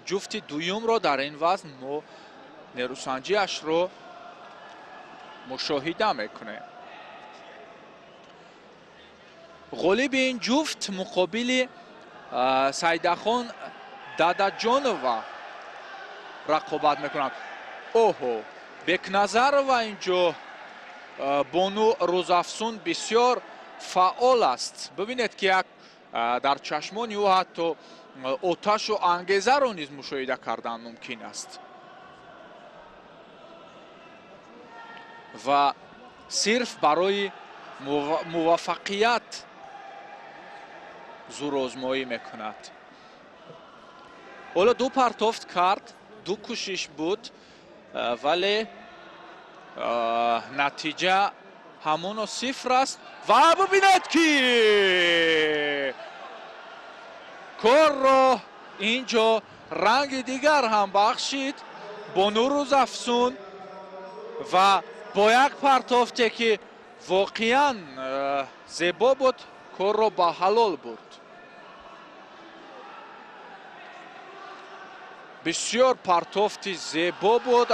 جفت دوم را در این وزن ما نیروسنجیش را مشاهده میکنیم. غالب این جفت مقابل سیدخان داداجانova رقابت میکنند. بکنظرova اینجا بانو روزافزون بسیار فعال است. ببینید که در چشمان او حتی آتش و انگیزه را نیز مشاهده کردن ممکن است و صرف برای موفقیت زورآزمایی میکند. حالا دو پرتافت کرد، دو کوشش بود ولی نتیجه همون و صفر است و ببینید که کار را اینجا رنگ دیگر هم بخشید بانو روزافزون و با یک پرتافته که واقعا زیبا بود کار را به حلال برد. بسیار پرتافتی زیبا بود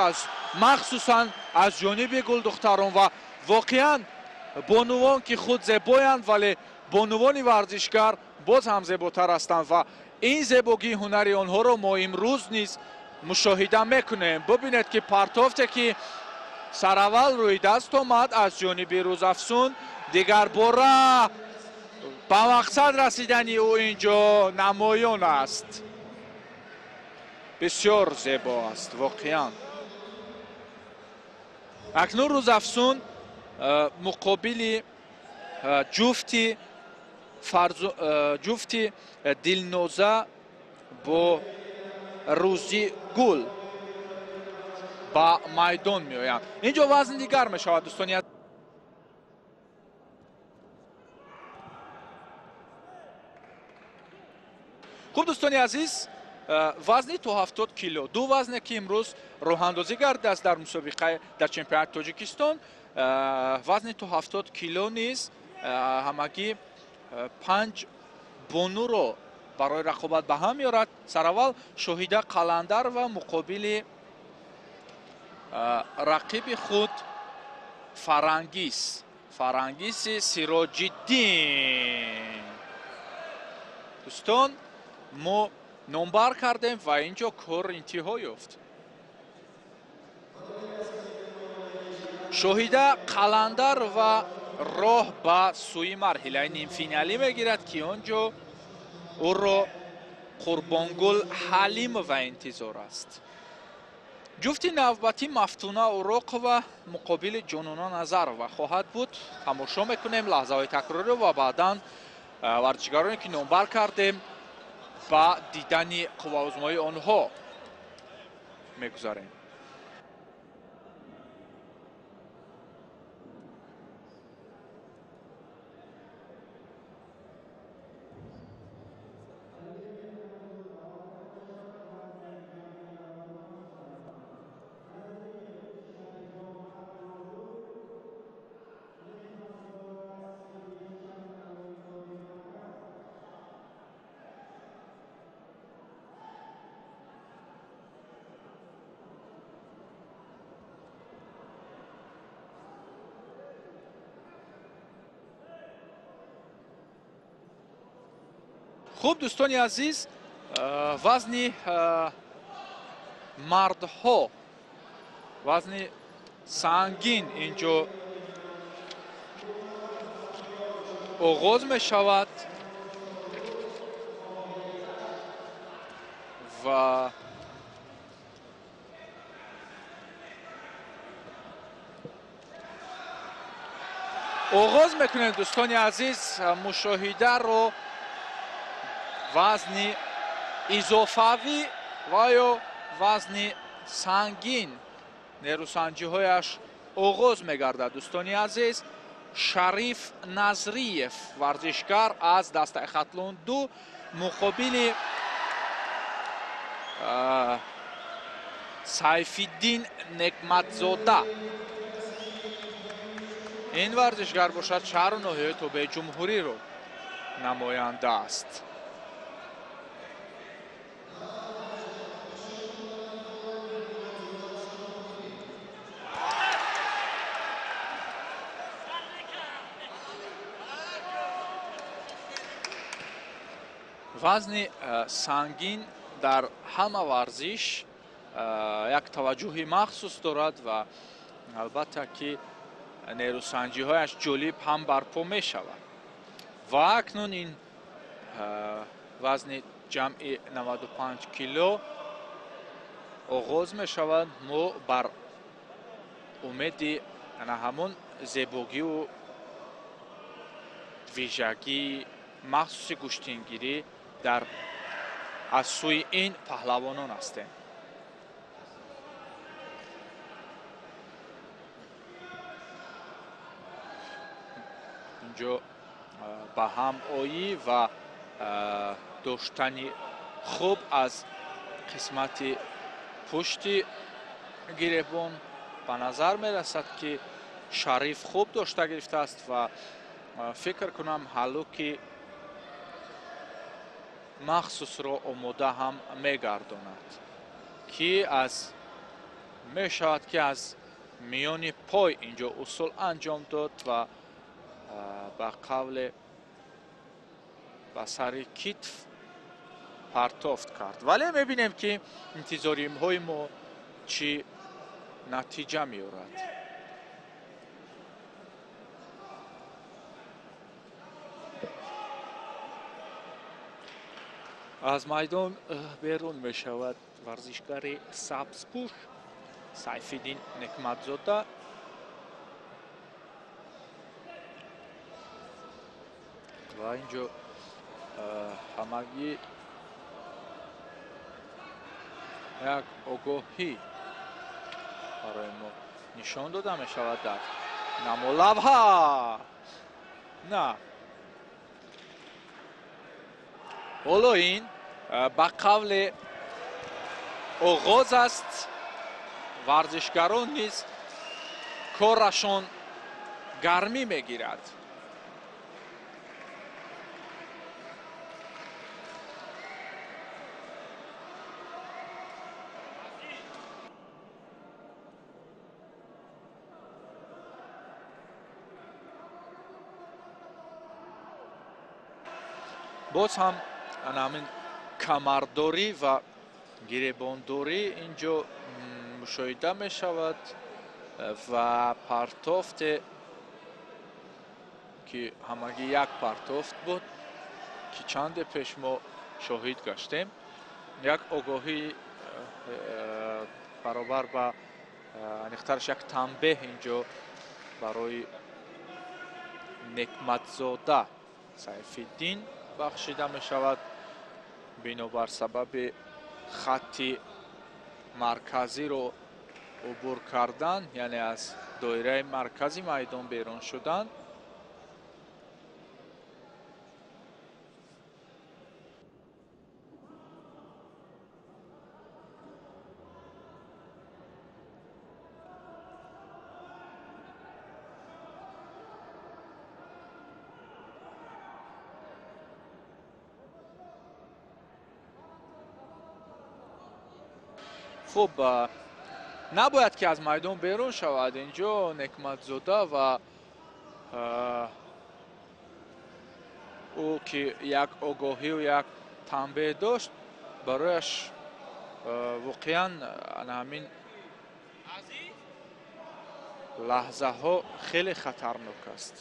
مخصوصا از جانب گلدختران و واقعا بانوان که خود زیبایند ولی بانوان ورزشگر باز هم زیباتر هستند و این زیبایی هنری آنها را ما امروز نیز مشاهده میکنیم. ببینید که پرتافته که سراول روی دست آمد از جانب روزافزون دیگر باره به مقصد رسیدن او اینجا نمایان است. بسیار زیبا است واقعا. اکنون روزافزون مقابل جفتی دلنوزه با روزی گل با میدان می آیند. اینجا وزن دیگر می شود دوستانی. خوب دوستانی عزیز وزن تا 70 کیلو دو وزنی که امروز راه اندازی گردیده است در مسابقه در چمپیونات تاجیکستان. وزن تا 70 کیلو نیز همگی 5 بانو را برای رقابت به هم میارد. سراول شاهد قلندر و مقابل رقیب خود فرنگیس سراج الدین. دوستان ما نمبر کردیم و اینجا کار انتها یافت. شاهد قلندر و راه به سوی مرحله نیم فینالی میگیرد که آنجا او را قربانگل حلیم و انتظار است. ҷуфти навбатӣ Мафтуна Уроқова муқобили Ҷонуна Назарова хоҳад буд. Тамошо мекунем лаҳзаҳои такрорӣ ва баъдан варзишгароне ки номбар кардем ба дидани қувваозмоии онҳо мегузарем. хуб дӯстони азиз, вазни мардҳо, вазни сангин инҷо оғоз мешавад ва оғоз мекунем дӯстони азиз мушоҳидаро вазни изофавӣ ва ё вазни сангин нерӯсанҷиҳояш оғоз мегардад. дӯстони азиз, Шариф Назриев варзишгар аз дастаи хатлон-ду муқобили Сайфиддин Некматзода. ин варзишгар бошад шаҳру ноҳияи тобеи ҷумҳуриро намоянда аст. вазни сангин дар ҳама варзиш як таваҷҷӯҳи махсус дорад ва албатта ки нерӯсанҷиҳояш ҷолиб ҳам барпо мешавад. ва акнун ин вазни ҷамъи 95 кило оғоз мешавад. мо бар умеди ҳамон зебогиву вижагии махсуси гӯштингирӣ дар аз сӯи ин паҳлавонон ҳастем. инҷо ба ҳамоӣ ва доштани хуб аз қисмати пушти гиребон ба назар мерасад ки Шариф хуб дошта гирифтааст ва фикр кунам ҳаллуки махсусро омода ҳам мегардонад ки мешавад ки аз миёни пой инҷо усул анҷом дод ва ба қавле ба сари китф партофт кард. вале мебинем ки интизориҳои мо чӣ натиҷа меорад. аз майдон берун мешавад варзишгари сабзпӯш Сайфиддин Некматзода. ва инҷо ҳамагӣ як огоҳӣ барои мо нишон дода мешавад дар намолавҳа. на ҳоло ин ба қавле оғоз аст. варзишгарон низ корашон гармӣ мегирад. боз ҳам ҳамин камардорӣ ва гиребондорӣ инҷо мушоҳида мешавад ва партофте ки ҳамагӣ як партофт буд ки чанде пеш мо шоҳид гаштем. як огоҳии баробар ба анихтарш як танбеҳ инҷо барои некматзода сайфиддин бахшида мешавад бинобар сабаби хатти марказиро убур кардан, яъне аз доираи маркази майдон берун шудан. хуб, набояд ки аз майдон берун шавад инҷо некматзода ва ӯ ки як огоҳию як танбеҳ дошт, барояш воқеан ҳамин лаҳзаҳо хеле хатарнок аст.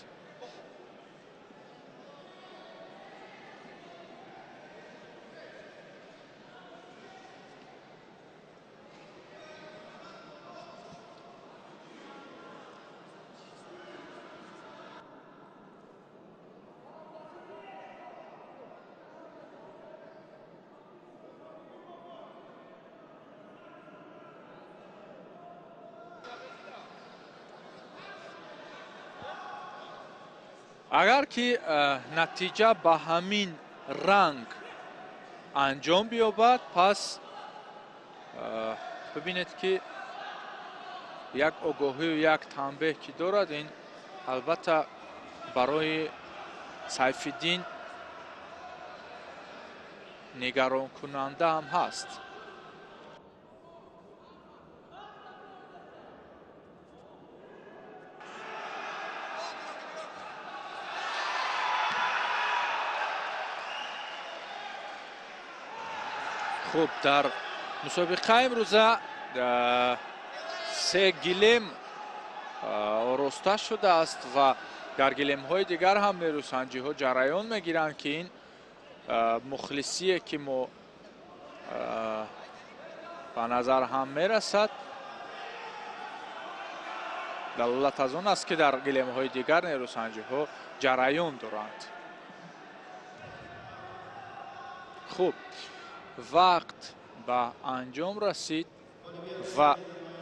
агар ки натиҷа ба ҳамин ранг анҷом биёбад, пас бибинед ки як огоҳию як танбеҳ ки дорад, ин албатта барои сайфиддин нигаронкунанда ҳам ҳаст. хуб, дар мусобиқаи имрӯза се гилем ороста шудааст ва дар гилемҳои дигар ҳам нерӯсанҷиҳо ҷараён мегиранд ки ин мухлисие ки мо ба назар ҳам мерасад далолат аз он аст ки дар гилемҳои дигар нерӯсанҷиҳо ҷараён доранд. хуб, вақт ба анҷом расид ва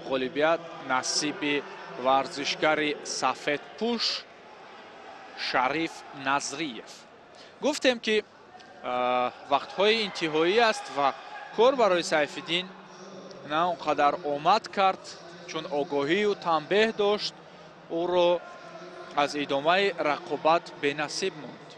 ғолибият насиби варзишгари сафедпӯш Шариф Назриев. гуфтем ки вақтҳои интиҳоӣ аст ва кор барои Сайфиддин на он қадар омад кард, чун огоҳию танбеҳ дошт, ӯро аз идомаи рақобат бенасиб монд.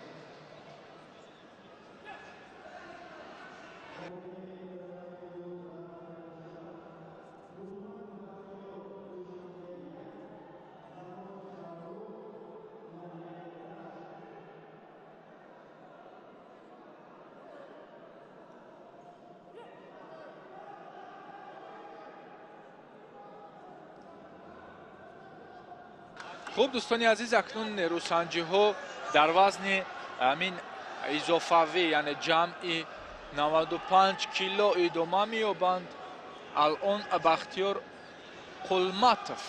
хуб, дӯстони азиз, акнун нерӯсанҷиҳо дар вазни ҳамин изофавӣ, яъне ҷамъи 95 кило идома меёбанд. алон Бахтиёр Қулматов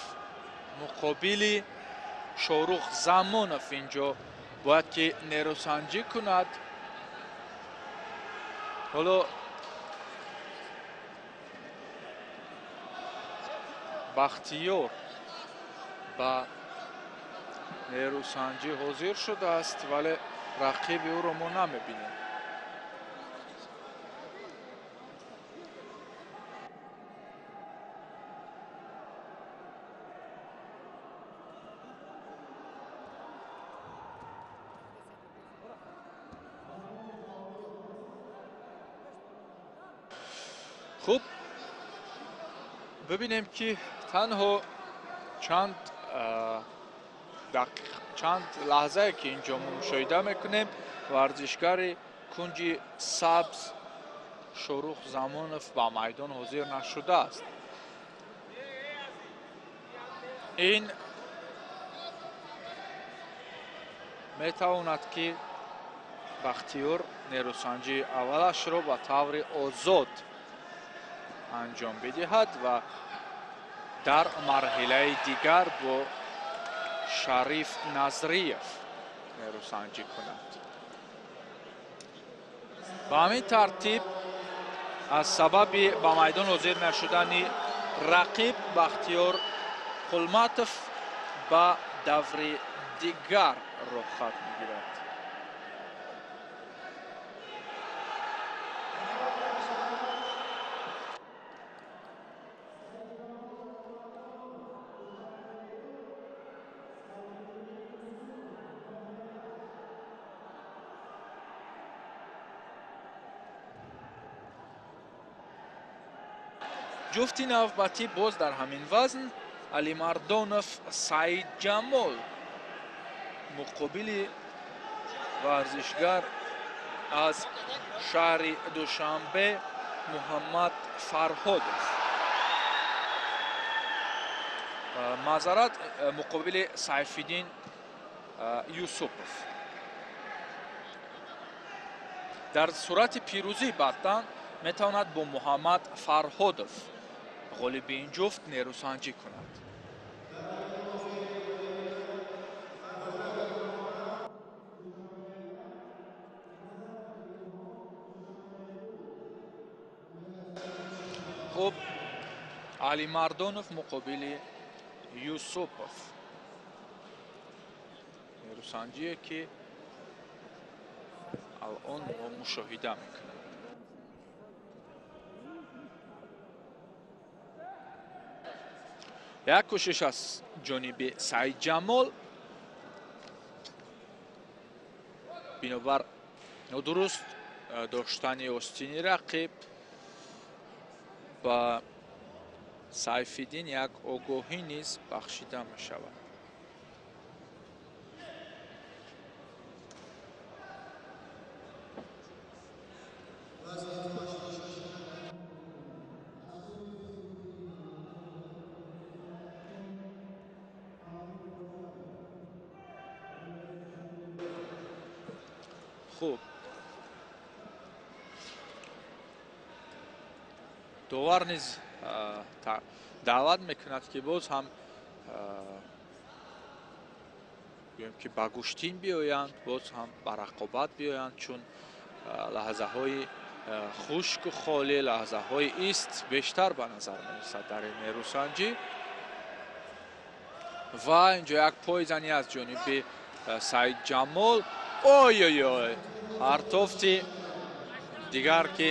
муқобили Шорух Замонов инҷо бояд ки нерӯсанҷӣ кунад. ҳоло Бахтиёр ба нерӯсанҷӣ ҳозир шудааст, вале рақиби ӯро мо намебинем. хуб, бибинем ки танҳо чанд лаҳзае ки инҷо мушоҳида мекунем, варзишгари кунҷи сабз Шорух Замонов ба майдон ҳозир нашудааст. ин метавонад ки Бахтиёр нерӯсанҷии аввалашро ба таври озод анҷом бидиҳад ва дар марҳилаи дигар бо Шариф Назриев нерӯсанҷӣ кунад. ба ҳамин тартиб аз сабаби ба майдон ҳозир нашудани рақиб Бахтиёр Қулматов ба даври дигар роҳ хат мегирад. ҷуфти навбатӣ боз дар ҳамин вазн Алимардонов Саидҷамол муқобили варзишгар аз шаҳри Душанбе Муҳаммад Фарҳодов. Маъзарат, муқобили Сайфиддин Юсупов. дар сурати пирӯзӣ баъдан метавонад бо Муҳаммад Фарҳодов ғолиби ин ҷуфт нерӯсанҷӣ кунад. хуб, Алимардонов муқобили Юсупов. нерӯсанҷие ки алон мо мушоҳида мекунем. як кӯшиш аз ҷониби Саидҷамол бинобар нодуруст доштани остини рақиб ба Сайфиддин як огоҳӣ низ бахшида мешавад. хуб, довар низ даъват мекунад ки боз ҳам гӯем ки ба гӯштин биёянд, боз ҳам ба рақобат биёянд, чун лаҳзаҳои хушку холӣ, лаҳзаҳои ист бештар ба назар мерасад дар ин нерӯсанҷӣ. ва инҷо як пойзанӣ аз ҷониби Саидҷамол. ой артофти дигар ки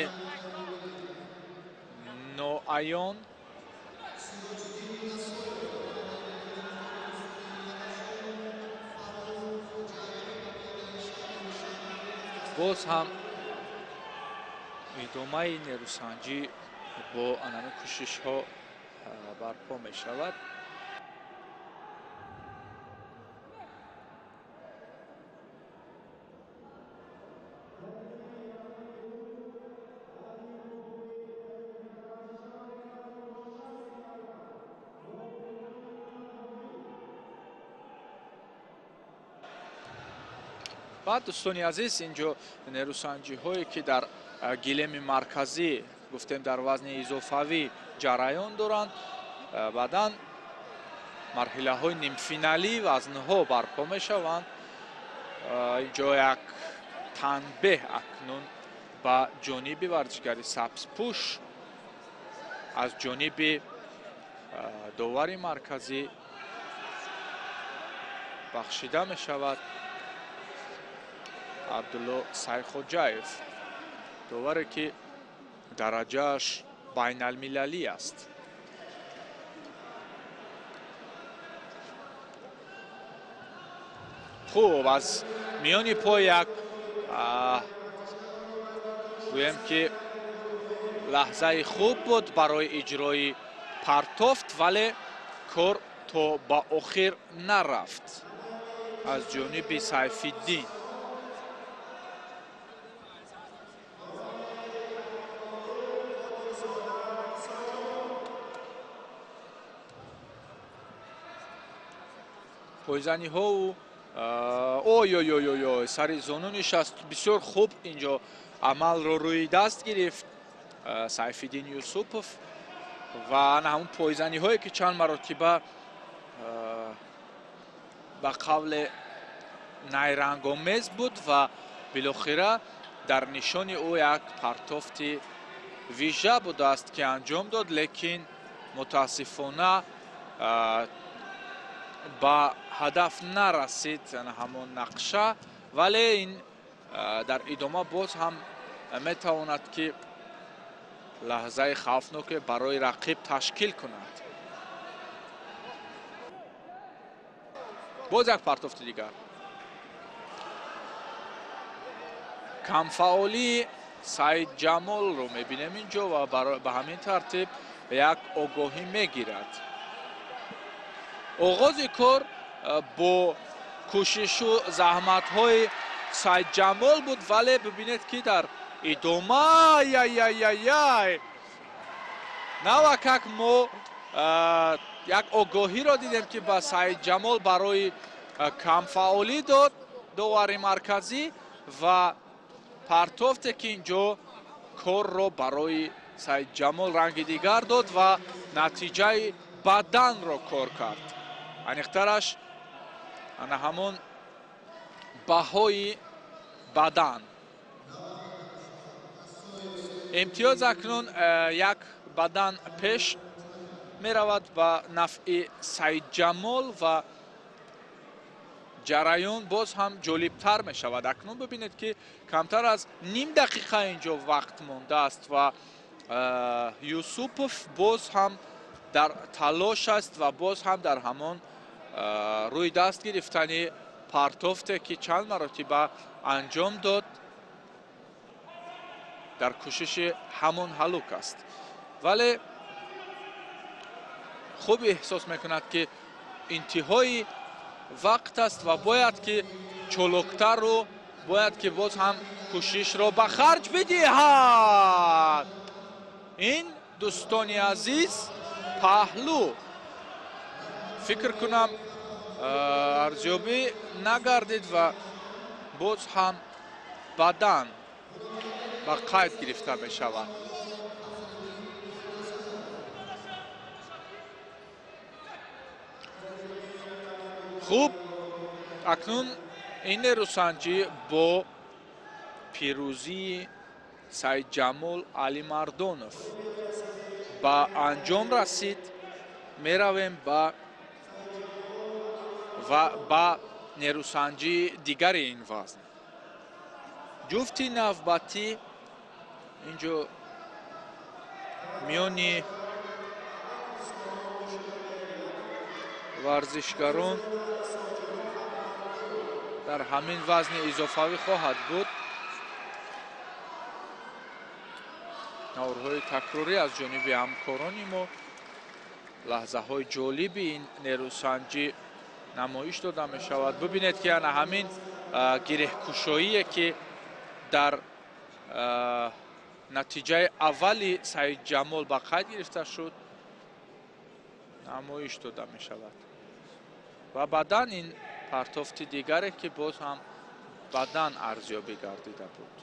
ноаён. боз ҳам идомаи нерӯсанҷӣ бо анами кӯшишҳо барпо мешавад. баъд дӯстони азиз, инҷо нерӯсанҷиҳое ки дар гилеми марказӣ гуфтем дар вазни изофавӣ ҷараён доранд, баъдан марҳилаҳои нимфиналӣ вазнҳо барпо мешаванд. инҷо як танбеҳ акнун ба ҷониби варзишгари сабзпӯш аз ҷониби довари марказӣ бахшида мешавад. Абдулло Сайхоҷаев, доваре ки дараҷааш байналмилалӣ аст. хуб, аз миёни пой як гӯем ки лаҳзаи хуб буд барои иҷрои партофт, вале кор то ба охир нарафт аз ҷониби Сайфиддин. пойзаниҳоу ой сари зону нишаст. бисёр хуб инҷо амалро рӯи даст гирифт Сайфиддин Юсупов ва ана ҳамун пойзаниҳое ки чанд маротиба ба қавле найрангомез буд ва билохира дар нишони ӯ як партофти вижа будааст ки анҷом дод, лекин мутаассифона ба ҳадаф нарасид ҳамон нақша, вале ин дар идома боз ҳам метавонад ки лаҳзаи хавфноке барои рақиб ташкил кунад. боз як партофти дигар. камфаолии Саид Ҷамолро мебинем инҷо ва ба ҳамин тартиб як огоҳӣ мегирад. оғози кор бо кӯшишу заҳматҳои Саид Ҷамол буд, вале бибинед ки дар идома навакак мо як огоҳиро дидем ки ба Саид Ҷамол барои камфаолӣ дод довари марказӣ ва партофте ки инҷо корро барои Саид Ҷамол ранги дигар дод ва натиҷаи баданро кор кард. аниқтараш ана ҳамон баҳои бадан. имтиёз акнун як бадан пеш меравад ба нафъи Саид Ҷамол ва ҷараён боз ҳам ҷолибтар мешавад. акнун бибинед ки камтар аз ним дақиқа инҷо вақт мондааст ва Юсупов боз ҳам дар талош аст ва боз ҳам дар ҳамон рӯи даст гирифтани партофте ки чанд маротиба анҷом дод дар кӯшиши ҳамон ҳалук аст, вале хуб эҳсос мекунад ки интиҳои вақт аст ва бояд ки чолоктару бояд ки боз ҳам кӯшишро ба харҷ бидиҳад. ин дӯстони азиз паҳлӯ фикр кунам арзёбӣ нагардид ва боз ҳам бадан ба қайд гирифта мешавад. хуб, акнун ин нерӯсанҷӣ бо пирӯзии Саид Ҷамол Алимардонов ба анҷом расид. меравем ба нерӯсанҷии дигари ин вазн. ҷуфти навбатӣ инҷо миёни варзишгарон дар ҳамин вазни изофавӣ хоҳад буд. наврҳои такрорӣ аз ҷониби ҳамкорони мо, лаҳзаҳои ҷолиби ин нерӯсанҷӣ намоиш дода мешавад. бибинед ки ана ҳамин гиреҳкушоие ки дар натиҷаи аввали Саид Ҷамол ба қайд гирифта шуд намоиш дода мешавад. ва баъдан ин партофти дигаре ки боз ҳам баъдан арзёбӣ гардида буд.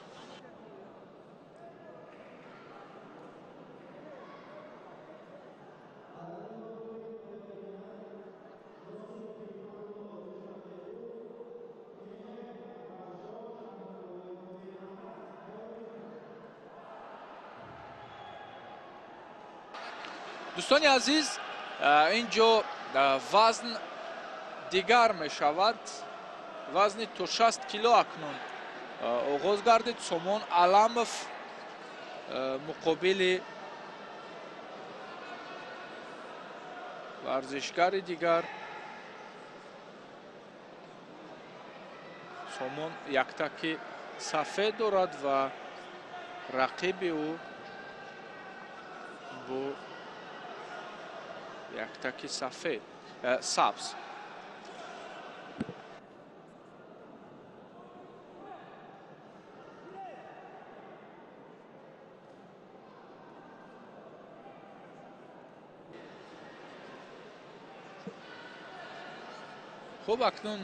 дӯстони азиз, инҷо вазн дигар мешавад. вазни то 60 кило акнун оғоз гардид. Сомон Аламов муқобили варзишгари дигар. Сомон яктаки сафед дорад ва рақиби ӯ бо яктаки сафед сабз. хуб, акнун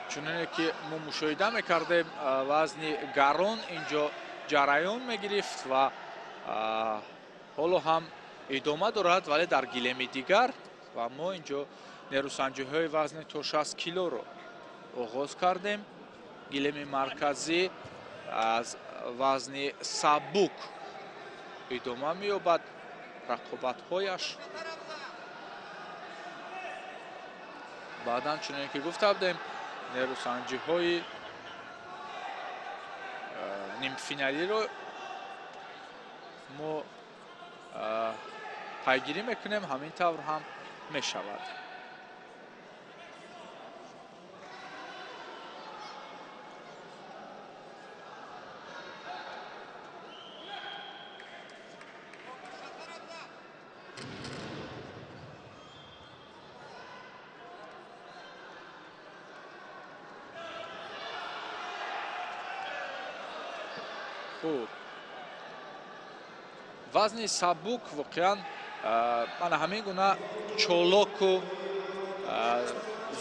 чуноне ки мо мушоҳида мекардем вазни гарон инҷо ҷараён мегирифт ва ҳоло ҳам идома дорад, вале дар гилеми дигар. Ва мо инҷо нерӯсанҷиҳои вазни то 60 килоро оғоз кардем. гилеми марказӣ аз вазни сабук идома меёбад рақобатҳояш. баъдан чуноне ки гуфта будем, нерӯсанҷиҳои нимфиналиро мо пайгирӣ мекунем, ҳамин тавр ҳам мешавад. хуб, вазни сабук воқеан мана ҳамин гуна чолоку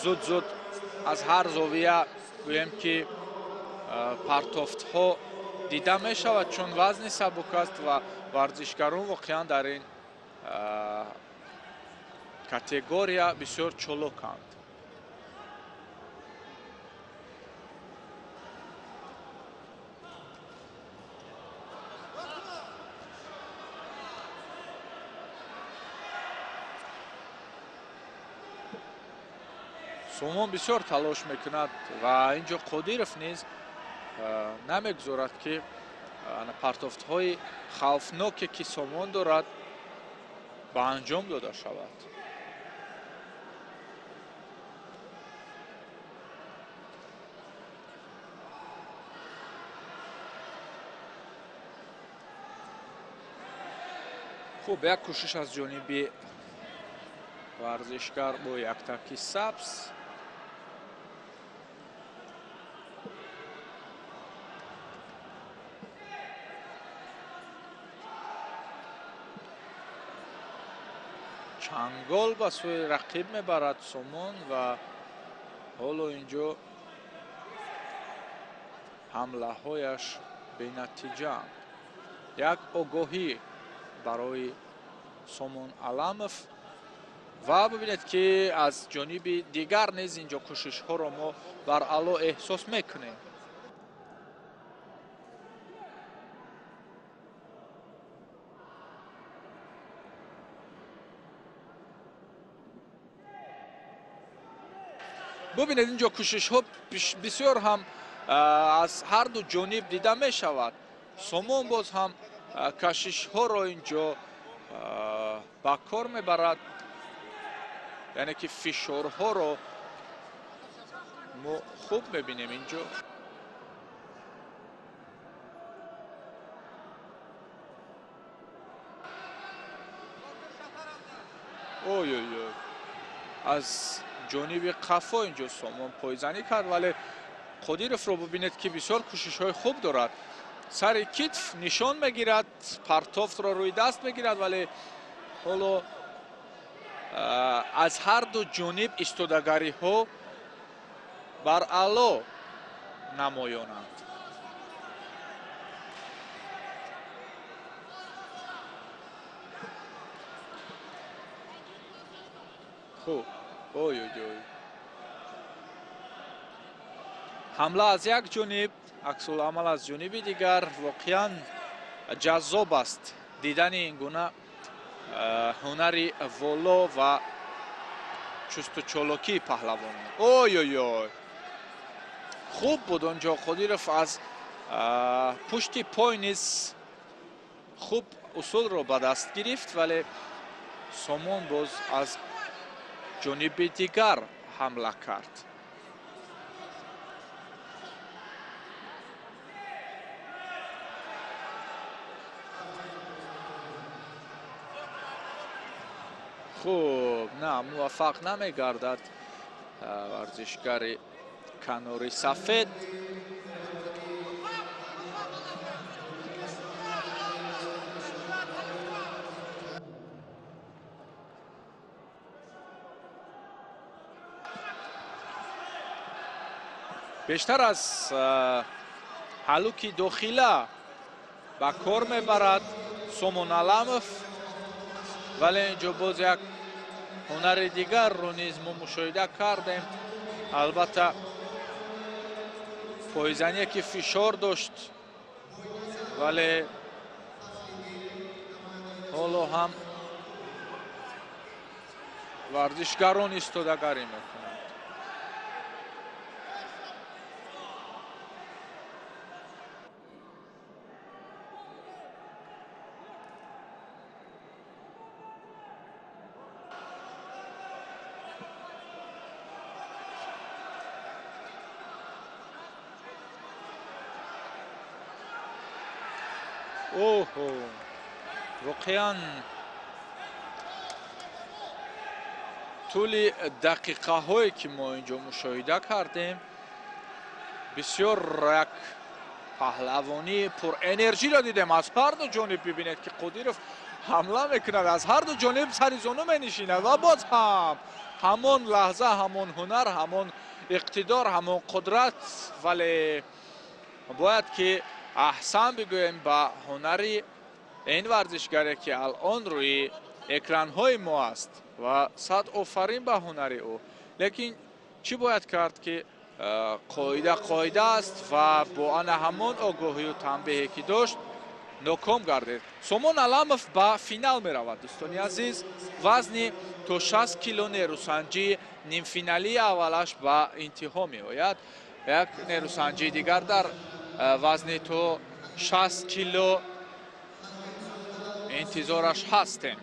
зуд аз ҳар зовия гӯем ки партофтҳо дида мешавад, чун вазни сабук аст ва варзишгарон воқеан дар ин категория бисёр чолоканд. сомон бисёр талош мекунад ва инҷо қодиров низ намегузорад ки партофтҳои хавфноке ки сомон дорад ба анҷом дода шавад. хуб, як кӯшиш аз ҷониби варзишгар бо яктаки сабз. чангол ба сӯи рақиб мебарад сомон ва ҳоло инҷо ҳамлаҳояш бенатиҷаанд. як огоҳӣ барои сомон аламов ва бибинед ки аз ҷониби дигар низ инҷо кӯшишҳоро мо бар аъло эҳсос мекунем. бубинед инҷо кӯшишҳо бисёр ҳам аз ҳар ду ҷониб дида мешавад. сомон боз ҳам кашишҳоро инҷо ба кор мебарад, яъне ки фишорҳоро мо хуб мебинем инҷо. ой аз ҷониби қафо инҷо сомон пойзанӣ кард, вале қодировро бубинед ки бисёр кӯшишҳои хуб дорад. сари китф нишон мегирад, партофтро рӯи даст мегирад, вале ҳоло аз ҳар ду ҷониб истодагариҳо бар аъло намоёнанд. хуб, ҳамла аз як ҷониб, аксуламал аз ҷониби дигар воқеан ҷаззоб аст дидани ин гуна ҳунари воло ва чустучолокии паҳлавонон. хуб буд онҷо, қодиров аз пушти пой низ хуб усулро ба даст гирифт, вале сомон боз аз ҷониби дигар ҳамла кард. хуб, на муваффақ намегардад варзишгари канори сафед. бештар аз ҳалуки дохила ба кор мебарад Сомон Аламов, вале инҷо боз як ҳунари дигарро низ мо мушоҳида кардем. Албатта пойзание ки фишор дошт, вале ҳоло ҳам варзишгарон истодагарӣ мекунанд. اوه واقعا طول دقیقه هایی که ما اینجا مشاهده کردیم بسیار یک پهلوانی پر انرژی را دیدیم. از هر دو جانب ببینید که قدیرов حمله میکند، از هر دو جانب سر زانو مینشیند و باز هم همان لحظه همان هنر، همان اقتدار، همان قدرت. ولی باید که احسان بگویم با هنری این ورزشگری که الان روی اکران های ما است و صد آفرین به هنری او. لیکن چی باید کرد که قاعده است و با آن همان آگاهی و تنبیهی که داشت ناکام گردید. سومون علامов به فینال می رود. دوستان عزیز، وزن تا 60 کیلو نیروسنجی نیم فینالی اولش به انتها می آید. یک نیروسنجی دیگر در وزن تو 60 کیلو انتظارش هستیم.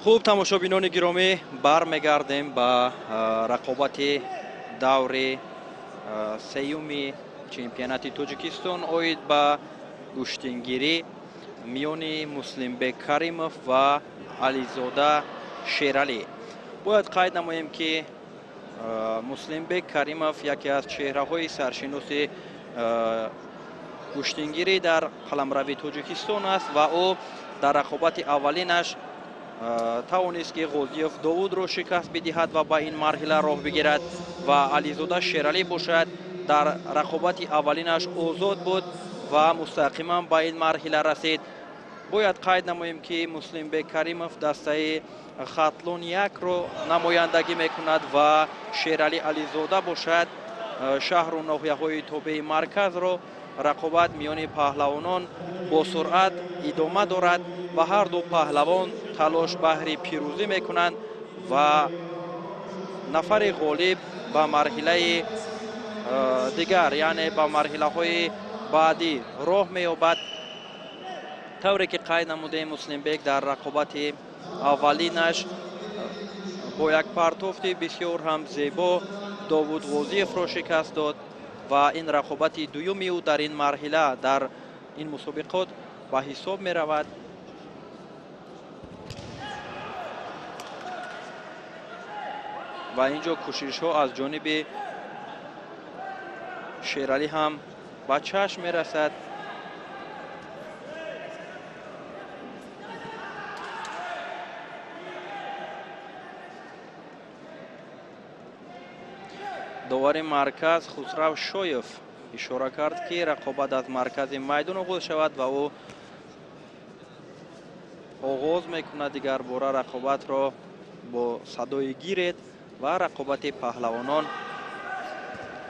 خوب تماشابینان گرامی، برمیگردیم با رقابت دور سیوم چمپیونات تاجیکستان اوید با گوشتنگیری میان مسلمبек کریمов و علیزاده شیرالی. باید قید نماییم که مسلمبек کریمов یکی از چهره‌های سرشناس گوشتنگیری در قلمرو تاجیکستان است و او در رقابت اولینش توانست که غازیف داوود را شکست بدهد و با این مرحله راه بگیرد و علیزاده شیرالی باشد. در رقابت اولینش آزاد بود و مستقیما با این مرحله رسید. باید قید نماییم که مسلمبek کریمov دسته خاتلون یک را نمایندگی میکند و شیرالی علیزاده باشد شهر و ناحیه های تابع مرکز را. رقابت میان پهلوانان با سرعت ادامه دارد و هر دو پهلوان تلاش بهر پیروزی میکنند و نفر غالب به مرحله دیگر یعنی به مرحله های بعدی راه مییابد. طوری که قید نموده مسلمبek در رقابت اولینش با یک پرتافت بسیار هم زیبا داوود غازیف را شکست داد و این رقابت دومی او در این مرحله در این مسابقات به حساب می رود. و اینجا کوشش ها از جانب شیرالی هم به چشم می رسد. داور مرکز خسرو شویف اشاره کرد که رقابت از مرکز میدان آغاز شود و او آغاز میکند دیگر باره رقابت را با صدای گیرید و رقابت پهلوانان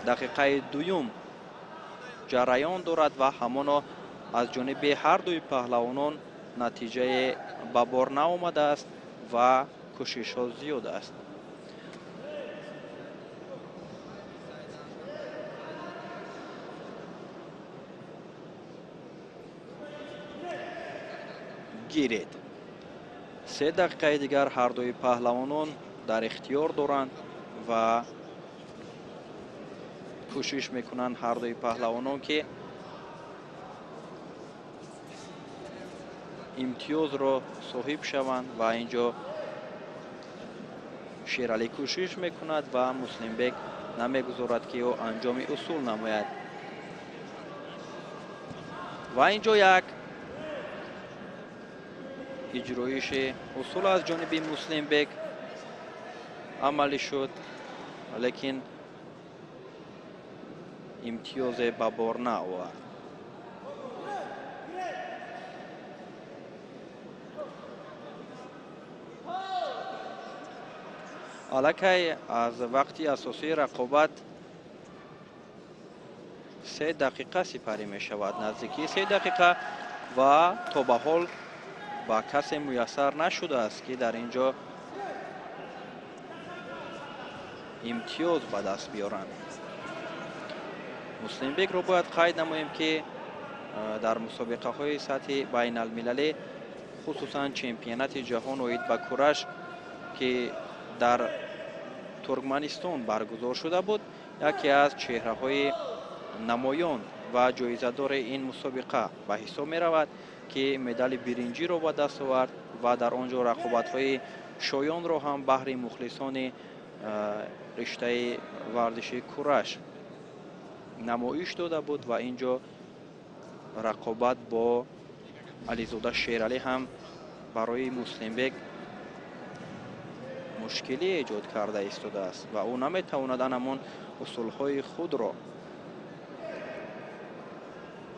دقیقه دوم جریان دارد و همانا از جانب هر دوی پهلوانان نتیجه به بار نآمده است و کوشش ها زیاد است. гиред. 3 дақиқаи дигар ҳардуи паҳлавонон дар ихтиёр доранд ва кӯшиш мекунанд ҳардуи паҳлавонон ки имтиёзро соҳиб шаванд ва инҷо Шералӣ кӯшиш мекунад ва Муслимбек намегузорад ки ӯ анҷоми усул намояд. ва инҷо як иҷроиши усул аз ҷониби Муслимбек амалӣ шуд, лекин имтиёзе ба бор наовард. аллакай аз вақти асосии рақобат 3 дақиқа сипарӣ мешавад, наздикии 3 дақиқа, ва то ба ҳол ба касе муяссар нашудааст ки дар инҷо имтиёз ба даст биёранд. Муслимбекро бояд қайд намоем ки дар мусобиқаҳои сатҳи байналмилалӣ, хусусан чемпионати ҷаҳон оид ба кураш ки дар Туркманистон баргузор шуда буд, яке аз чеҳраҳои намоён ва ҷоизадори ин мусобиқа ба ҳисоб меравад ки медали биринҷиро ба даст овард ва дар он ҷо рақобатҳои шоёнро ҳам баҳри мухлисони риштаи варзиши кураш намоиш дода буд ва ин ҷо рақобат бо Ализода Шералӣ ҳам барои Муслимбек мушкилӣ эҷод карда истодааст ва ӯ наметавонад анамон усулҳои худро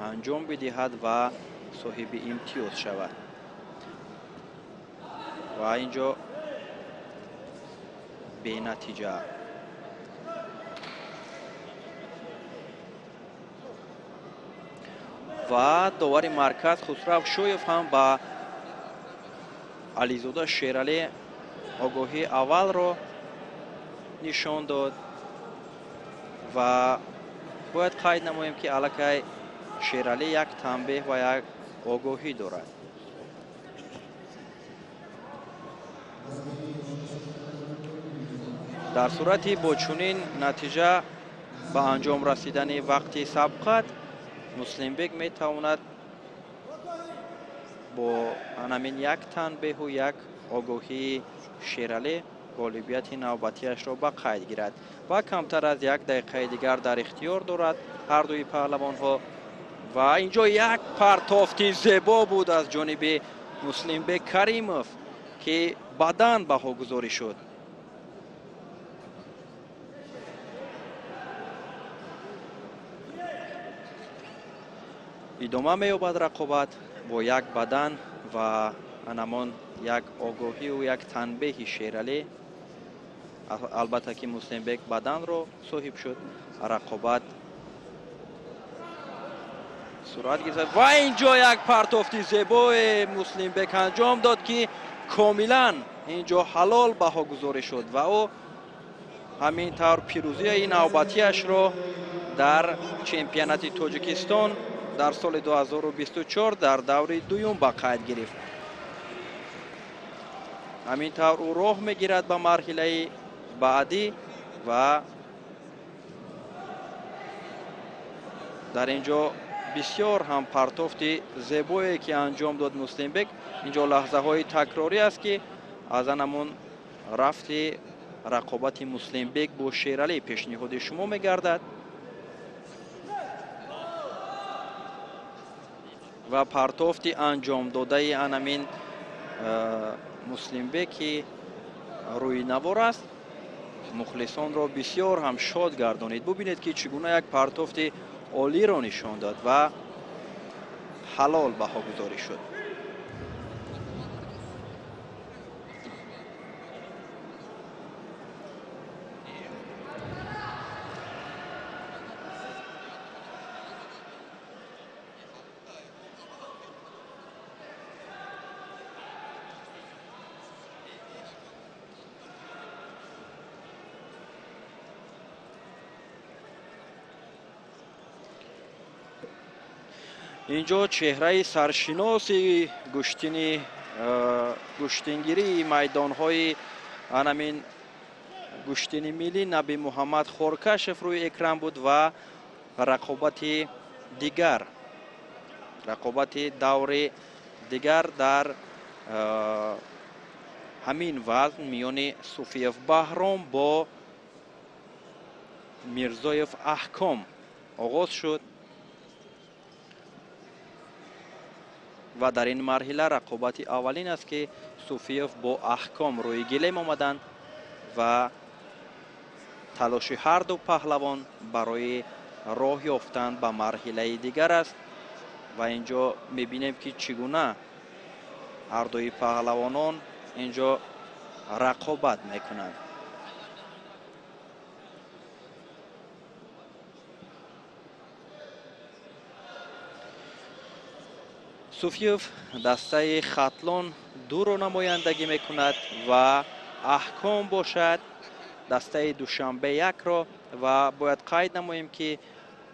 анҷом бидиҳад ва соҳиби имтиёз шавад. ва ин ҷо бенатиҷа. ва довари марказ Хусрав Шоев ҳам ба Ализода Шералӣ огоҳии аввалро нишон дод ва бояд қайд намоем ки аллакай Шералӣ як танбеҳ ва як огоҳӣ дорад. дар сурати бо чунин натиҷа ба анҷом расидани вақти сабқат Муслимбек метавонад бо анамин як танбеҳу як огоҳии Шералӣ голибияти навбатиашро ба қайд гирад ва камтар аз 1 дақиқаи дигар дар ихтиёр дорад ҳардуи паҳлавонҳо. ва ин ҷо як партофти зебо буд аз ҷониби Муслимбек Каримов ки бадан баҳогузорӣ шуд. идома меёбад рақобат бо як бадан ва анамон як огоҳию як танбеҳи Шералӣ. албатта ки Муслимбек баданро соҳиб шуд, рақобат сурат гирифт ва ин ҷо як партофти зебои Муслимбек анҷом дод ки комилан ин ҷо ҳалол баҳогузорӣ шуд ва ӯ ҳамин тавр пирӯзияи навбатиашро дар чемпионати Тоҷикистон дар соли 2024 дар даври дуюм ба қайд гирифт. ҳамин тавр ӯ роҳ мегирад ба марҳилаи баъдӣ ва дар ин ҷо бисёр ҳам партофти зебое ки анҷом дод Муслимбек. ин ҷо лаҳзаҳои такрорӣ аст ки аз анамон рафти рақобати Муслимбек бо Шералӣ пешниҳоди шумо мегардад ва партофти анҷомдодаи анамин Муслимбеки рӯйнавор аст мухлисонро бисёр ҳам шод гардонид. бубинед ки чӣ гуна як партофти олиро нишон дод ва ҳалол баҳогузорӣ шуд. اینجا چهره سرشناسی گشتینگیری میدانهای همین گشتین ملی نبی محمد خورکشف روی اکران بود و رقابت دور دیگر در همین وزن میان صوفیف بهرام با میرزایف احکام آغاز شد و در این مرحله رقابت اولین است که صوفیف با احکام روی گلیم آمدند و تلاش هر دو پهلوان برای راه یافتن به مرحله دیگر است و اینجا میبینیم که چگونه هر دوی پهلوانان اینجا رقابت میکنند. صوفیف دسته خطلان دو رو نمایندگی میکند و احکام باشد دسته دوشنبه یک را و باید قید نماییم که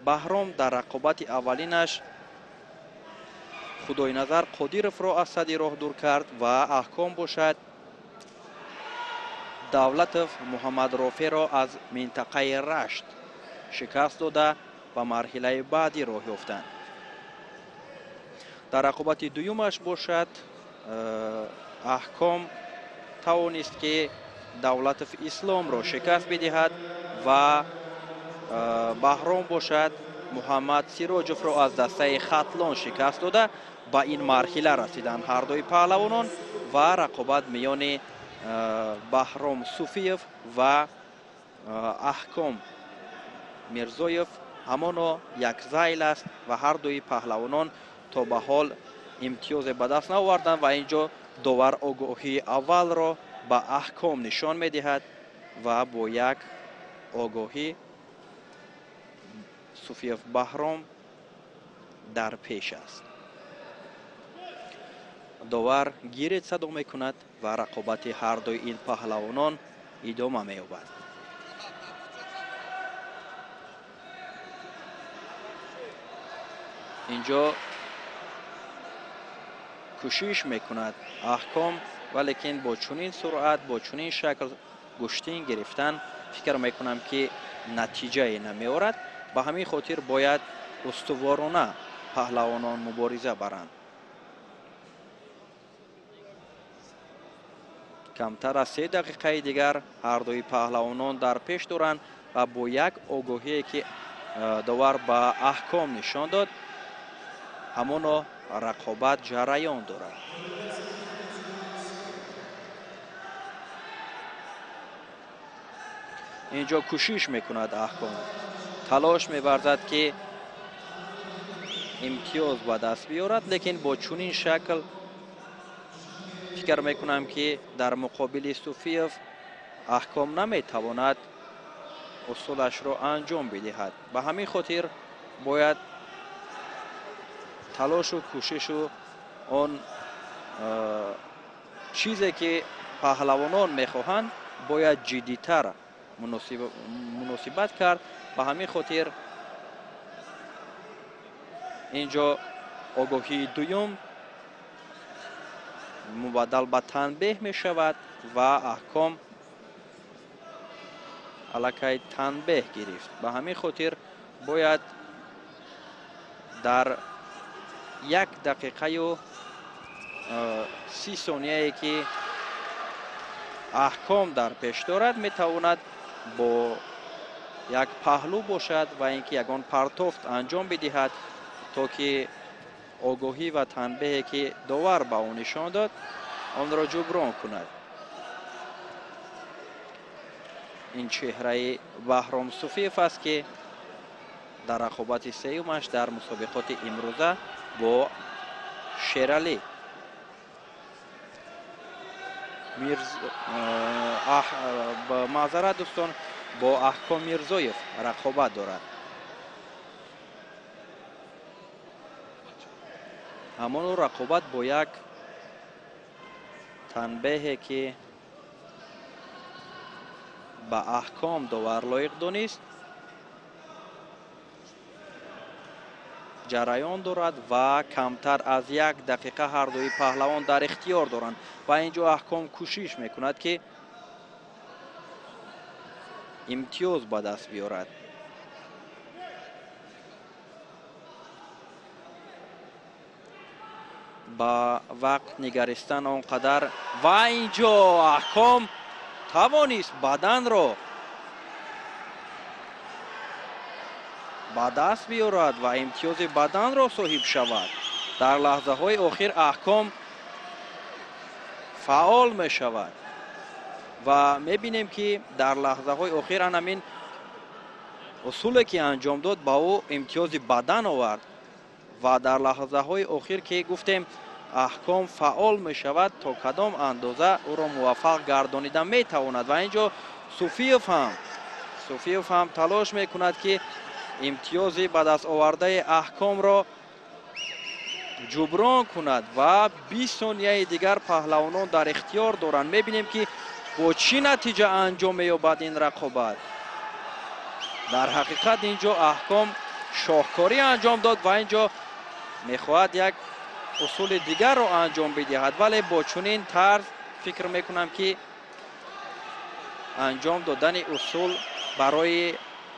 بهرام در رقابت اولینش خدای نظر قدیرف را از صدی راه دور کرد و احکام باشد دولتف محمد رافع را از منطقه رشت شکست داده و مرحله بعدی راه یافتند. در رقابت دویمش باشد احکام توانست که دولت اسلام را شکست بدهد و بهرام باشد محمد سراجوف را از دسته خطلان شکست داده به این مرحله رسیدند هر دوی پهلوانان و رقابت میان بهرام صوفیف و احکام میرزایف همان یک زیل است و هر دوی پهلوانان تا به حال امتیاز به دست نآوردند و اینجا داور آگاهی اول را به احکام نشان میدهد و با یک آگاهی صوفیف بهرام در پیش است. داور گیرید صدا می کند و رقابت هر دوی این پهلوانان ادامه می یابد. اینجا کوشش می کند احکام ولیکن با چنین سرعت با چنین شکل گشتین گرفتن فکر می کنم که نتیجه نمی آورد. به همین خاطر باید استوارانه پهلوانان مبارزه برند. کمتر از 3 دقیقه دیگر هر دوی پهلوانان در پیش دارند و با یک آگاهی که داور به احکام نشان داد همانا رقابت جریان دارد. اینجا کوشش میکند احکام تلاش می‌ورزد که امتیاز به دست بیارد لیکن با چنین شکل فکر میکنم که در مقابل صوفیف احکام نمیتواند اصولش را انجام بدهد. به همین خاطر باید تلاش و کوشش و آن چیزی که پهلوانان میخواهند باید جدیتر مناسبت کرد. به همین خاطر اینجا آگاهی دوم مبادل به تنبیه می شود و احکام علاقه تنبیه گرفت. به همین خاطر باید در 1 دقیقه و 30 ثانیه که احکام در پیش دارد می تواند با یک پهلو باشد و اینکه یگان پرتافت انجام بدهد تا که آگاهی و تنبیهی که داور به آن نشان داد آن را جبران کند. این چهره بهرام صوفیف است که در رقابت سیومش در مسابقات امروزه با شیرالی با معذرت دوستان با احکام میرزایف رقابت دارد. همان رقابت با یک تنبیهی که به احکام داور لایق دانست ҷараён дорад ва камтар аз 1 дақиқа ҳардуи паҳлавон дар ихтиёр доранд ва ин ҷо аҳком кӯшиш мекунад ки имтиёз ба даст биёрад. ба вақт нигаристан он қадар ва ин ҷо аҳком тавонист баданро ба даст биёрад ва имтиёзи баданро соҳиб шавад. дар лаҳзаҳои охир аҳком фаъол мешавад ва мебинем ки дар лаҳзаҳои охир анамин усуле ки анҷом дод ба ӯ имтиёзи бадан овард ва дар лаҳзаҳои охир ки гуфтем аҳком фаъол мешавад то кадом андоза ӯро муваффақ гардонида метавонад ва ин ҷо суфиев ҳам талош мекунад ки имтиёзи ба даст овардаи аҳкомро ҷуброн кунад ва 20 сонияи дигар паҳлавонон дар ихтиёр доранд. мебинем ки бо чӣ натиҷа анҷом меёбад ин рақобат. дар ҳақиқат ин ҷо аҳком шоҳкорӣ анҷом дод ва ин ҷо мехоҳад як усули дигарро анҷом бидиҳад, вале бо чунин тарз фикр мекунам ки анҷом додани усул барои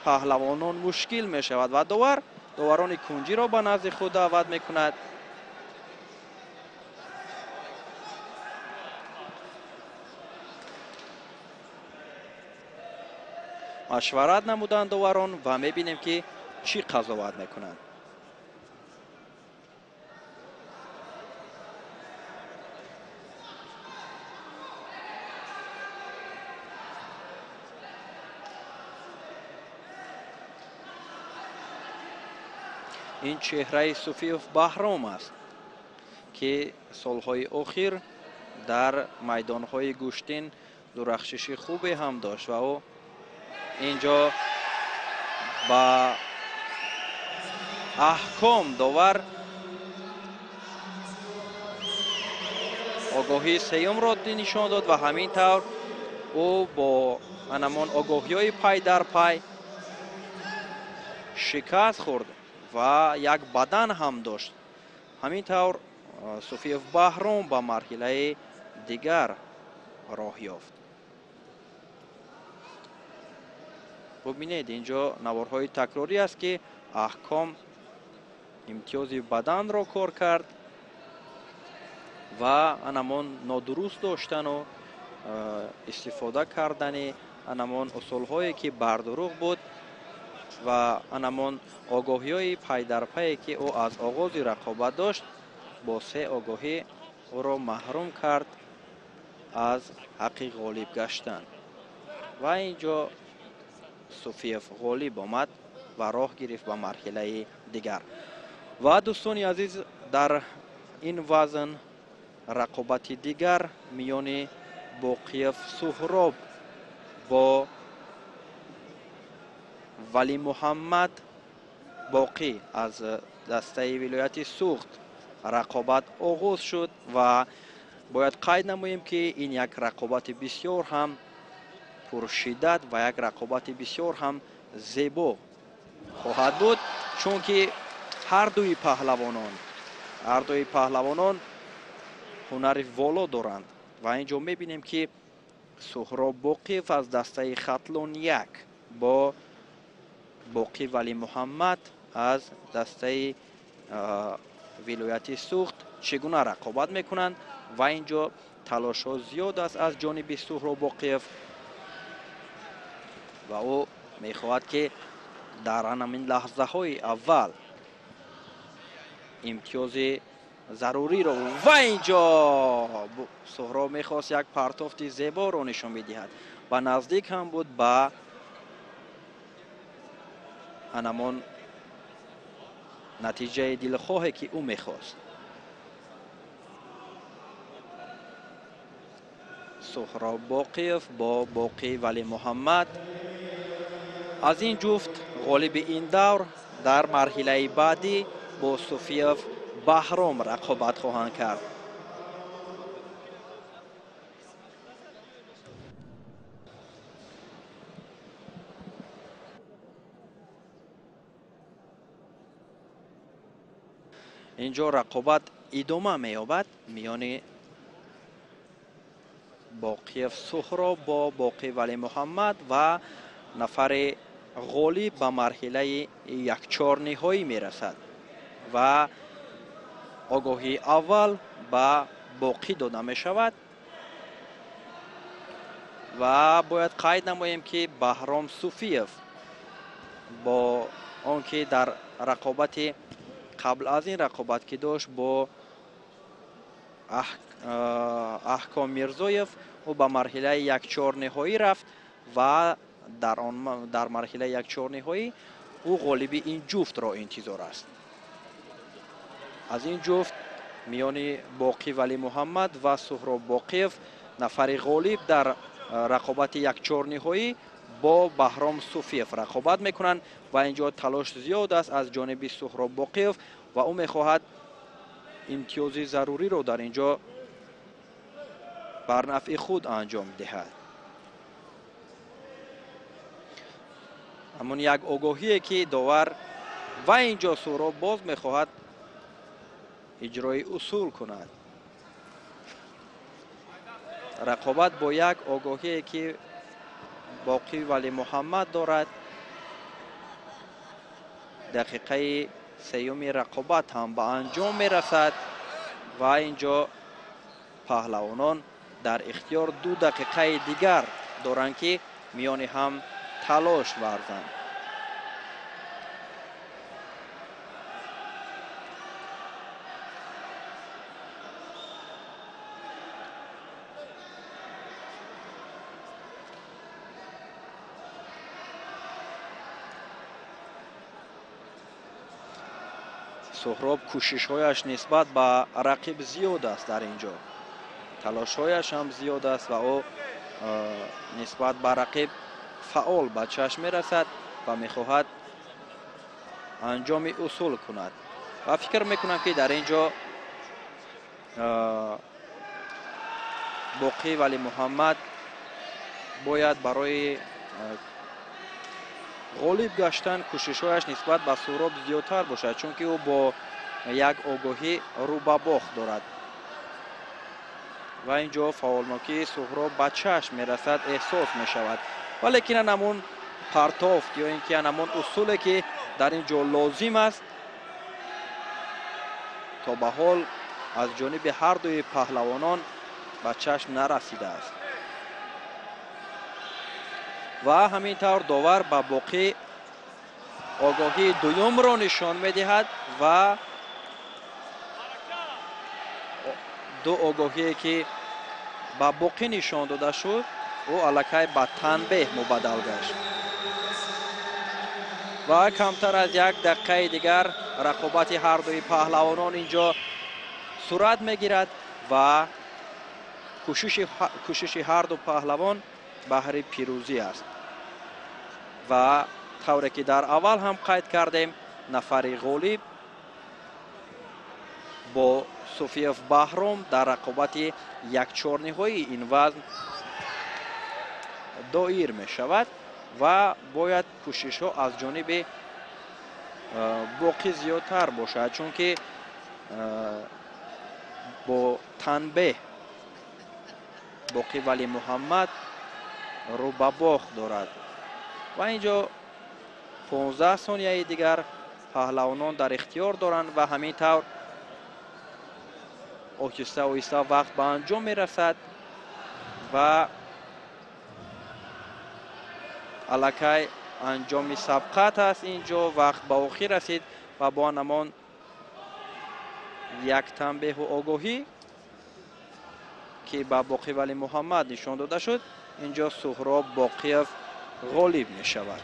паҳлавонон мушкил мешавад ва доварони кунҷиро ба назди худ даъват мекунад. машварат намуданд доварон ва мебинем ки чӣ қазоват мекунанд. ин чеҳраи Суфиев Баҳром аст ки солҳои охир дар майдонҳои гӯштин дурахшиши хубе ҳам дошт ва ӯ ин ҷо ба аҳком довар огоҳии сеюмро нишон дод ва ҳамин тавр ӯ бо анамон огоҳиҳои пай дар пай шикаст хӯрд ва як бадан ҳам дошт. ҳамин тавр Суфиев Баҳром ба марҳилаи дигар роҳ ёфт. бубинед ин ҷо наворҳои такрорӣ аст ки аҳком имтиёзи баданро кор кард ва анамон нодуруст доштану истифода кардани анамон усулҳое ки бардуруғ буд ва анамон огоҳиҳои пайдарпае ки ӯ аз оғози рақобат дошт бо 3 огоҳӣ ӯро маҳрум кард аз ҳаққи ғолиб гаштан ва ин ҷо Суфиев ғолиб омад ва роҳ гирифт ба марҳилаи дигар. ва дӯстони азиз, дар ин вазн рақобати дигар миёни Боқиев Суҳроб бо Вали Муҳаммад Боқӣ аз дастаи вилояти Суғд рақобат оғоз шуд ва бояд қайд намоем ки ин як рақобати бисёр ҳам пуршиддат ва як рақобати бисёр ҳам зебо хоҳад буд, чунки ҳардуи паҳлавонон ҳунари воло доранд ва ин ҷо мебинем ки Суҳроб Боқиев аз дастаи Хатлон 1 бо Боқӣ Вали Муҳаммад аз дастаи вилояти Суғд чигуна рақобат мекунанд ва ин ҷо талошҳо зиёд аст аз ҷониби Суҳроб Боқиев ва ӯ мехоҳад ки дар анамин лаҳзаҳои аввал имтиёзи заруриро ва ин ҷо Суҳроб мехост як партофти зеборо нишон бидиҳад. ба наздик ҳам буд ба анамон натиҷаи дилхоҳе ки ӯ мехост. Суҳроб Боқиев бо Боқӣ Вали Муҳаммад аз ин ҷуфт ғолиби ин давр дар марҳилаи баъдӣ бо Суфиев Баҳром рақобат хоҳанд кард. اینجا رقابت ادامه می‌یابد میان باقیف سهراب با باقی ولی محمد و نفر غالب به مرحله یک چهار نهایی میرسد و آگاهی اول به باقی داده می شود و باید قید نماییم که بهرام صوفیف با آنکه در رقابت قبل از این رقابت که داشت با احکام میرزایف او به مرحله یک چهار نهایی رفت و در مرحله یک چهار نهایی او غالبی این جفت را انتظار است. از این جفت میان باقی ولی محمد و سهراب باقیف نفر غالب در رقابت یک چهار نهایی با بهرام صوفیف رقابت میکنند و اینجا تلاش زیاد است از جانب سهراب باقیف و او میخواهد امتیاز ضروری رو در اینجا بر نفع خود انجام دهد. همون یک آگاهی که داور و اینجا سهراب باز میخواهد اجرای اصول کند. رقابت با یک آگاهی که باقی ولی محمد دارد. دقیقه سیوم رقابت هم به انجام میرسد و اینجا پهلوانان در اختیار 2 دقیقه دیگر دارند که میان هم تلاش ورزند. سهراب کوشش‌هایش نسبت به رقیب زیاد است در اینجا. تلاش‌هایش هم زیاد است و او نسبت به رقیب فعال به چشم می‌رسد و می‌خواهد انجام اصول کند و فکر می‌کنم که در اینجا باقی ولی محمد باید برای غالب گشتن کوشش‌هایش نسبت به سهراب زیادتر باشد چون که او با یک آگاهی رو به باخت دارد و اینجا فعالناکی سهراب به چشم میرسد احساس میشود ولیکن همون پرتافت یا اینکه همون اصولی که در اینجا لازم است تا به حال از جانب هر دوی پهلوانان به چشم نرسیده است و همینطور داور به باقی آگاهی دوم را نشان میدهد و 2 آگاهی که به باقی نشان داده شد او الکی به تنبیه مبدل گشت و کمتر از 1 دقیقه دیگر رقابت هر دوی پهلوانان اینجا صورت میگیرد و کوشش هر دو پهلوان بهر پیروزی است و طوری که در اول هم قید کردیم نفر غالب با صوفیف بهرام در رقابت یک چهار نهایی این وزن دایر می شود و باید کوشش ها از جانب باقی زیادتر باشد چون که با تنبیه باقی ولی محمد رو به باخت دارد و اینجا 15 ثانیه دیگر پهلوانان در اختیار دارند و همینطور آهسته آهسته وقت به انجام می رسد و الکی انجام سبقت است. اینجا وقت به آخر رسید و با نمان یک تنبیه و آگاهی که به باقی ولی محمد نشان داده شد اینجا سهراب باقیف غالب می شود.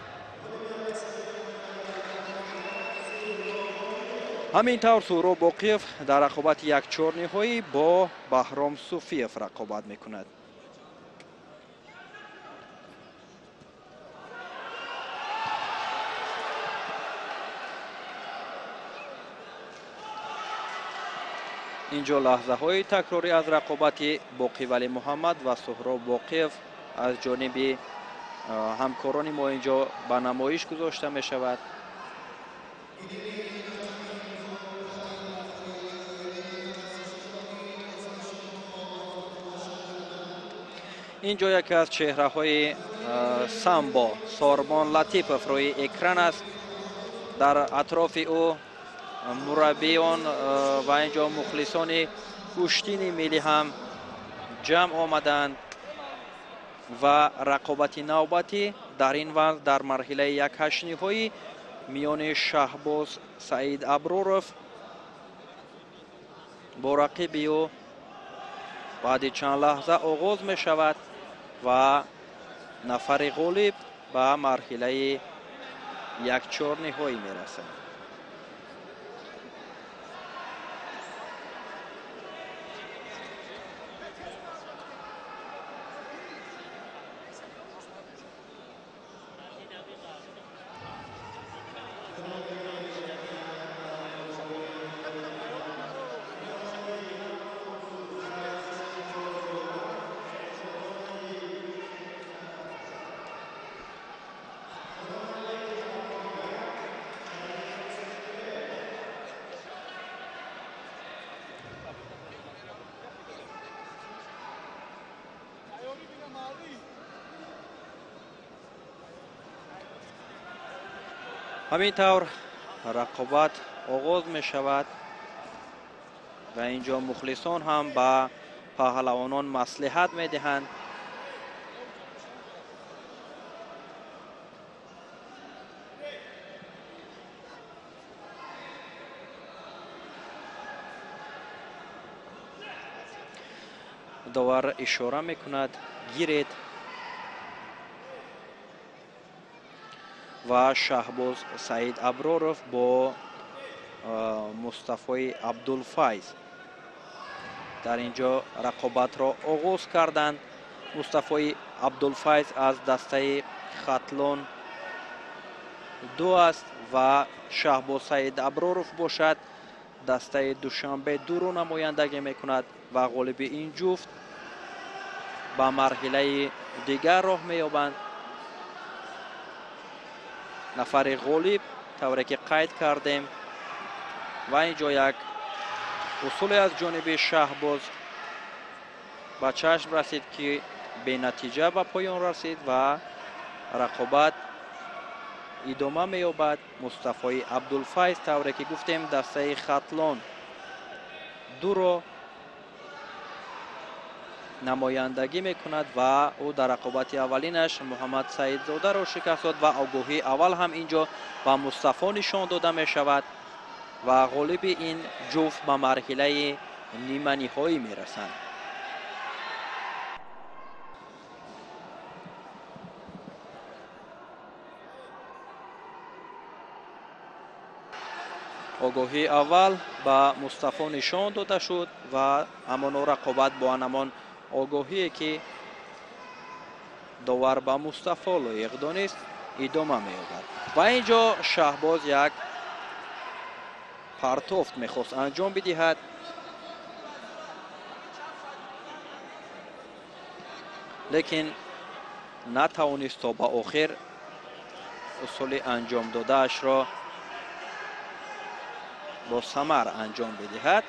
همینطور سهراب باقیف در رقابت یک چهار نهایی با بهرام صوفیف رقابت می کند. اینجا لحظه های تکراری از رقابت باقی ولی محمد و سهراب باقیف از جانب همکاران ما اینجا به نمایش گذاشته می شود. اینجا یکی از چهره‌های سامبو سوربان لطیفов روی اکران است. در اطراف او مربیان و اینجا مخلصان کشتین ملی هم جمع آمدند و رقابت نوبتی در این وزن در مرحله 1/8 نهایی میان شهباز سعید ابرارов با رقیب او بعد چند لحظه آغاز می شود و نفر غالب به مرحله 1/4 نهایی می رسد. همینطور رقابت آغاز می شود و اینجا مخلصان هم به پهلوانان مصلحت می دهند. داور اشاره می کند گیرید و شهباز سعید ابرارов با مصطفی عبدالفیض در اینجا رقابت را آغاز کردند. مصطفی عبدالفیض از دسته خطلان 2 است و شهباز سعید ابرارов باشد دسته دوشنبه 2 را نمایندگی می کند و غالب این جفت به مرحله دیگر راه می یابند. نفر غالب طوری که قید کردیم و اینجا یک اصول از جانب شهباز به چشم رسید که به نتیجه به پایان رسید و رقابت ادامه می یابد. مصطفی عبدالفیض طوری که گفتیم دسته خطلان 2 را نمایندگی می کند و او در رقابت اولینش محمد سعید زاده را شکست داد و آگاهی اول هم اینجا به مصطفی نشان داده می شود و غالب این جفت به مرحله نیمه نهایی می رسند. آگاهی اول به مصطفی نشان داده شد و همان رقابت با همان آگاهی که داور به مصطفی لایق دانست ادامه می یابد. و اینجا شهباز یک پرتافت میخواست انجام بدهد لیکن نتوانست تا به آخر اصول انجام داده اش را با ثمر انجام بدهد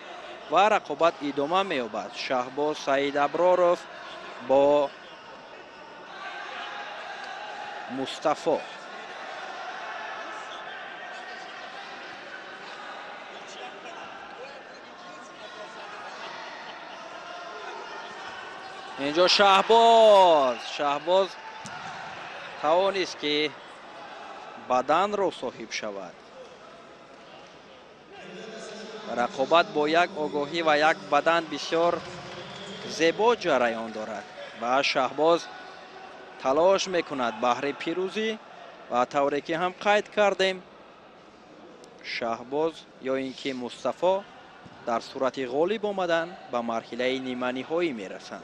و رقابت ادامه می یابد. شهباز سعید ابرارov با مصطفی اینجا شهباز توانست که بدن را صاحب شود. رقابت با یک آگاهی و یک بدن بسیار زیبا جریان دارد و شهباز تلاش میکند بهر پیروزی و طوری که هم قید کردیم شهباز یا اینکه مصطفی در صورت غالب آمدن به مرحله نیمه نهایی میرسند.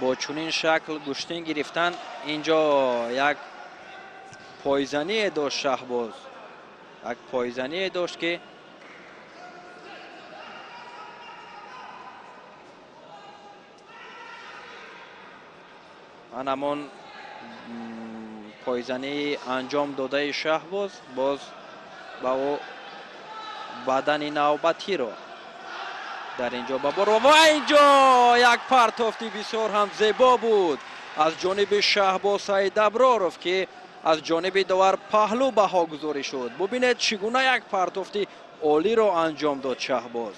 با چنین شکل گشتین گرفتن اینجا یک پایزنی داشت شهباز یک پایزنی داشت که همان پایزنی انجام داده شهباز باز با او بدن نوبتی رو در اینجا ببر و اینجا یک پرتافتی بسیار هم زیبا بود از جانب شهباز سعید ابرارов که از جانب داور پهلو بها گذاری شد. ببینید چگونه یک پرتافتی عالی رو انجام داد شهباز.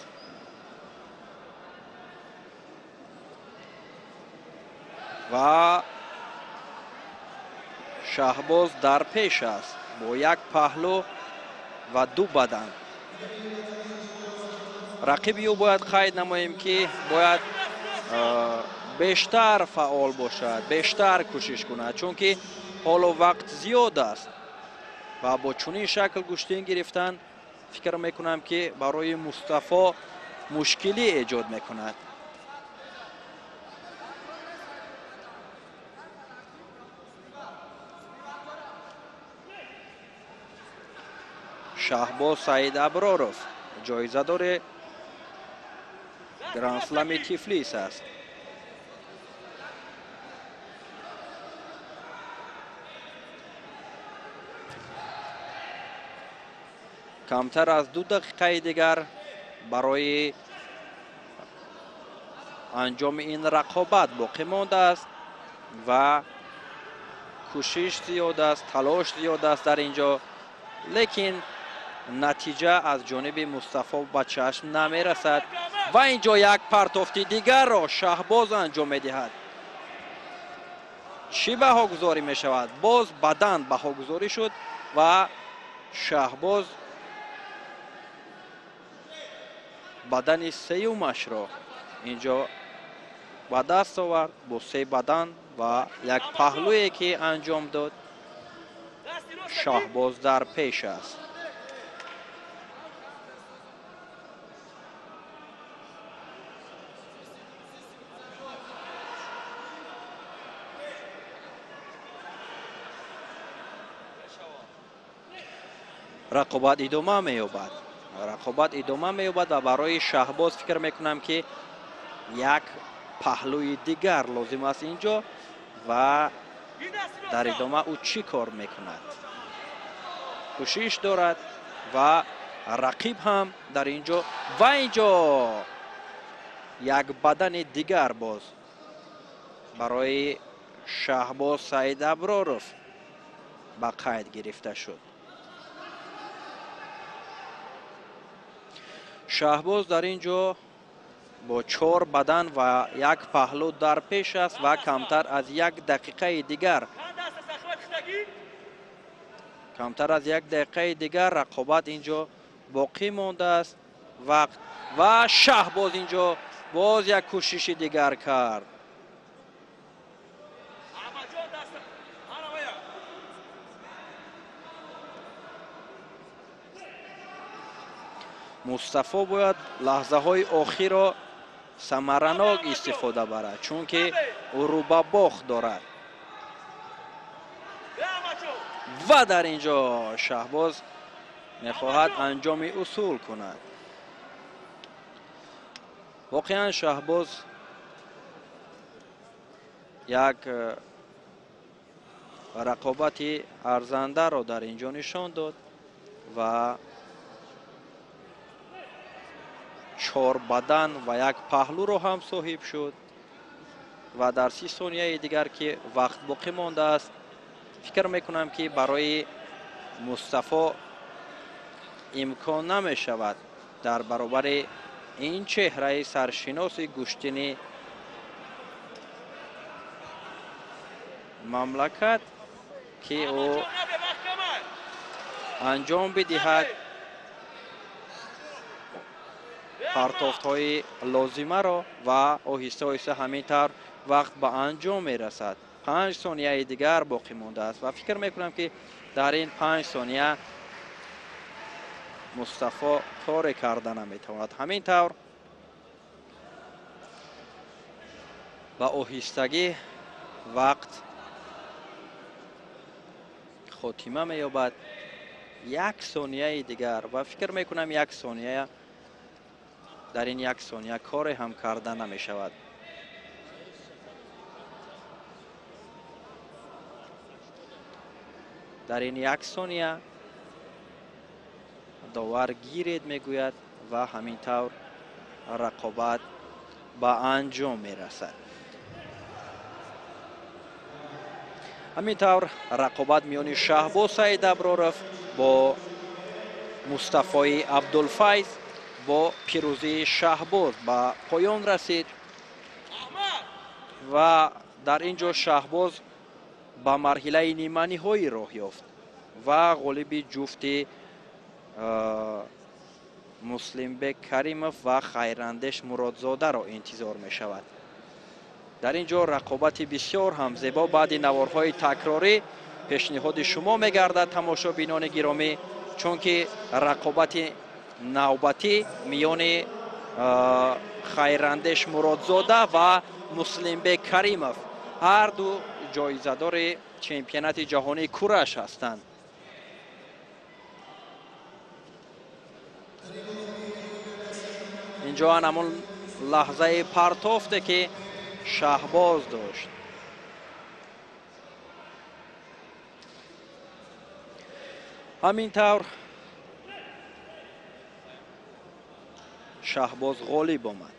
و شهباز در پیش است با یک پهلو و دو بدن. رقیبی او باید قید نماییم که باید بیشتر فعال باشد، بیشتر کوشش کند، چون که حال و وقت زیاد است و با چنین شکل گشتین گرفتن فکر میکنم که برای مصطفی مشکلی ایجاد میکند. شهباز سعید ابرارov جایزه داره گراند اسلم تیفلیس است. کمتر از 2 دقیقه دیگر برای انجام این رقابت باقی مانده است و کوشش زیاد است، تلاش زیاد است در اینجا، لیکن نتیجه از جانب مصطفی به چشم نمی رسد و اینجا یک پرتافتی دیگر را شهباز انجام می دهد. چی بها گذاری می شود؟ باز بدن بها گذاری شد و شهباز بدن سیومش را اینجا با دست آورد با 3 بدن و یک پهلویی که انجام داد. شهباز در پیش است. رقابت ادامه می‌یابد. رقابت ادامه می‌یابد و برای شهباز فکر میکنم که یک پهلوی دیگر لازم است اینجا و در ادامه او چی کار میکند؟ کوشش دارد و رقیب هم در اینجا و اینجا یک بدن دیگر باز برای شهباز سعید ابرارov به قید گرفته شد. شهباز در اینجا با 4 بدن و یک پهلو در پیش است و کمتر از 1 دقیقه دیگر رقابت اینجا باقی مانده است. وقت و شهباز اینجا باز یک کوشش دیگر کرد. مصطفی باید لحظه های آخر را ثمرناک استفاده برد چون که او رو به باخت دارد و در اینجا شهباز میخواهد انجام اصول کند. واقعا شهباز یک رقابت ارزنده را در اینجا نشان داد و 4 بدن و یک پهلو رو هم صاحب شد و در 30 ثانیه دیگر که وقت باقی مانده است فکر میکنم که برای مصطفی امکان نمی شود در برابر این چهره سرشناس گشتین مملکت که او انجام بدهد پرتافت های لازمه را و آهسته آهسته همینطور وقت به انجام می رسد. 5 ثانیه دیگر باقی مانده است و فکر میکنم که در این 5 ثانیه مصطفی کار کردن نمیتواند. همینطور با آهستگی وقت خاتمه مییابد. 1 ثانیه دیگر و فکر میکنم 1 ثانیه در این 1 ثانیه کار هم کردن نمی شود. дар ин 1 сония довар гиред мегӯяд ва ҳамин тавр рақобат ба анҷом мерасад. ҳамин тавр рақобат миёни Шаҳбоз Саид Аброров бо Мустафои Абдулфайз бо пирӯзии Шаҳбоз ба поён расид ва дар ин ҷо Шаҳбоз ба марҳилаи ниманиҳоӣ роҳ ёфт ва ғолиби ҷуфти Муслимбек Каримов ва Хайрандеш Муродзодаро интизор мешавад. дар ин ҷо рақобати бисёр ҳам зебо баъди наворҳои такрорӣ пешниҳоди шумо мегардад тамошобинони гиромӣ, чунки рақобати навбатӣ миёни Хайрандеш Муродзода ва Муслимбек Каримов ҳар ду ҷоизадори чемпионати ҷаҳонии кураш ҳастанд. инҷо ҳамон лаҳзаи партофте ки Шаҳбоз дошт. ҳамин тавр Шаҳбоз ғолиб омад.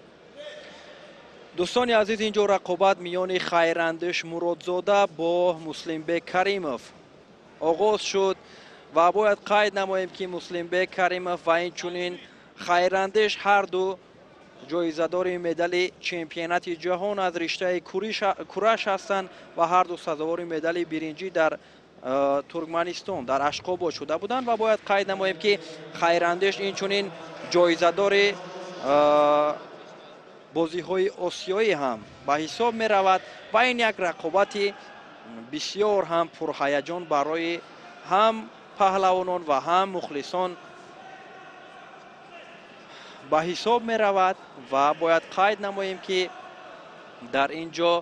дӯстони азиз, ин ҷо рақобат миёни Хайрандеш Муродзода бо Муслимбек Каримов оғоз шуд ва бояд қайд намоем ки Муслимбек Каримов ва инчунин Хайрандеш ҳар ду ҷоизадори медали чемпионати ҷаҳон аз риштаи кураш ҳастанд ва ҳар ду сазовори медали биринҷӣ дар Туркманистон дар Ашқобод шуда буданд ва бояд қайд намоем ки Хайрандеш инчунин ҷоизадори бозиҳои осиёӣ ҳам ба ҳисоб меравад ва ин як рақобати бисёр ҳам пурҳаяҷон барои ҳам паҳлавонон ва ҳам мухлисон ба ҳисоб меравад ва бояд қайд намоем ки дар ин ҷо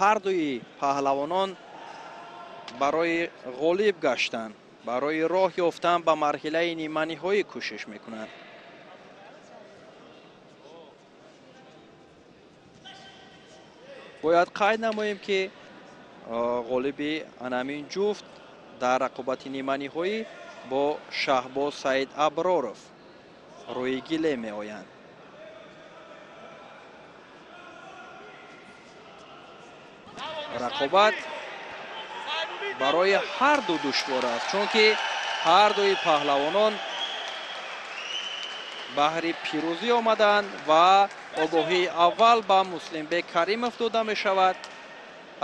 ҳар дуи паҳлавонон барои ғолиб гаштан, барои роҳ ёфтан ба марҳилаи ниманиҳоӣ кӯшиш мекунанд. бояд қайд намоем ки ғолиби анамин ҷуфт дар рақобати ниманиҳоӣ бо Шаҳбоз Саид Аброров рӯи гиле меоянд. рақобат барои ҳар ду душвор аст, чунки ҳар дуи паҳлавонон баҳри пирӯзӣ омаданд ва огоҳии аввал ба Муслимбек Каримов дода мешавад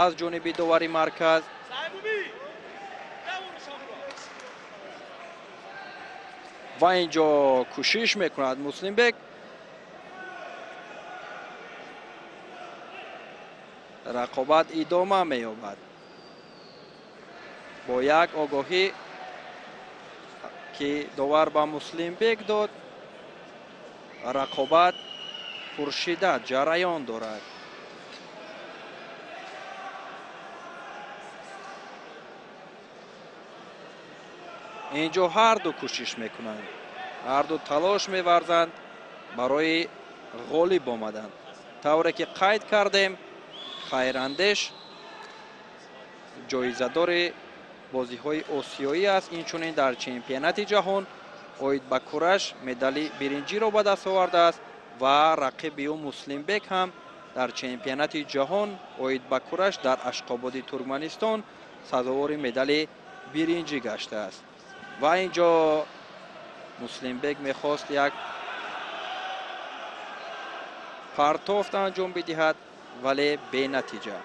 аз ҷониби довари марказ. ва ин ҷо кӯшиш мекунад Муслимбек. рақобат идома меёбад бо як огоҳӣ ки довар ба Муслимбек дод. рақобат пуршиддат ҷараён дорад. ин ҷо ҳар ду кӯшиш мекунанд, ҳар ду талош меварзанд барои ғолиб омадан. тавре ки қайд кардем, Хайрандеш ҷоизадори бозиҳои осиёӣ аст, инчунин дар чемпионати ҷаҳон оид ба кураш медали биринҷиро ба даст овардааст ва рақиби ӯ Муслимбек ҳам дар чемпионати ҷаҳон оид ба кураш дар Ашқободи Туркманистон сазовори медали биринҷӣ гаштааст. ва ин ҷо Муслимбек мехост як партофт анҷом бидиҳад, вале бенатиҷа.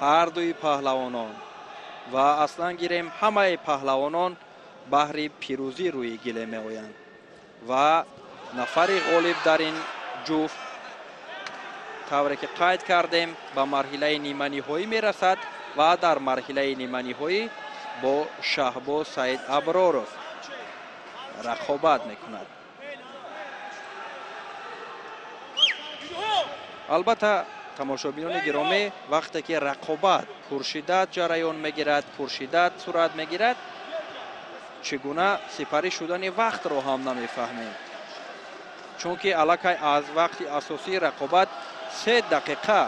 ҳар дуи паҳлавонон ва аслан гирем ҳамаи паҳлавонон баҳри пирӯзӣ рӯи гиле меоянд ва нафари ғолиб дар ин ҷуфт, тавре ки қайд кардем, ба марҳилаи ниманиҳоӣ мерасад ва дар марҳилаи ниманиҳоӣ бо Шаҳбоз Саид Аброров рақобат мекунад. албатта тамошобинони гиромӣ, вақте ки рақобат пуршиддат ҷараён мегирад, пуршиддат сурат мегирад, чӣ гуна сипарӣ шудани вақтро ҳам намефаҳмем. чунки аллакай аз вақти асосии рақобат 3 дақиқа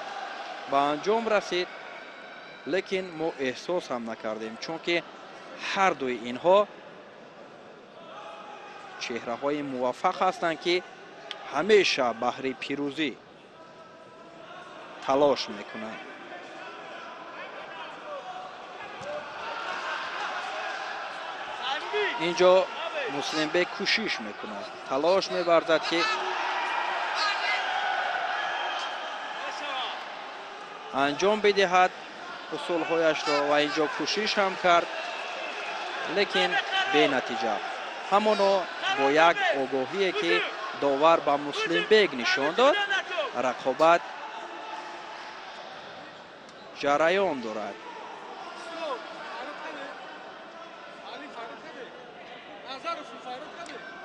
ба анҷом расид, лекин мо эҳсос ҳам накардем, чунки ҳар дуи инҳо чеҳраҳои муваффақ ҳастанд, ки ҳамеша баҳри пирӯзӣ талош мекунанд. инҷо муслимбек кӯшиш мекунад, талош мебарзад, ки анҷом бидиҳад усулҳояшро ва инҷо кӯшиш ҳам кард, лекин бенатиҷа. ҳамоно бо як огоҳие ки довар ба Муслимбек нишон дод, рақобат ҷараён дорад.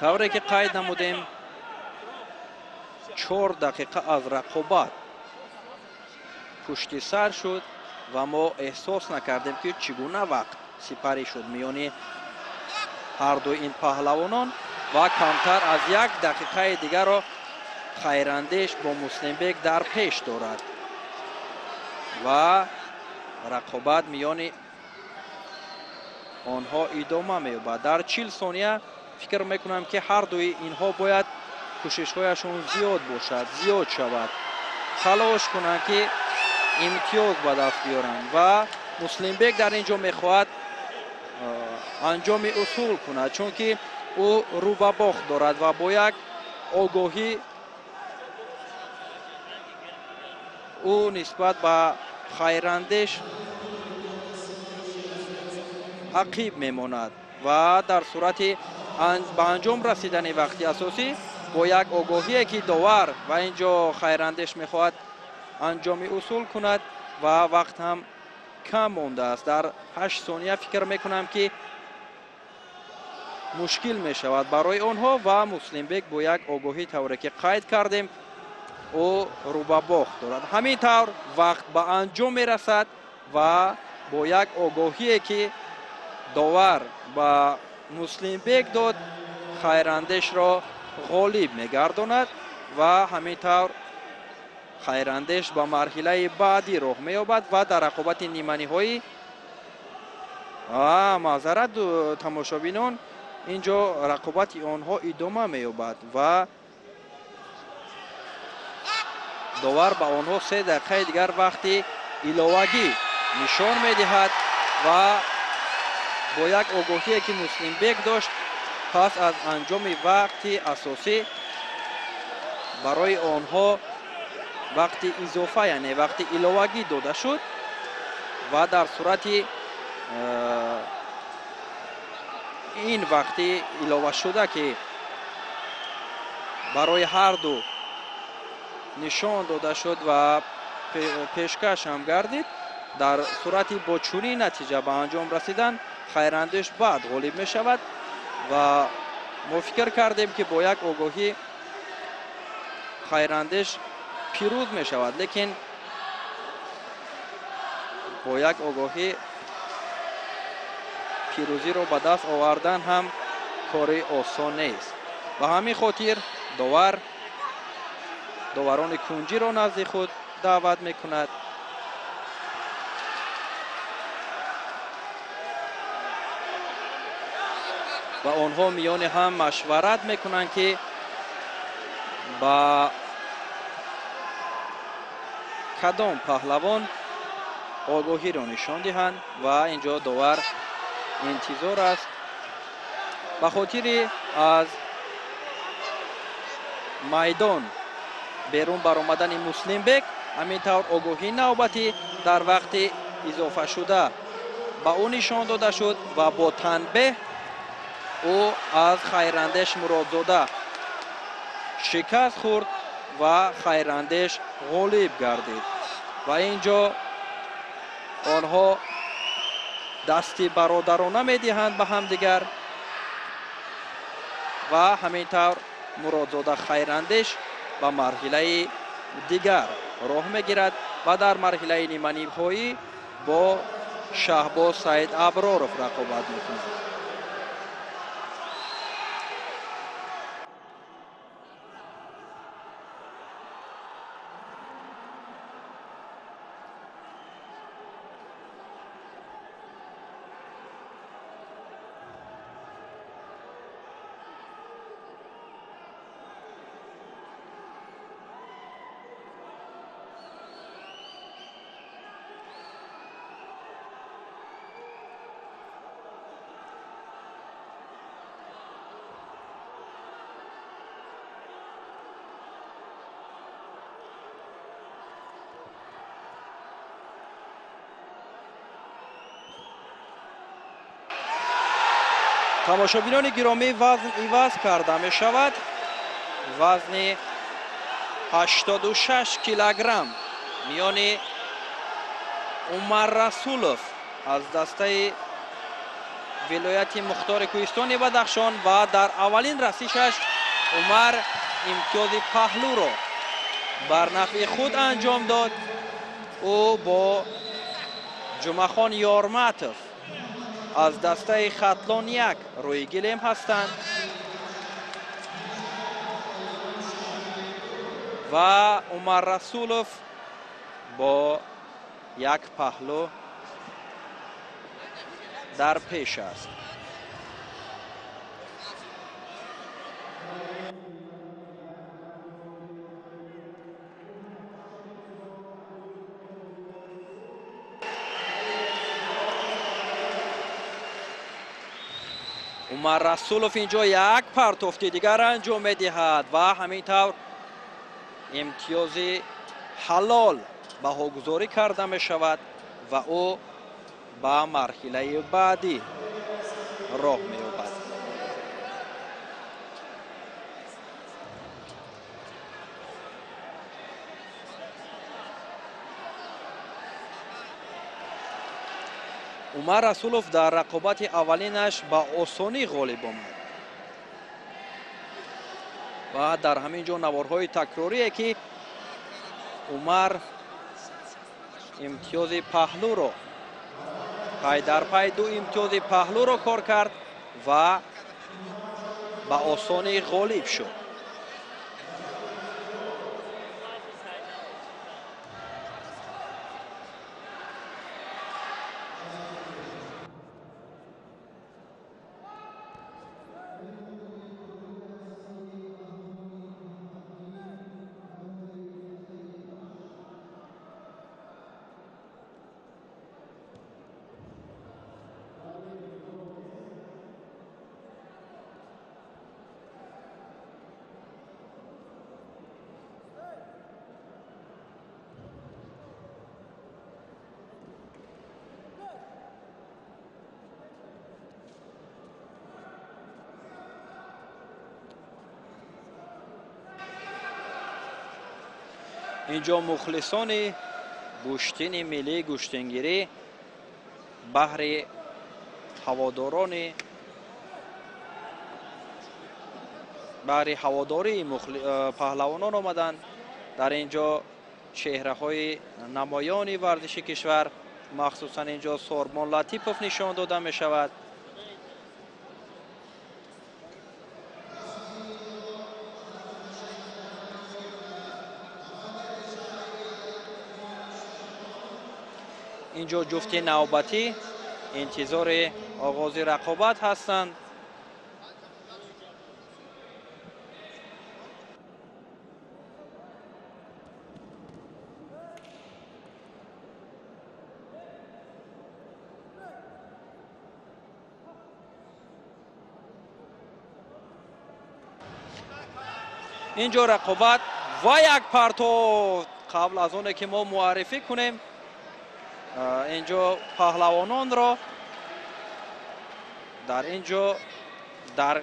тавре ки қайд намудем, 4 дақиқа аз рақобат пушти сар шуд ва мо эҳсос накардем, ки чӣ гуна вақт сипарӣ шуд миёни ҳарду ин паҳлавонон ва камтар аз 1 дақиқаи дигарро хайрандеш бо Муслимбек дар пеш дорад ва рақобат миёни онҳо идома меёбад. дар 40 сония фикр мекунам, ки ҳардуи инҳо бояд кӯшишҳояшон зиёд бошад, зиёд шавад, талош кунанд, ки имтиёз ба даст биёранд ва Муслимбек дар ин ҷо мехоҳад анҷоми усул кунад, чунки ӯ рӯ ба бохт дорад ва бо як огоҳӣ ӯ нисбат ба хайрандеш ақиб мемонад ва дар сурати ба анҷом расидани вақти асосӣ бо як огоҳие, ки довар ва ин ҷо хайрандеш мехоҳад анҷоми усул кунад ва вақт ҳам кам мондааст. дар 8 сония фикр мекунам, ки мушкил мешавад барои онҳо ва Муслимбек бо як огоҳӣ тавре ки қайд кардем, ӯ рӯ ба бохт дорад. ҳамин тавр вақт ба анҷом мерасад ва бо як огоҳие, ки довар ба Муслимбек дод, хайрандешро ғолиб мегардонад ва ҳамин тавр хайрандеш ба марҳилаи баъдӣ роҳ меёбад ва дар рақобати ниманиҳоӣ маъзарат тамошобинон, ин ҷо рақобати онҳо идома меёбад ва довар ба онҳо 3 дақиқаи дигар вақти иловагӣ нишон медиҳад ва бо як огоҳие, ки Муслимбек дошт, пас аз анҷоми вақти асосӣ барои онҳо вақти изофа, яъне вақти иловагӣ дода шуд ва дар сурати ин вақти иловашуда, ки барои ҳарду нишон дода шуд ва пешкаш ҳам гардид, дар сурати бо чунин натиҷа ба анҷом расидан хайрандеш баъд ғолиб мешавад ва мо фикр кардем, ки бо як огоҳӣ хайрандеш пирӯз мешавад, лекин бо як огоҳӣ пирӯзиро ба даст овардан ҳам кори осон нест. ба ҳамин хотир доварони кунҷиро назди худ даъват мекунад ва онҳо миёни ҳам машварат мекунанд, ки ба кадом паҳлавон огоҳиро нишон диҳанд ва ин ҷо довар интизор аст ба хотири аз майдон берун баромадани Муслимбек. ҳамин тавр огоҳии навбатӣ дар вақти изофашуда ба ӯ нишон дода шуд ва бо танбеҳ ӯ аз хайрандеш Муродзода шикаст хӯрд ва хайрандеш ғолиб гардид ва ин ҷо онҳо дасти бародарона медиҳанд ба ҳамдигар ва ҳамин тавр Муродзода хайрандеш ба марҳилаи дигар роҳ мегирад ва дар марҳилаи ниманиҳоӣ бо Шаҳбоз Саид Аброров рақобат мекунад. тамошобинони гиромӣ, вазн иваз карда мешавад. вазни 86 килограмм миёни умар расулов аз дастаи вилояти мухтори кӯҳистони бадахшон ва дар аввалин расишаш умар имтиёзи паҳлӯро бар нафъи худ анҷом дод. ӯ бо ҷумахон ёрматов аз дастаи хатлон як рӯи гилем ҳастанд ва умар расулов бо як паҳлӯ дар пеш аст. умар расулов инҷо як партофти дигар анҷом медиҳад ва ҳамин тавр имтиёзи ҳалол баҳогузорӣ карда мешавад ва ӯ ба марҳилаи баъдӣ роҳ меёбад. умар расулов дар рақобати аввалинаш ба осонӣ ғолиб омад ва дар ҳамин ҷо наворҳои такрорие ки умар имтиёзи паҳлӯро пай дар пай ду имтиёзи паҳлӯро кор кард ва ба осонӣ ғолиб шуд. инҷо мухлисони гӯштини миллии гӯштингирӣ баҳри ҳаводории паҳлавонон омаданд. дар инҷо чеҳраҳои намоёни варзиши кишвар, махсусан инҷо Сормон Латипов нишон дода мешавад. инҷо ҷуфти навбатӣ интизори оғози рақобат ҳастанд. инҷо рақобат ва як партов. қабл аз оне ки мо муаррифӣ кунем инҷо паҳлавононро, дар инҷо дар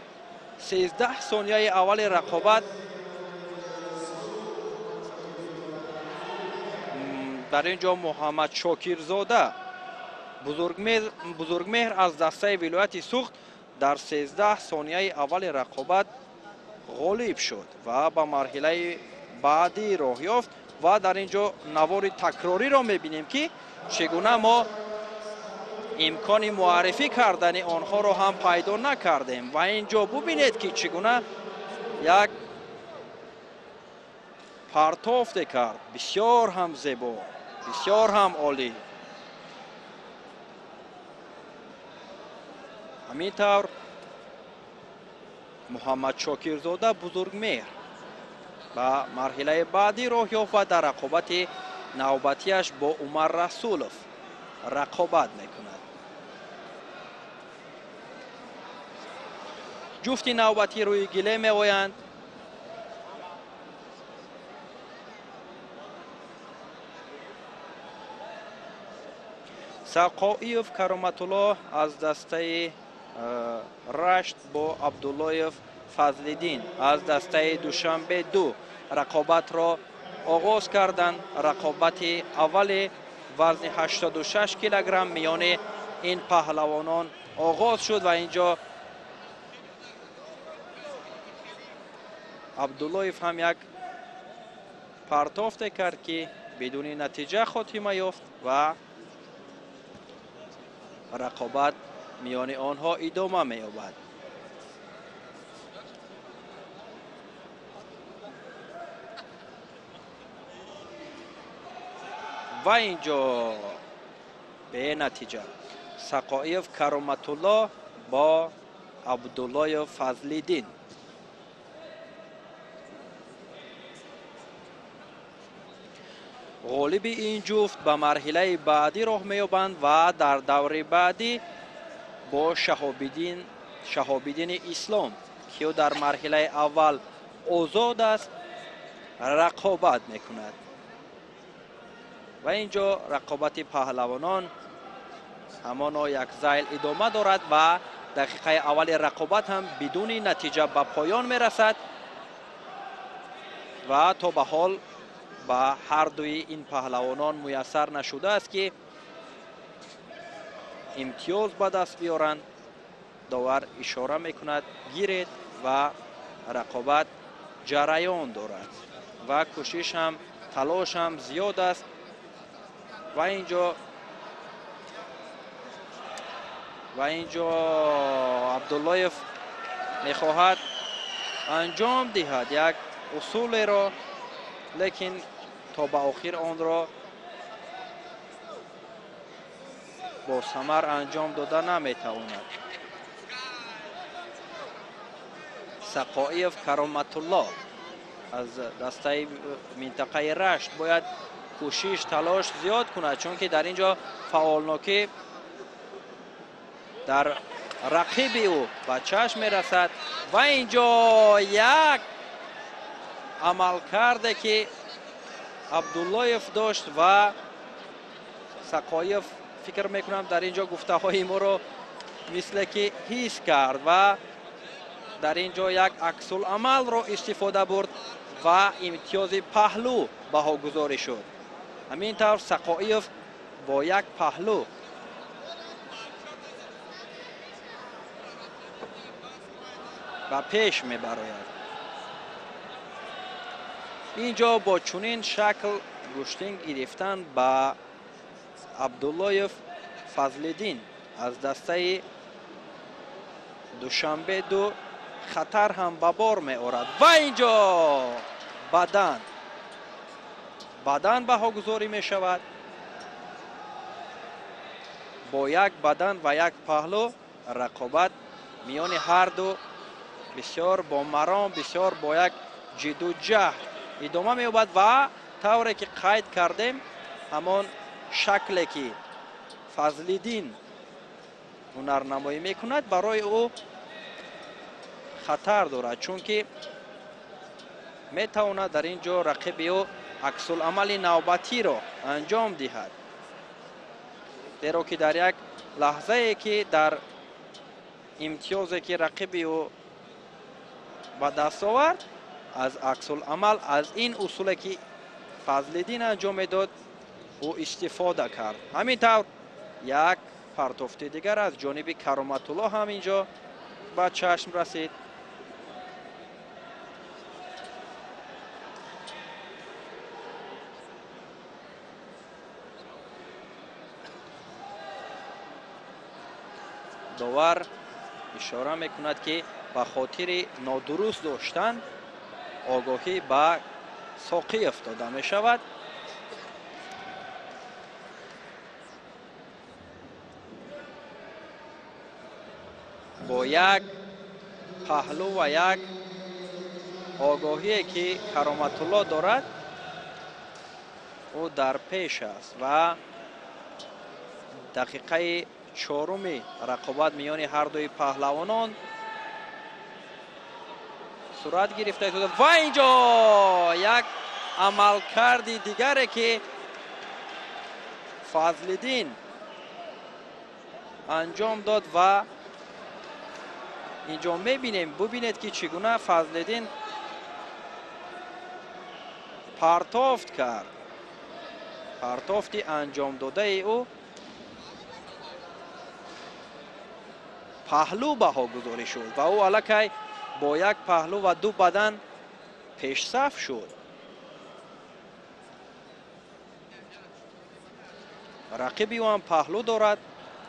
13 сонияи аввали рақобат дар инҷо муҳаммад шокирзода бузургмеҳр аз дастаи вилояти суғд дар 13 сонияи аввали рақобат ғолиб шуд ва ба марҳилаи баъдӣ роҳ ёфт. ва дар инҷо навори такрориро мебинем ки чӣ гуна мо имкони муаррифӣ кардани онҳоро ҳам пайдо накардем. ва инҷо бубинед ки чӣ гуна як партофте кард, бисёр ҳам зебо, бисёр ҳам олӣ. ҳамин тавр муҳаммад шокирзода бузургмеҳр ба марҳилаи баъдӣ роҳ ёфт ва дар рақобати навбатиаш бо умар расулов рақобат мекунад. ҷуфти навбатӣ рӯи гиле меоянд. сақоиев Кароматулло аз дастаи رشت با عبدالله فضل‌الدین از دسته دوشنبه دو رقابت را آغاز کردند. رقابت اول وزن 86 کیلوگرم میان این پهلوانان آغاز شد و اینجا عبدالله هم یک پرتافت کرد که بدون نتیجه خاتمه یافت و رقابت میان آنها ادامه می‌یابد. و اینجا به نتیجه سقایف کرامت الله با عبدالله فضل‌الدین. غالب این جفت به مرحله بعدی راه می‌یابند و در دور بعدی با شهاب‌الدین اسلام که در مرحله اول آزاد است رقابت می‌کند. و اینجا رقابت پهلوانان همانا یک ذیل ادامه دارد و دقیقه اول رقابت هم بدون نتیجه به پایان می‌رسد و تا به حال به هر دوی این پهلوانان میسر نشده است که امتیاز به دست بیارند. داور اشاره میکند گیرید و رقابت جریان دارد و کوشش هم تلاش هم زیاد است. و اینجا عبدالله میخواهد انجام دهد یک اصول را، لیکن تا به آخر آن را با ثمر انجام داده نمیتواند. سقایف کرامت الله از دسته منطقه رشت باید کوشش تلاش زیاد کند، چون که در اینجا فعالناکی در رقیب او به چشم میرسد. و اینجا یک عمل کرده که عبدالله داشت و سقایف فکر میکنم در اینجا گفته های ما رو مثل که حس کرد و در اینجا یک عکس العمل رو استفاده برد و امتیاز پهلو بها گذاری شد. همین طور سقایف با یک پهلو و پیش میبراید. اینجا با چنین شکل گشتن گرفتن با عبدالله فضل‌الدین از دسته دوشنبه دو خطر هم به بار می آورد. و اینجا بدن بها گذاری می شود. با یک بدن و یک پهلو رقابت میان هر دو بسیار با مرام، بسیار با یک جد و جهد ادامه می یابد و طوری که قید کردیم همان شکلی که فضل‌الدین هنرنمایی میکند برای او خطر دارد، چون که میتواند در اینجا رقیب او عکس العمل نوبتی را انجام دهد، زیرا که در یک لحظه ای که در امتیازی که رقیب او به دست آورد از عکس العمل از این اصولی که فضل‌الدین انجام میداد او استفاده کرد. همینطور یک پرتافت دیگر از جانب کرامت الله هم اینجا به چشم رسید. داور اشاره میکند که به خاطر نادرست داشتن آگاهی به ساقی افتاده می شود. با یک پهلو و یک آگاهی که کرامت الله دارد او در پیش است و دقیقه چهارم رقابت میان هر دوی پهلوانان صورت گرفته شده. و اینجا یک عملکرد دیگری که فضل‌الدین انجام داد و اینجا میبینیم ببینید که چگونه فضل‌الدین پرتافت کرد. پرتافتی انجام داده او پهلو بها گذاری شد و او الکی با یک پهلو و دو بدن پیش صف شد. رقیبی او هم پهلو دارد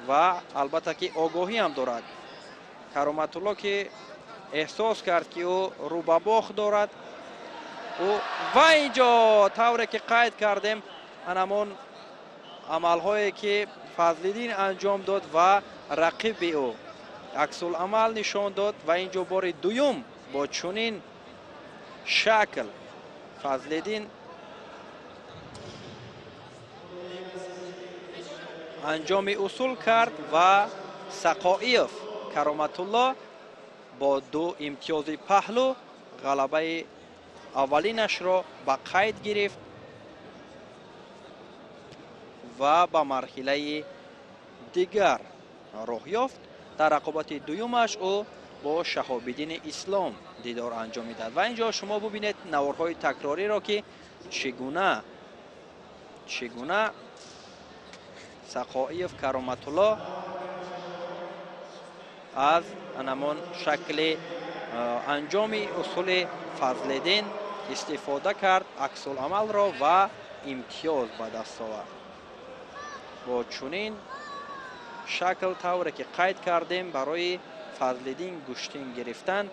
و البته که آگاهی هم دارد. کرامت الله که احساس کرد که او رو به باخت دارد و اینجا طوری که قید کردیم همون عملهایی که فضل‌الدین انجام داد و رقیب او عکس العمل نشان داد و اینجا بار دوم با چنین شکل فضل‌الدین انجام اصول کرد و سقایف کرامت الله با 2 امتیاز پهلو غلبه اولینش را به قید گرفت و به مرحله دیگر راه یافت. در رقابت دومش او با شهاب الدین اسلام دیدار انجام میداد و اینجا شما ببینید نوارهای تکراری را که چگونه سقایف کرامت الله از همان شکل انجام اصول فضل‌الدین استفاده کرد، عکس العمل را و امتیاز به دست آورد. با چنین شکل طوری که قید کردیم برای فضل‌الدین گشتین گرفتن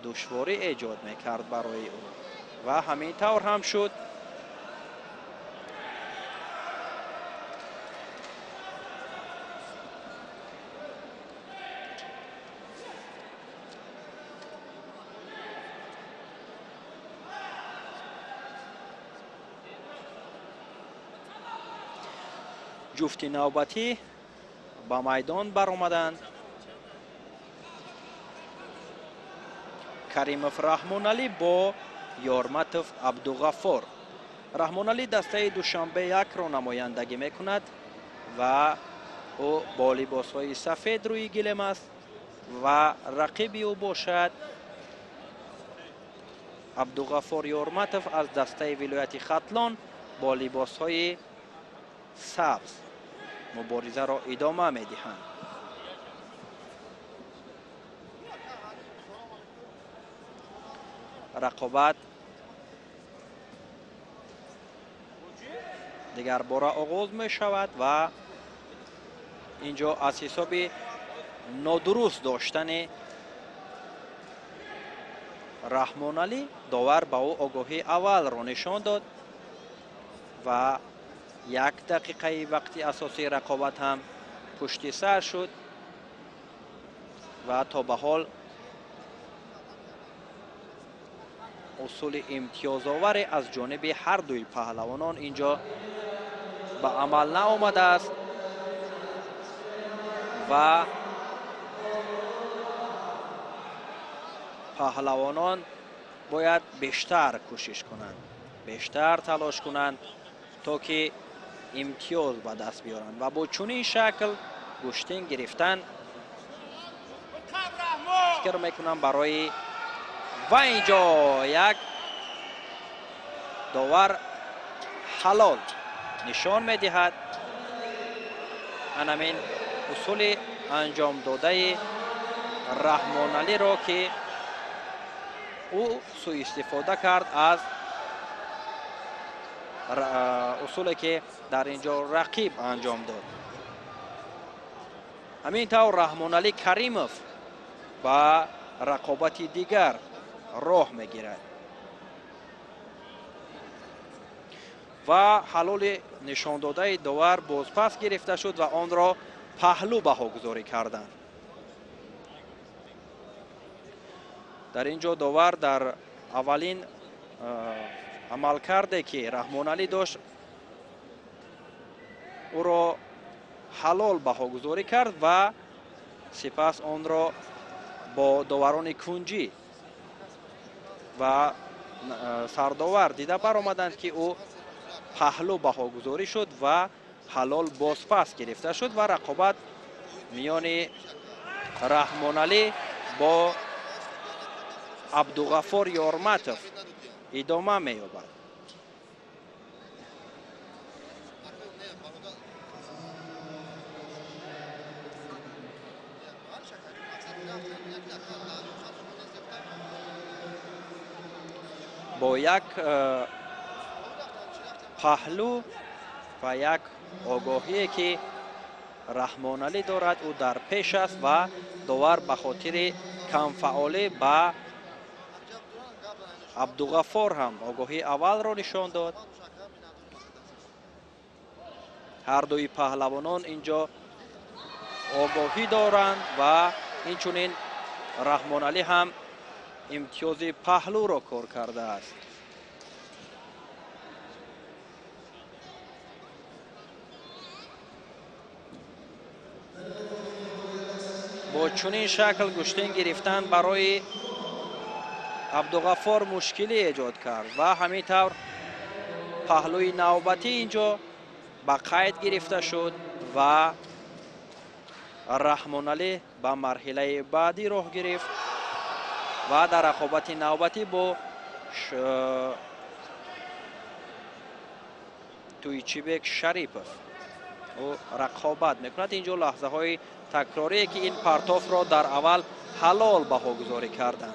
دشواری ایجاد میکرد برای او و همین طور هم شد. جفت نوبتی با میدان برآمدند. کریموف رحمان علی با یارمتوف عبدالغفار. رحمان علی دسته دوشنبه یک را نمایندگی میکند و او با لباس های سفید روی گلیم است و رقیبی او باشد عبدالغفار یارمتوف از دسته ولایت ختلان با لباس های سبز مبارزه را ادامه میدهند. رقابت دیگر باره آغاز می شود و اینجا از حساب نادرست داشتن رحمان علی داور به او آگاهی اول را نشان داد و 1 دقیقه وقتی اساسی رقابت هم پشت سر شد و تا به حال اصول امتیازآور از جانب هر دوی پهلوانان اینجا به عمل نآمده است و پهلوانان باید بیشتر کوشش کنند، بیشتر تلاش کنند تا که امتیاز به دست بیارند و با چنین شکل گشتین گرفتن فکر میکنم برای و اینجا یک داور حلال نشان میدهد همین اصول انجام داده رحمان علی را که او سوء استفاده کرد از اصولی که در اینجا رقیب انجام داد. همین طور رحمان علی کریموف با رقابت دیگر راه میگیرد و حلال نشان داده داور بازپس گرفته شد و آن را پهلو بهاگذاری کردند. در اینجا داور در اولین عمل کرده که رحمان علی داشت او را حلال بهاگذاری کرد و سپس آن را با داوران کنجی و سرداور دیده برآمدند که او پهلو بهاگذاری شد و حلال بازپس گرفته شد و رقابت میان رحمان علی با عبدالغفار یارمتوف ادامه می‌یابد. با یک پهلو و یک آگاهی که رحمان علی دارد او در پیش است و داور به خاطر کمفعالی به عبدالغفار هم آگاهی اول را نشان داد. هر دوی پهلوانان اینجا آگاهی دارند و اینچنین رحمان علی هم امتیاز پهلو را کار کرده است. با چنین شکل گشتن گرفتن برای عبدالغفار مشکلی ایجاد کرد و همینطور پهلوی نوبتی اینجا به قید گرفته شد و رحمان علی به مرحله بعدی راه گرفت و در رقابت نوبتی با تویچیبک شریپوف او رقابت میکند. اینجا لحظه های تکراری که این پرتاف را در اول حلال بهاگذاری کردند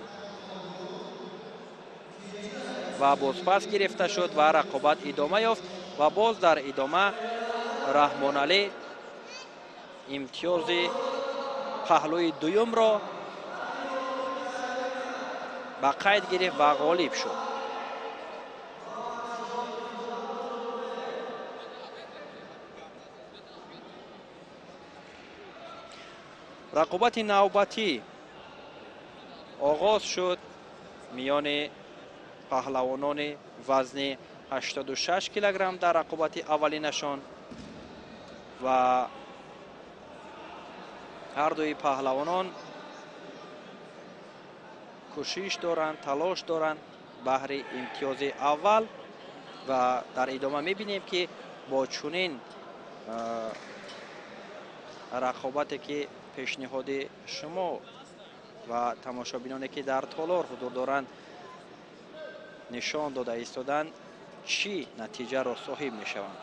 و باز پس گرفته شد و رقابت ادامه یافت و باز در ادامه رحمان علی امتیاز پهلوی دوم را به قید گرفت و غالب شد. رقابت نوبتی آغاز شد میان پهلوانان وزن 86 کیلوگرم در رقابت اولینشان و هر دوی پهلوانان کوشش دارند، تلاش دارند بهر امتیاز اول و در ادامه میبینیم که با چنین رقابتی که پیشنهاد شما و تماشابینانی که در تالار حضور دارند نشان داده ایستادند چی نتیجه را صاحب میشوند.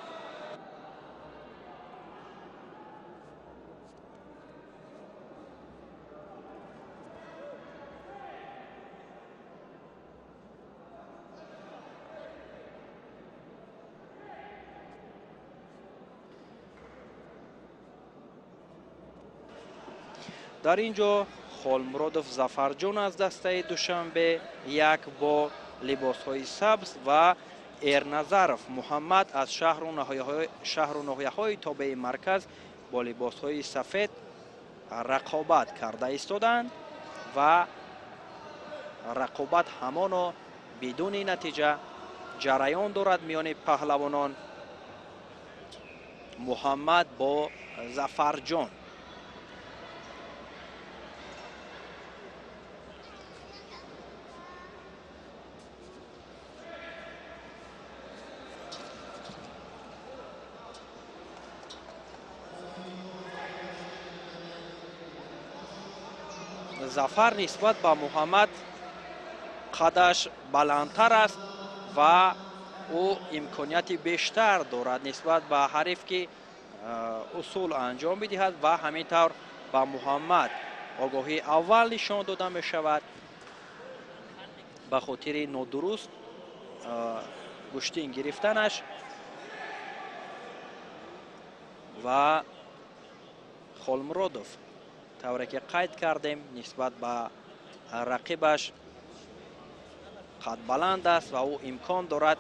در اینجا خالمرادوف ظفرجان از دسته دوشنبه یک با لباس های سبز و ایرنظرف محمد از شهر و ناحیه های تابع مرکز با لباس های سفید رقابت کرده ایستادند و رقابت همانا بدون نتیجه جریان دارد میان پهلوانان محمد با ظفرجان. ظفر نسبت به محمد قدش بلندتر است و او امکانیت بیشتر دارد نسبت به حریف که اصول انجام بدهد و همینطور به محمد آگاهی اول نشان داده می شود به خاطر نادرست گشتین گرفتنش و خالمرادوف طوری که قید کردیم نسبت به رقیبش قد بلند است و او امکان دارد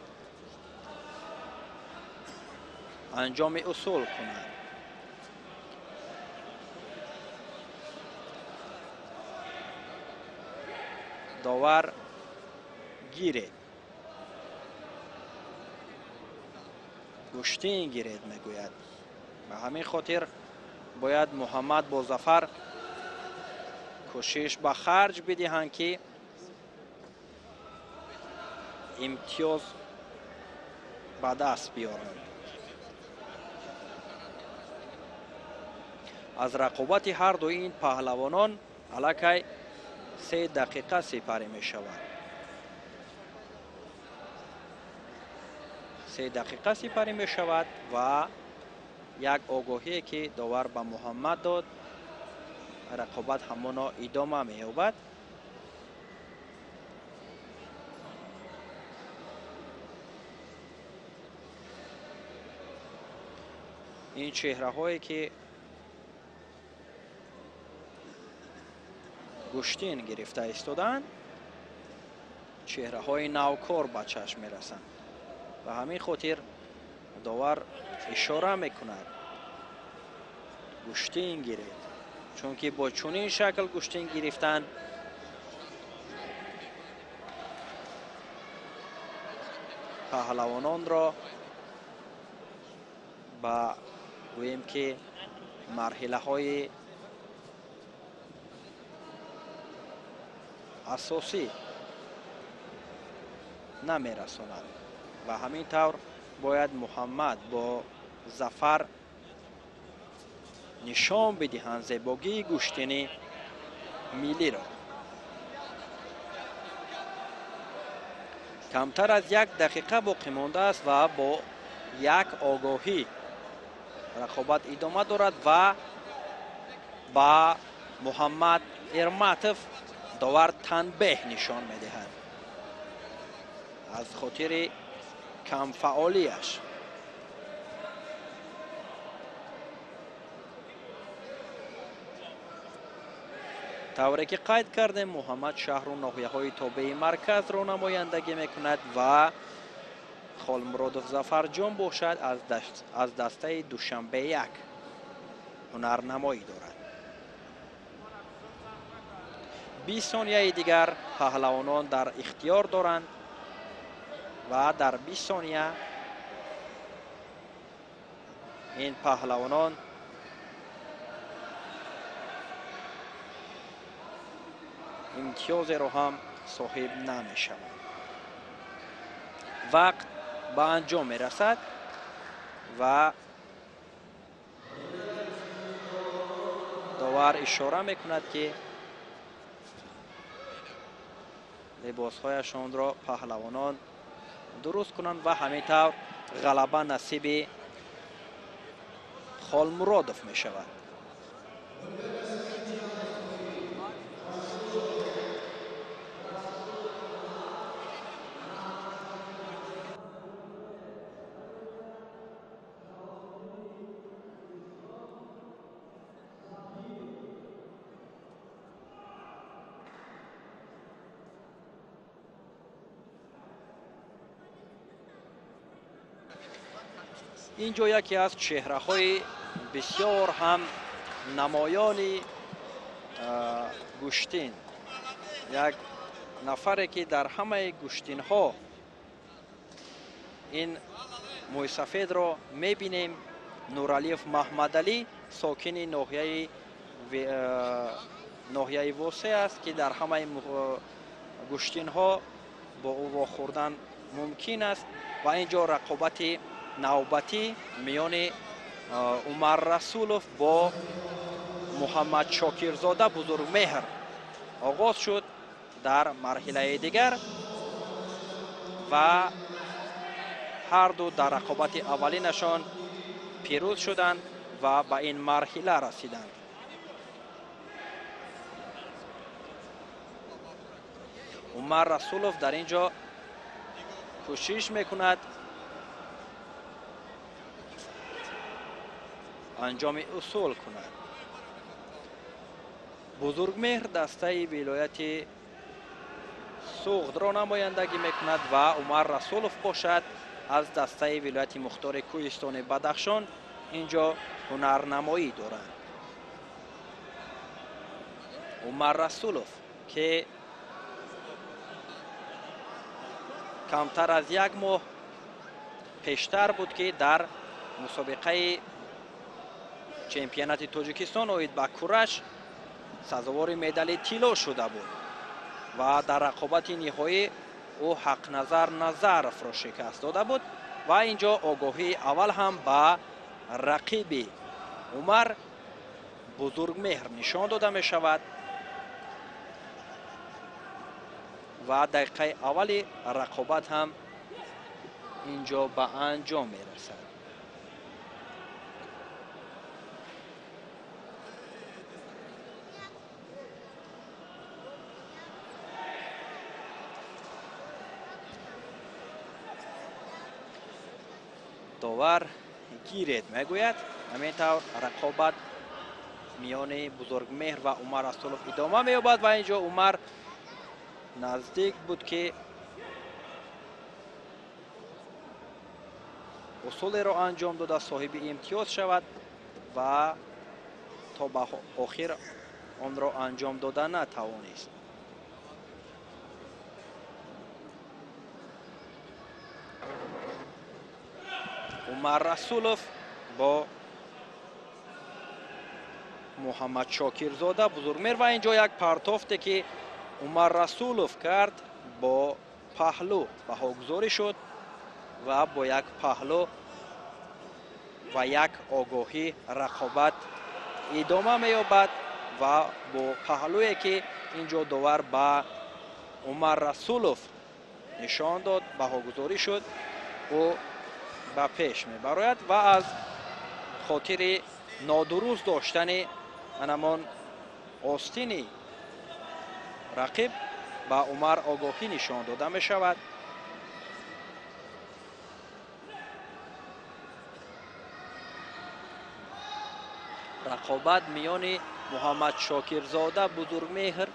انجام اصول کند. داور گیرید گشتین گیرید میگوید به همین خاطر باید محمد با ظفر کوشش به خرج بدهند که امتیاز به دست بیارند. از رقابت هر دو این پهلوانان علاکه 3 دقیقه سپری می شود. 3 دقیقه سپری می شود و یک آگاهی که داور به محمد داد، رقابت همانا ادامه می یابد. این چهره هایی که گوشتین گرفته ایستادند، چهره های نوکار به چشم می رسند. و همین خاطر داور اشاره می کند گوشتین گیرید، چون که با چنین شکل گوشتین گرفتن پهلوانان را با گوییم که مرحله های اساسی نمی رساند و همین طور باید محمد با ظفر نشان بدهند زیبایی گوشتین ملی را. کمتر از 1 دقیقه باقی مانده است و با یک آگاهی رقابت ادامه دارد و با محمد ارماتف داور تنبیه نشان میدهد از خاطر کم فعالیش. طوری که قید کردیم محمد شهر و ناحیه های تابع مرکز را نمایندگی میکند و خالمرادوف ظفرجان باشد از دسته دوشنبه 1 هنرنمایی دارد. 20 ثانیه دیگر پهلوانان در اختیار دارند و در 20 ثانیه این پهلوانان امتیاز رو هم صاحب نمی شوند. وقت به انجام می رسد و داور اشاره می کند که لباسهایشان را پهلوانان درست کنند و همینطور غلبه نصیب خالمرادوف می شود. اینجا یکی از چهره های بسیار هم نمایان گوشتین، یک نفری که در همه گوشتین ها این موی سفید را میبینیم، نورالیف محمد علی ساکن ناحیه واسه است که در همه گوشتین ها با او واخوردن ممکن است و اینجا رقابت نوبتی میان عمر رسولوف با محمد شاکرزاده بزرگمهر آغاز شد در مرحله دیگر و هر دو در رقابت اولینشان پیروز شدند و به این مرحله رسیدند. عمر رسولوف در اینجا کوشش میکند انجام اصول کند. بزرگمهر دسته ولایت سوغد را نمایندگی میکند و عمر رسولوف باشد از دسته ولایت مختار کوهستان بدخشان اینجا هنرنمایی دارند. عمر رسولوف که کمتر از 1 ماه پیشتر بود که در مسابقه چمپیونات تاجیکستان اوید به کورش سزاوار مدال طلا شده بود و در رقابت نهایی او حق نظر نظرف را شکست داده بود و اینجا آگاهی اول هم به رقیب عمر بزرگمهر نشان داده می شود و دقیقه اولی رقابت هم اینجا به انجام میرسد. داور گیرید میگوید. همین طور رقابت میان بزرگمهر و عمر رسولوف ادامه مییابد و اینجا عمر نزدیک بود که اصول را انجام داده صاحب امتیاز شود و تا به آخر آن را انجام داده نتوانست. عمر رسولوف با محمد شاکرزاده بزرگمهر و اینجا یک پرتافته که عمر رسولوف کرد با پهلو بهاگذاری شد و با یک پهلو و یک آگاهی رقابت ادامه می‌یابد و با پهلویی که اینجا داور به عمر رسولوف نشان داد بهاگذاری شد او به پیش می‌براید و از خاطر نادرست داشتن همان آستین رقیب به عمر آگاهی نشان داده می شود. رقابت میان محمد شاکرزاده بزرگمهر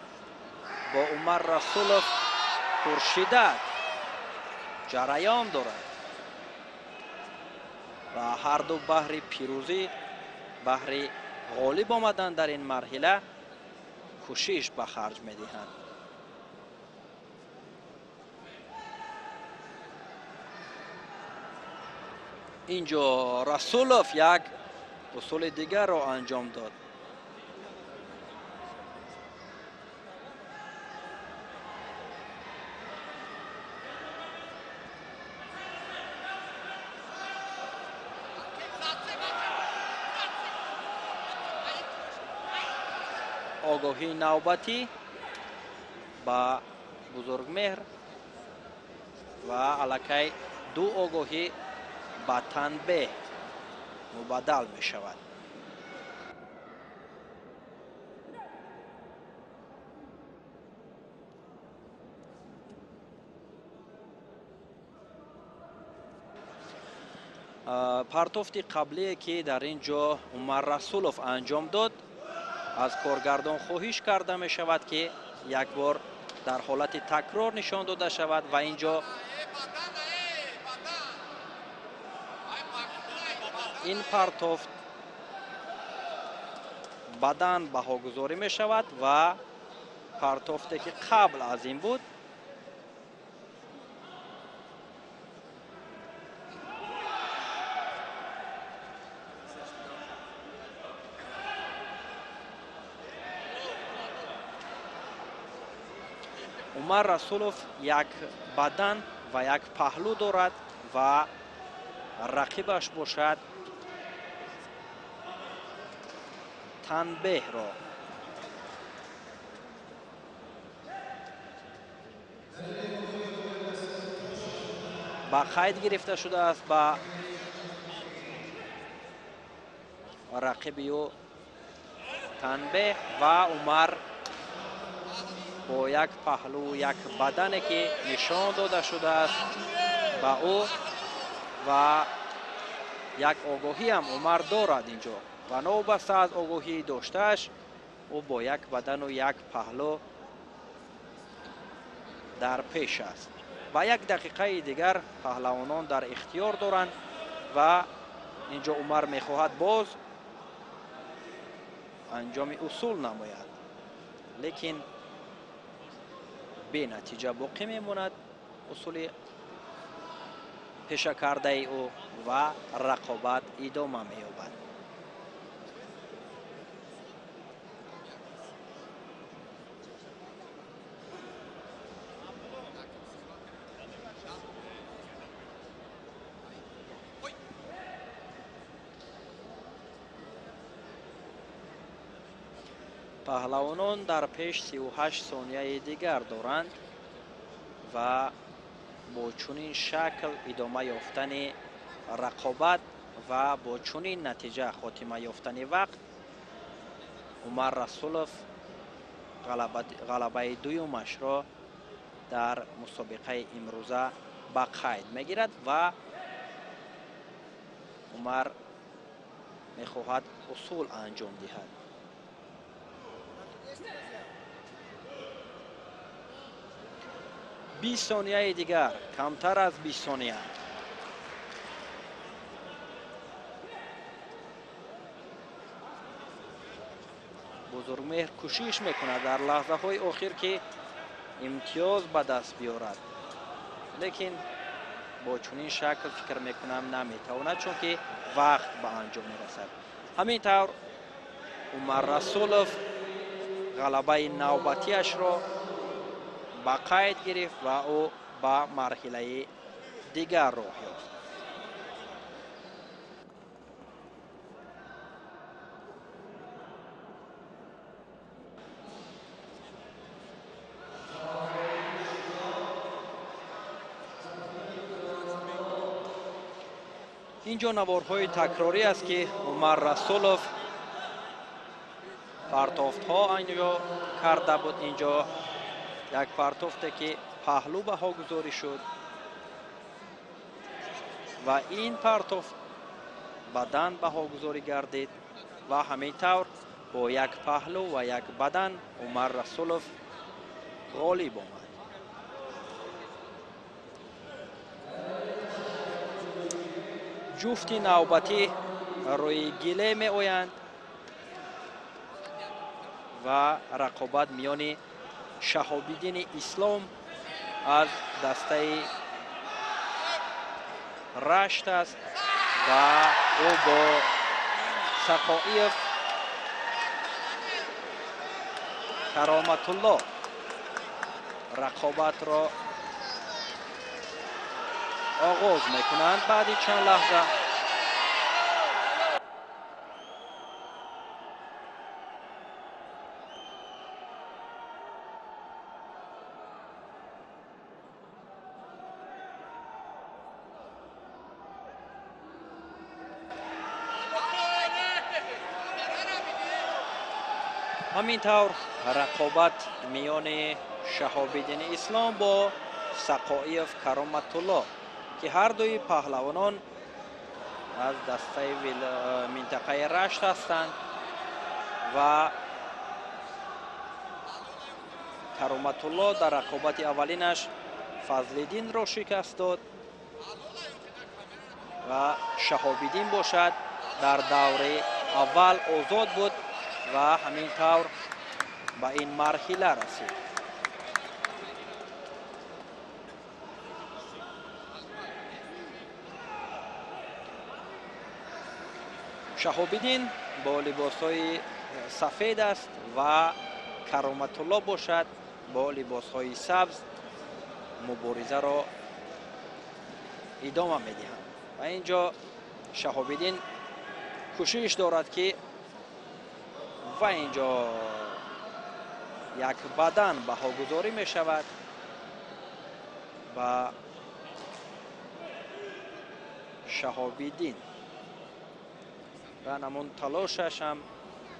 با عمر رسولوف پرشدت جریان دارد و هر دو بهر پیروزی بهر غالب آمدن در این مرحله کوشش به خرج می‌دهند. اینجا رسولوف یک اصول دیگر را انجام داد. آگاهی نوبتی با بزرگمهر و الکی دو آگاهی با تنبیه مبادل می شود. پرتافت قبلی که در اینجا عمر رسولوف انجام داد از کارگردان خواهش کرده می شود که یک بار در حالت تکرار نشان داده شود و اینجا این پرتافت بدن بهاگذاری می شود و پرتافتی که قبل از این بود عمر رسولوف یک بدن و یک پهلو دارد و رقیبش باشد تنبیه را. با قید گرفته شده است با رقیبی و تنبیه و عمر با یک پهلو یک بدنی که نشان داده شده است با او و یک آگاهی هم عمر دارد اینجا و نوبسته از آگاهی داشتهش او با یک بدن و یک پهلو در پیش است و یک دقیقه دیگر پهلوانان در اختیار دارند و اینجا عمر میخواهد باز انجام اصول نماید لیکن به نتیجه باقی میماند اصول پیشه کرده او و رقابت ادامه مییابد. پهلوانان در پیش 38 ثانیه دیگر دارند و با چنین شکل ادامه یافتن رقابت و با چنین نتیجه خاتمه یافتن وقت عمر رسولوف غلبه دویمش را در مسابقه امروزه به قید میگیرد و عمر میخواهد اصول انجام دهد. بیست ثانیه دیگر، کمتر از 20 ثانیه. بزرگمهر کوشش میکند در لحظه های آخر که امتیاز به دست بیارد، لیکن با چنین شکل فکر میکنم نمیتواند، چون که وقت به انجام میرسد. همینطور عمر رسولوف غلبه نوبتیش را به قید گرفت و او به مرحله دیگر راه یافت. اینجا نوارهای تکراری است که عمر رسولوف پرتافت ها اینجا کرده بود. اینجا یک پرتافته که پهلو بها گذاری شد و این پرتافت بدن بها گذاری گردید و همینطور با یک پهلو و یک بدن عمر رسولوف غالب آمد. جفت نوبتی روی گله می آیند و رقابت میان شهاب‌الدین اسلام از دسته رشت است و او با سقایف کرامت الله رقابت را آغاز میکنند. بعد چند لحظه همینطور رقابت میان شهاب‌الدین اسلام با سقایف کرامت الله که هر دوی پهلوانان از دسته منطقه رشت هستند و کرامت الله در رقابت اولینش فضل‌الدین را شکست داد و شهاب‌الدین باشد در دوره اول آزاد بود و همینطور به این مرحله رسید. شهاب‌الدین با لباس‌های سفید است و کرامت الله باشد با لباس‌های سبز مبارزه را ادامه می‌دهند و اینجا شهاب‌الدین کوشش دارد که و اینجا یک بدن بهاگذاری می شود و شهاب‌الدین و نمون تلاشش هم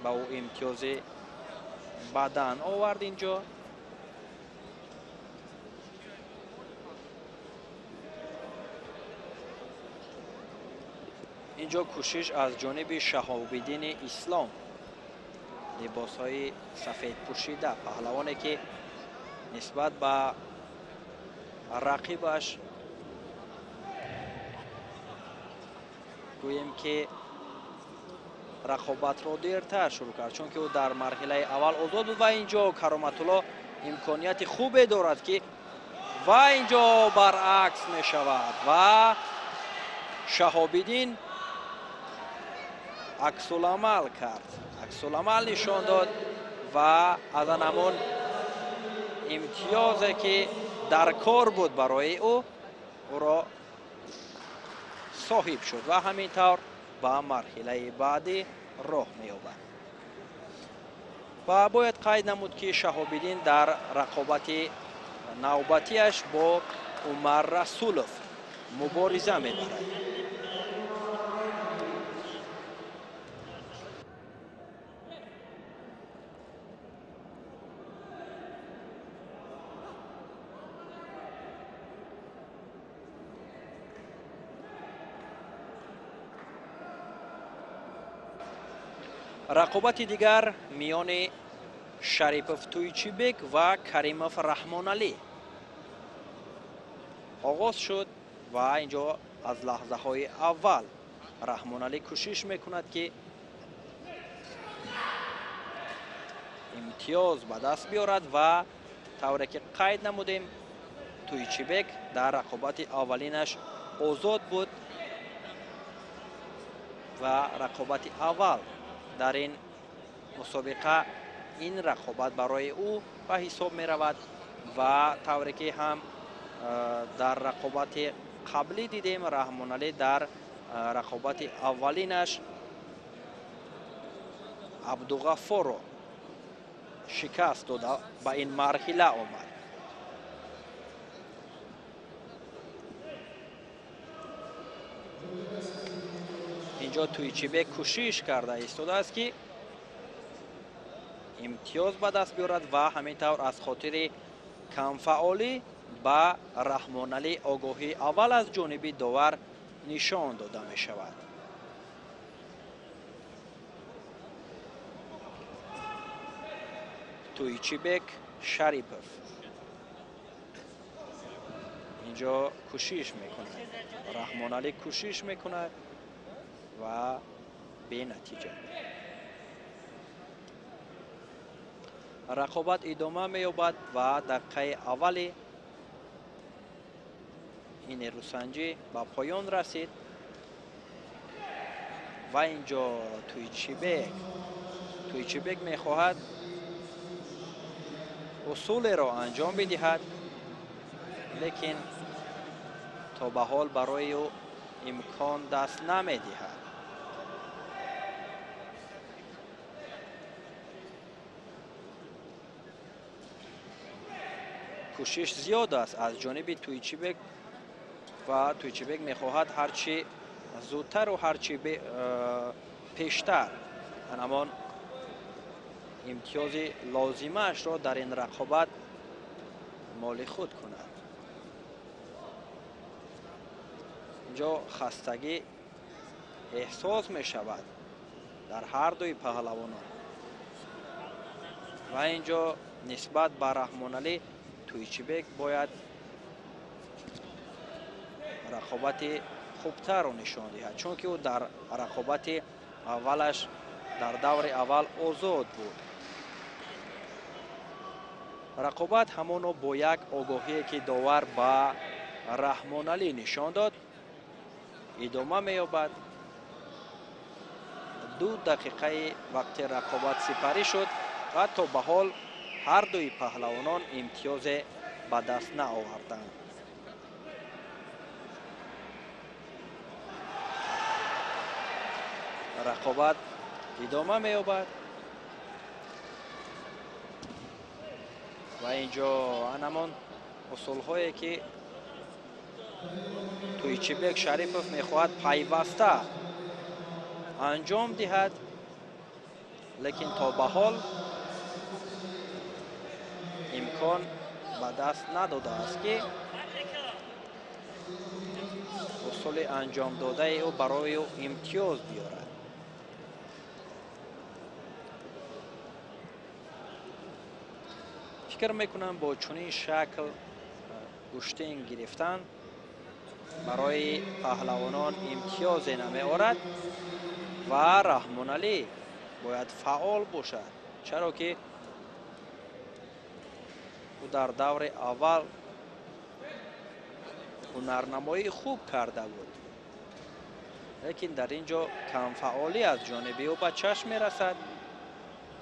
با او امتیاز بدن آورد. اینجا کوشش از جانب شهاب‌الدین اسلام لباس های سفید پوشیده، پهلوانی که نسبت به رقیبش گوییم که رقابت را دیرتر شروع کرد، چون که او در مرحله اول آزاد بود و اینجا کرامت الله امکانیت خوبی دارد که و اینجا برعکس می شود و شهاب‌الدین عکس العمل کرد، عکس العمل نشان داد و از همون امتیازی که در کار بود برای او را صاحب شد و همینطور به مرحله بعدی راه می‌یابد. و باید قید نمود که شهاب‌الدین در رقابت навбатиаш бо Умар Расулов мубориза мебарад. рақобати дигар миёни Шарипов Туйчибек ва Каримов Раҳмоналӣ оғоз шуд ва инҷо аз лаҳзаҳои аввал Раҳмоналӣ кӯшиш мекунад ки имтиёз ба даст биёрад ва тавре ки қайд намудем Туйчибек дар рақобати аввалинаш озод буд ва рақобати аввал дар ин мусобиқа ин рақобат барои ӯ ба ҳисоб меравад ва тавре ки ҳам дар рақобати қаблӣ дидем Раҳмоналӣ дар рақобати аввалинаш Абдуғаффорро шикаст дода ба ин марҳила омад. инҷо Туйчибек кӯшиш карда истодааст ки имтиёз ба даст биёрад ва ҳамин тавр аз хотири камфаъолӣ ба Раҳмоналӣ огоҳии аввал аз ҷониби довар нишон дода мешавад. Туйчибек Шарипов инҷо кӯшиш мекунад, Раҳмоналӣ кӯшиш мекунад ва бенатиҷа. рақобат идома меёбад ва дақиқаи аввали ин нерӯсанҷӣ ба поён расид ва инҷо Туйчибек мехоҳад усулеро анҷом бидиҳад, лекин то ба ҳол барои ӯ имкон даст намедиҳад. кӯшиш зиёд аст аз ҷониби Туйчибек ва Туйчибек мехоҳад ҳарчи зудтару ҳарчи пештар ҳамон имтиёзи лозимаашро дар ин рақобат моли худ кунад. инҷо хастагӣ эҳсос мешавад дар ҳар дуи паҳлавонон ва инҷо нисбат ба Раҳмоналӣ Туйчибек бояд рақобати хубтарро нишон диҳад, чунки ӯ дар рақобати аввалаш дар даври аввал озод буд. рақобат ҳамоно бо як огоҳие ки довар ба Раҳмоналӣ нишон дод идома меёбад. 2 дақиқаи вақти рақобат сипарӣ шуд ва то ба ҳол ҳар дуи паҳлавонон имтиёзе ба даст наоварданд. рақобат идома меёбад ва инҷо анамон усулҳое ки Туйчибек Шарипов мехоҳад пайваста анҷом диҳад, лекин то ба ҳол имкон ба даст надодааст ки усули анҷомдодаи ӯ барои ӯ имтиёз биёрад. фикр мекунам бо чунин шакл куштин гирифтан барои паҳлавонон имтиёзе намеорад ва Раҳмоналӣ бояд фаъол бошад, чаро ки ӯ дар даври аввал ҳунарнамоии хуб карда буд, лекин дар ин ҷо камфаъолӣ аз ҷониби ӯ ба чашм мерасад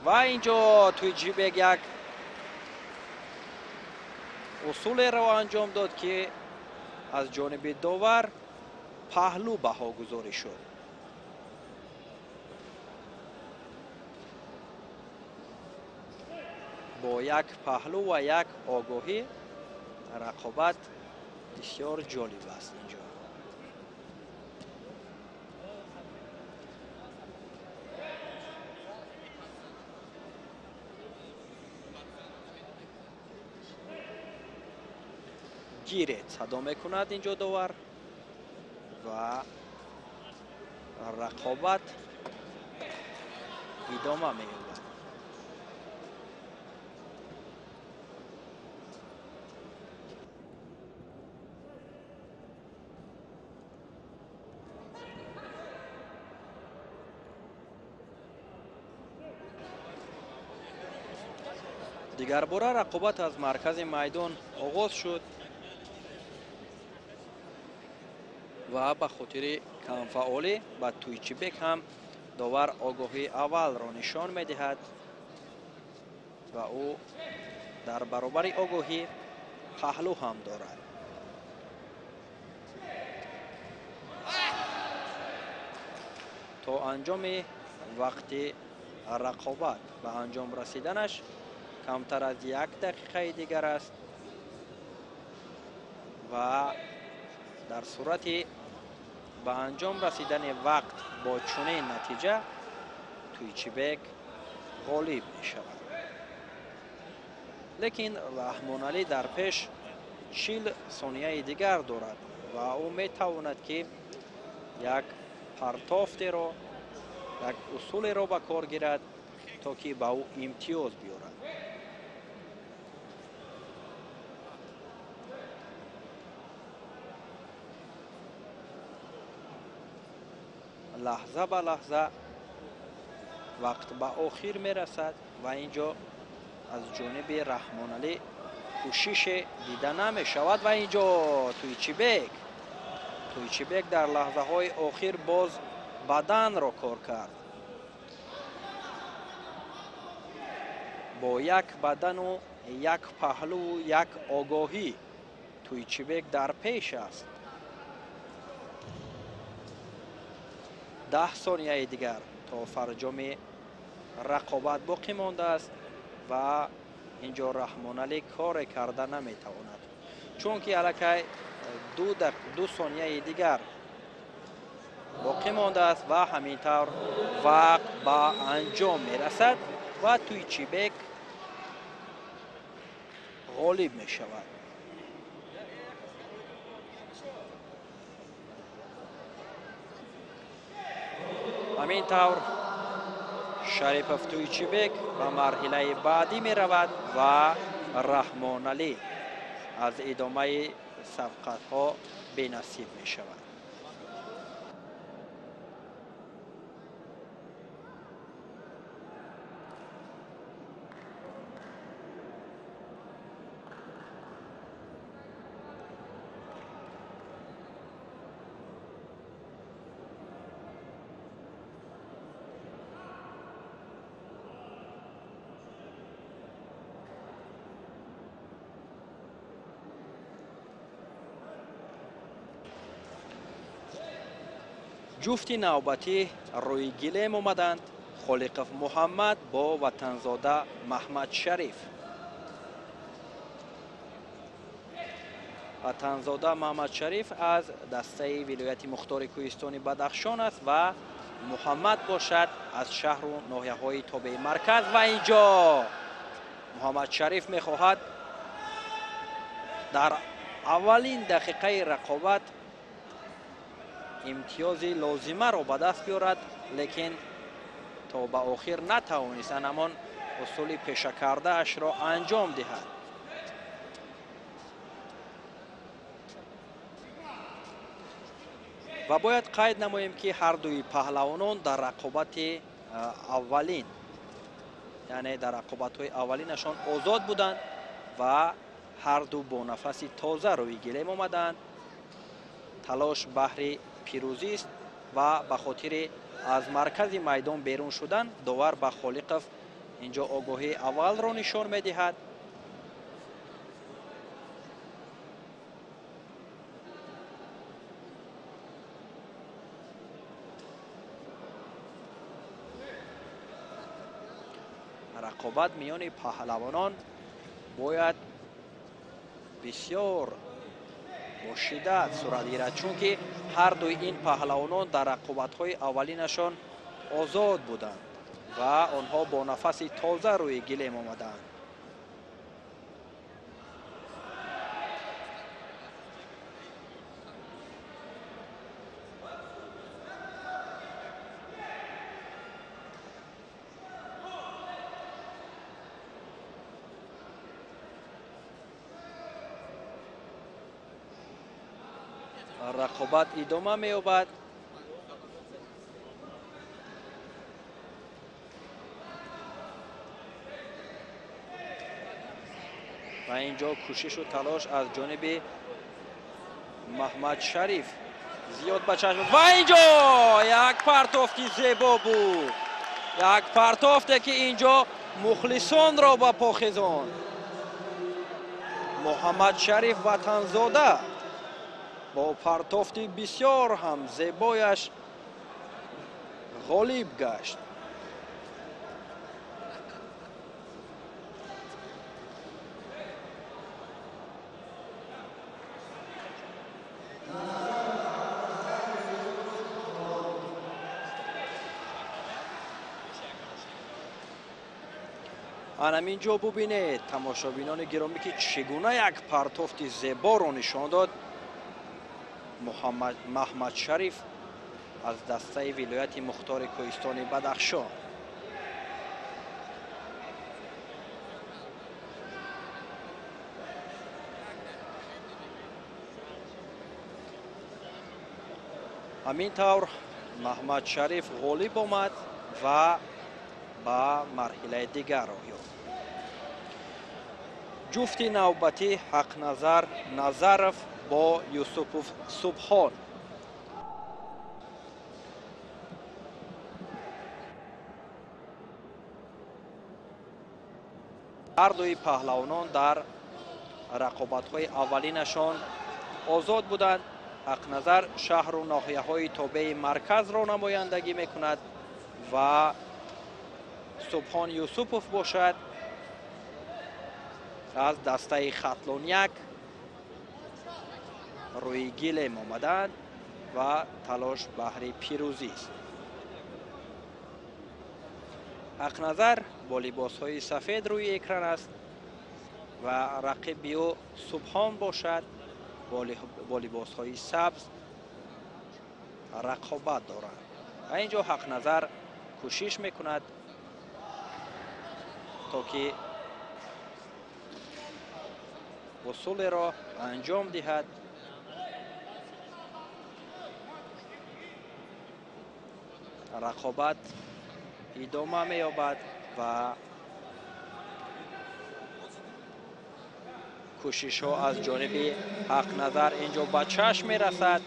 ва ин ҷо Туйчибек як усулеро анҷом дод ки аз ҷониби довар паҳлӯ баҳогузорӣ шуд. бо як паҳлӯ ва як огоҳӣ رقابت بسیار جالب است اینجا. گیرت صدا میکند اینجا داور و رقابت ادامه می‌یابد. دیگر باره رقابت از مرکز میدان آغاز شد و به خاطر کمفعالی به تویچبک هم داور آگاهی اول را نشان می‌دهد و او در برابر آگاهی پهلو هم دارد. تا انجام وقت رقابت به انجام رسیدنش کمتر از 1 دقیقه دیگر است و در صورت به انجام رسیدن وقت با چنین نتیجه تویچبک غالب می شود. لیکن رحمان علی در پیش 40 ثانیه دیگر دارد و او می تواند که یک پرتافت را، یک اصول را به کار گیرد تا که به او امتیاز بیارد. لحظه به لحظه وقت به آخر می رسد و اینجا از جانب رحمان علی کوشش دیده نمی شود و اینجا تویچبک در لحظه های آخر باز بدن را کار کرد. با یک بدن و یک پهلو و یک آگاهی تویچبک در پیش است. 10 ثانیه دیگر تا فرجام رقابت باقی مانده است و اینجا رحمان علی کار کرده نمیتواند، چون که الکی 2 ثانیه دیگر باقی مانده است و همینطور وقت به انجام میرسد و تویچبک غالب می شود. همینطور شریف تویچبک به مرحله بعدی می رود و رحمان علی از ادامه صفقت ها بی نصیب می شود. جفت نوبتی روی گلیم آمدند. خالقов محمد با وطنزاده محمد شریف. وطنزاده محمد شریف از دسته ولایت مختار کوهستان بدخشان است و محمد باشد از شهر و ناحیه های تابع مرکز و اینجا محمد شریف میخواهد در اولین دقیقه رقابت امتیاز لازمه را به دست بیارد، لیکن تا به آخر نتوانست همان اصول پیشه کرده اش را انجام دهد. و باید قید نماییم که هر دوی پهلوانان در رقابت اولین، یعنی در رقابت های اولینشان آزاد بودند و هر دو با نفس تازه روی گلیم آمدند. تلاش بهر پیروزی است و به خاطر از مرکز میدان بیرون شدن داور به خالقов اینجا آگاهی اول را نشان می‌دهد. رقابت میان پهلوانان باید بسیار با شدت صورت گیرد، چون که هر دوی این پهلوانان در رقابت‌های اولینشان آزاد بودند و آنها با نفس تازه روی گلیم آمدند. رقابت ادامه می‌یابد. و اینجا کوشش و تلاش از جانب محمد شریف زیاد به چشم و اینجا یک پرتافتی زیبا بود، یک پرتافته که اینجا مخلصان را به پا خیزاند. محمد شریف وطنزاده با پرتافتی بسیار هم زیبایش غالب گشت. اینجا ببینید تماشابینان گرامی که چگونه یک پرتافت زیبا را نشان داد محمد شریف از دسته ولایت مختار کوهستان بدخشان. همین طور محمد شریف غالب آمد و به مرحله دیگر راه یافت. جفت نوبتی حق نظر نظرف با یوسفوف سبحان. هر دوی پهلوانان در رقابت‌های اولینشان آزاد بودند. حق نظر شهر و ناحیه‌های تابع مرکز را نمایندگی می‌کند و سبحان یوسفوف باشد از دسته خطلونیک روی گلیم آمدند و تلاش بهر پیروزی است. حق نظر با لباس‌های سفید روی اکران است و رقیب او سبحان باشد با لباس‌های سبز رقابت دارند. و اینجا حق نظر کوشش میکند تا که وصول را انجام دهد. رقابت ادامه می‌یابد و کوشش ها از جانب حق نظر اینجا به چشم می‌رسد.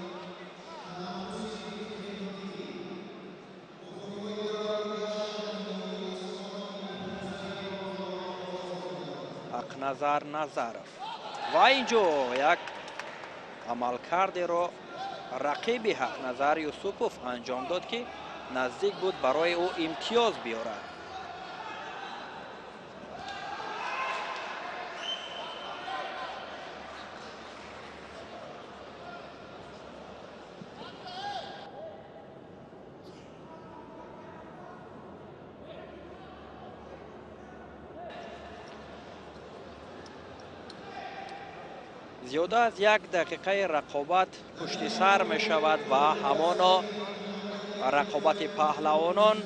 حق نظر نظرف و اینجا یک عملکرد را رقیب حق نظر یوسفوف انجام داد که نزدیک بود برای او امتیاز بیارد. زیاده از 1 دقیقه رقابت پشت سر می شود و همانا رقابت پهلوانان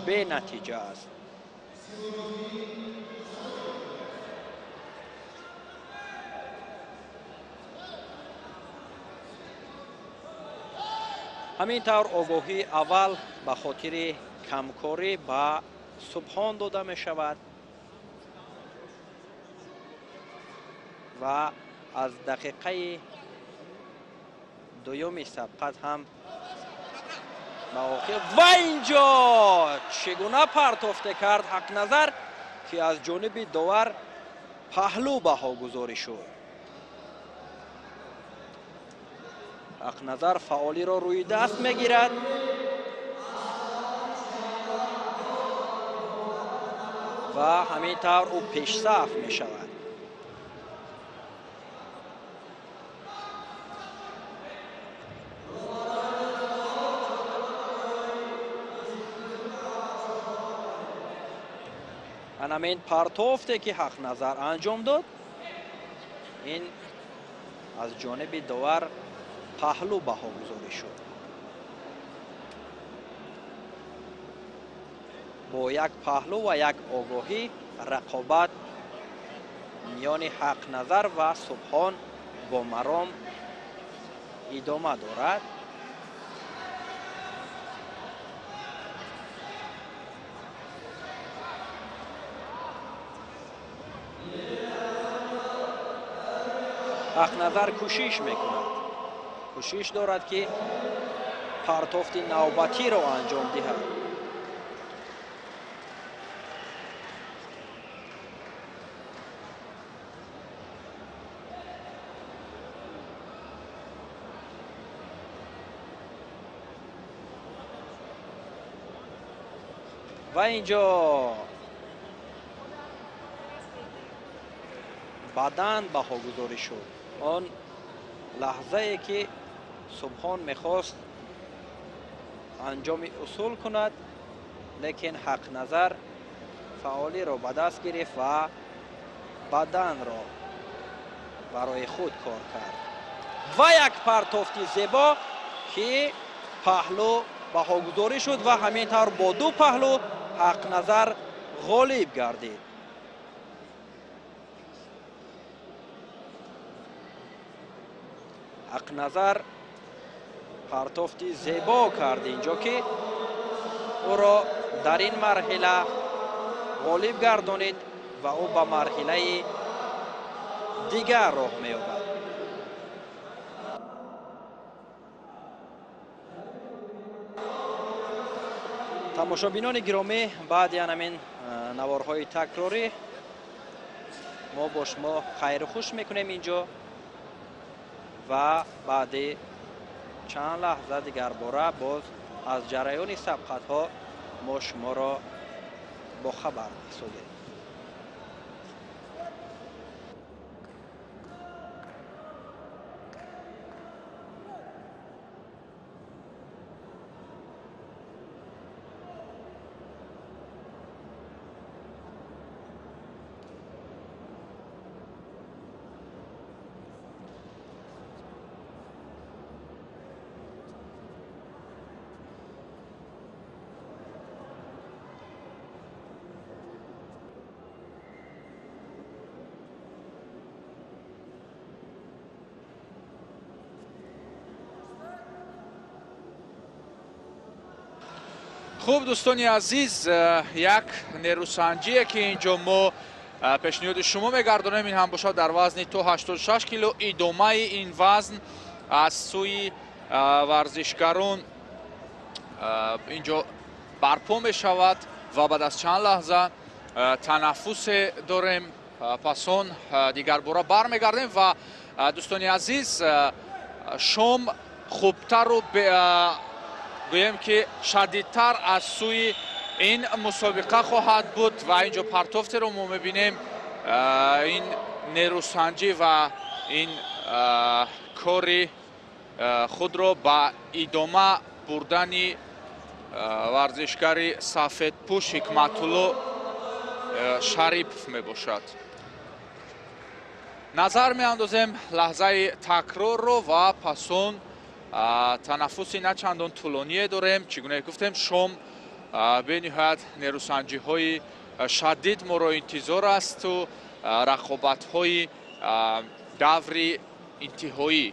به نتیجه است. همینطور آگاهی اول به خاطر کمکاری به سبحان داده می شود و از دقیقه دوم سبقت هم مواقع و اینجا چگونه پرتافته کرد حق نظر که از جانب داور پهلو بها گذاری شد. حق نظر فعالی را روی دست میگیرد و همینطور او پیش صف می شود. анамин партофте ки ҳақназар анҷом дод, ин аз ҷониби довар паҳлӯ баҳогузорӣ шуд. бо як паҳлӯ ва як огоҳӣ рақобат миёни ҳақназар ва субҳон бо маром идома дорад. ҳақназар кӯшиш мекунад, кӯшиш дорад ки партофти навбатиро анҷом диҳад. ва инҷо бадан баҳогузорӣ шуд. он лаҳзае ки субҳон мехост анҷоми усул кунад, лекин ҳақназар фаъолиро ба даст гирифт ва баданро барои худ кор кард. ва як партофти зебо ки паҳлӯ баҳогузорӣ шуд ва ҳамин тавр бо ду паҳлӯ ҳақназар ғолиб гардид. ҳақназар партофти зебо кард инҷо ки ӯро дар ин марҳила ғолиб гардонид ва ӯ ба марҳилаи дигар роҳ меёбад. тамошобинони гиромӣ, баъди анамин наворҳои такрорӣ мо бо шумо хайру хуш мекунем инҷо ва баъди чанд лаҳза дигарбора боз аз ҷараёни сабқатҳо мо шуморо бохабар месозем. хуб дӯстони азиз, як нерӯсанҷие ки инҷо мо пешниҳоди шумо мегардонем, ин ҳам бошад дар вазни то 86 кило. идомаи ин вазн аз сӯи варзишгарон инҷо барпо мешавад ва баъд аз чанд лаҳза танаффусе дорем, пас он дигарбора бармегардем ва дӯстони азиз, шом хубтару гӯем ки шадидтар аз сӯи ин мусобиқа хоҳад буд ва инҷо партофтеро мо мебинем. ин нерӯсанҷӣ ва ин кори худро ба идома бурдани варзишгари сафедпӯш ҳикматулло шарипов мебошад. назар меандозем лаҳзаи такрорро ва пас он танаффуси на чандон тӯлоние дорем. чӣ гуна гуфтем, шом бениҳоят нерӯсанҷиҳои шадид моро интизор асту рақобатҳои даври интиҳоӣ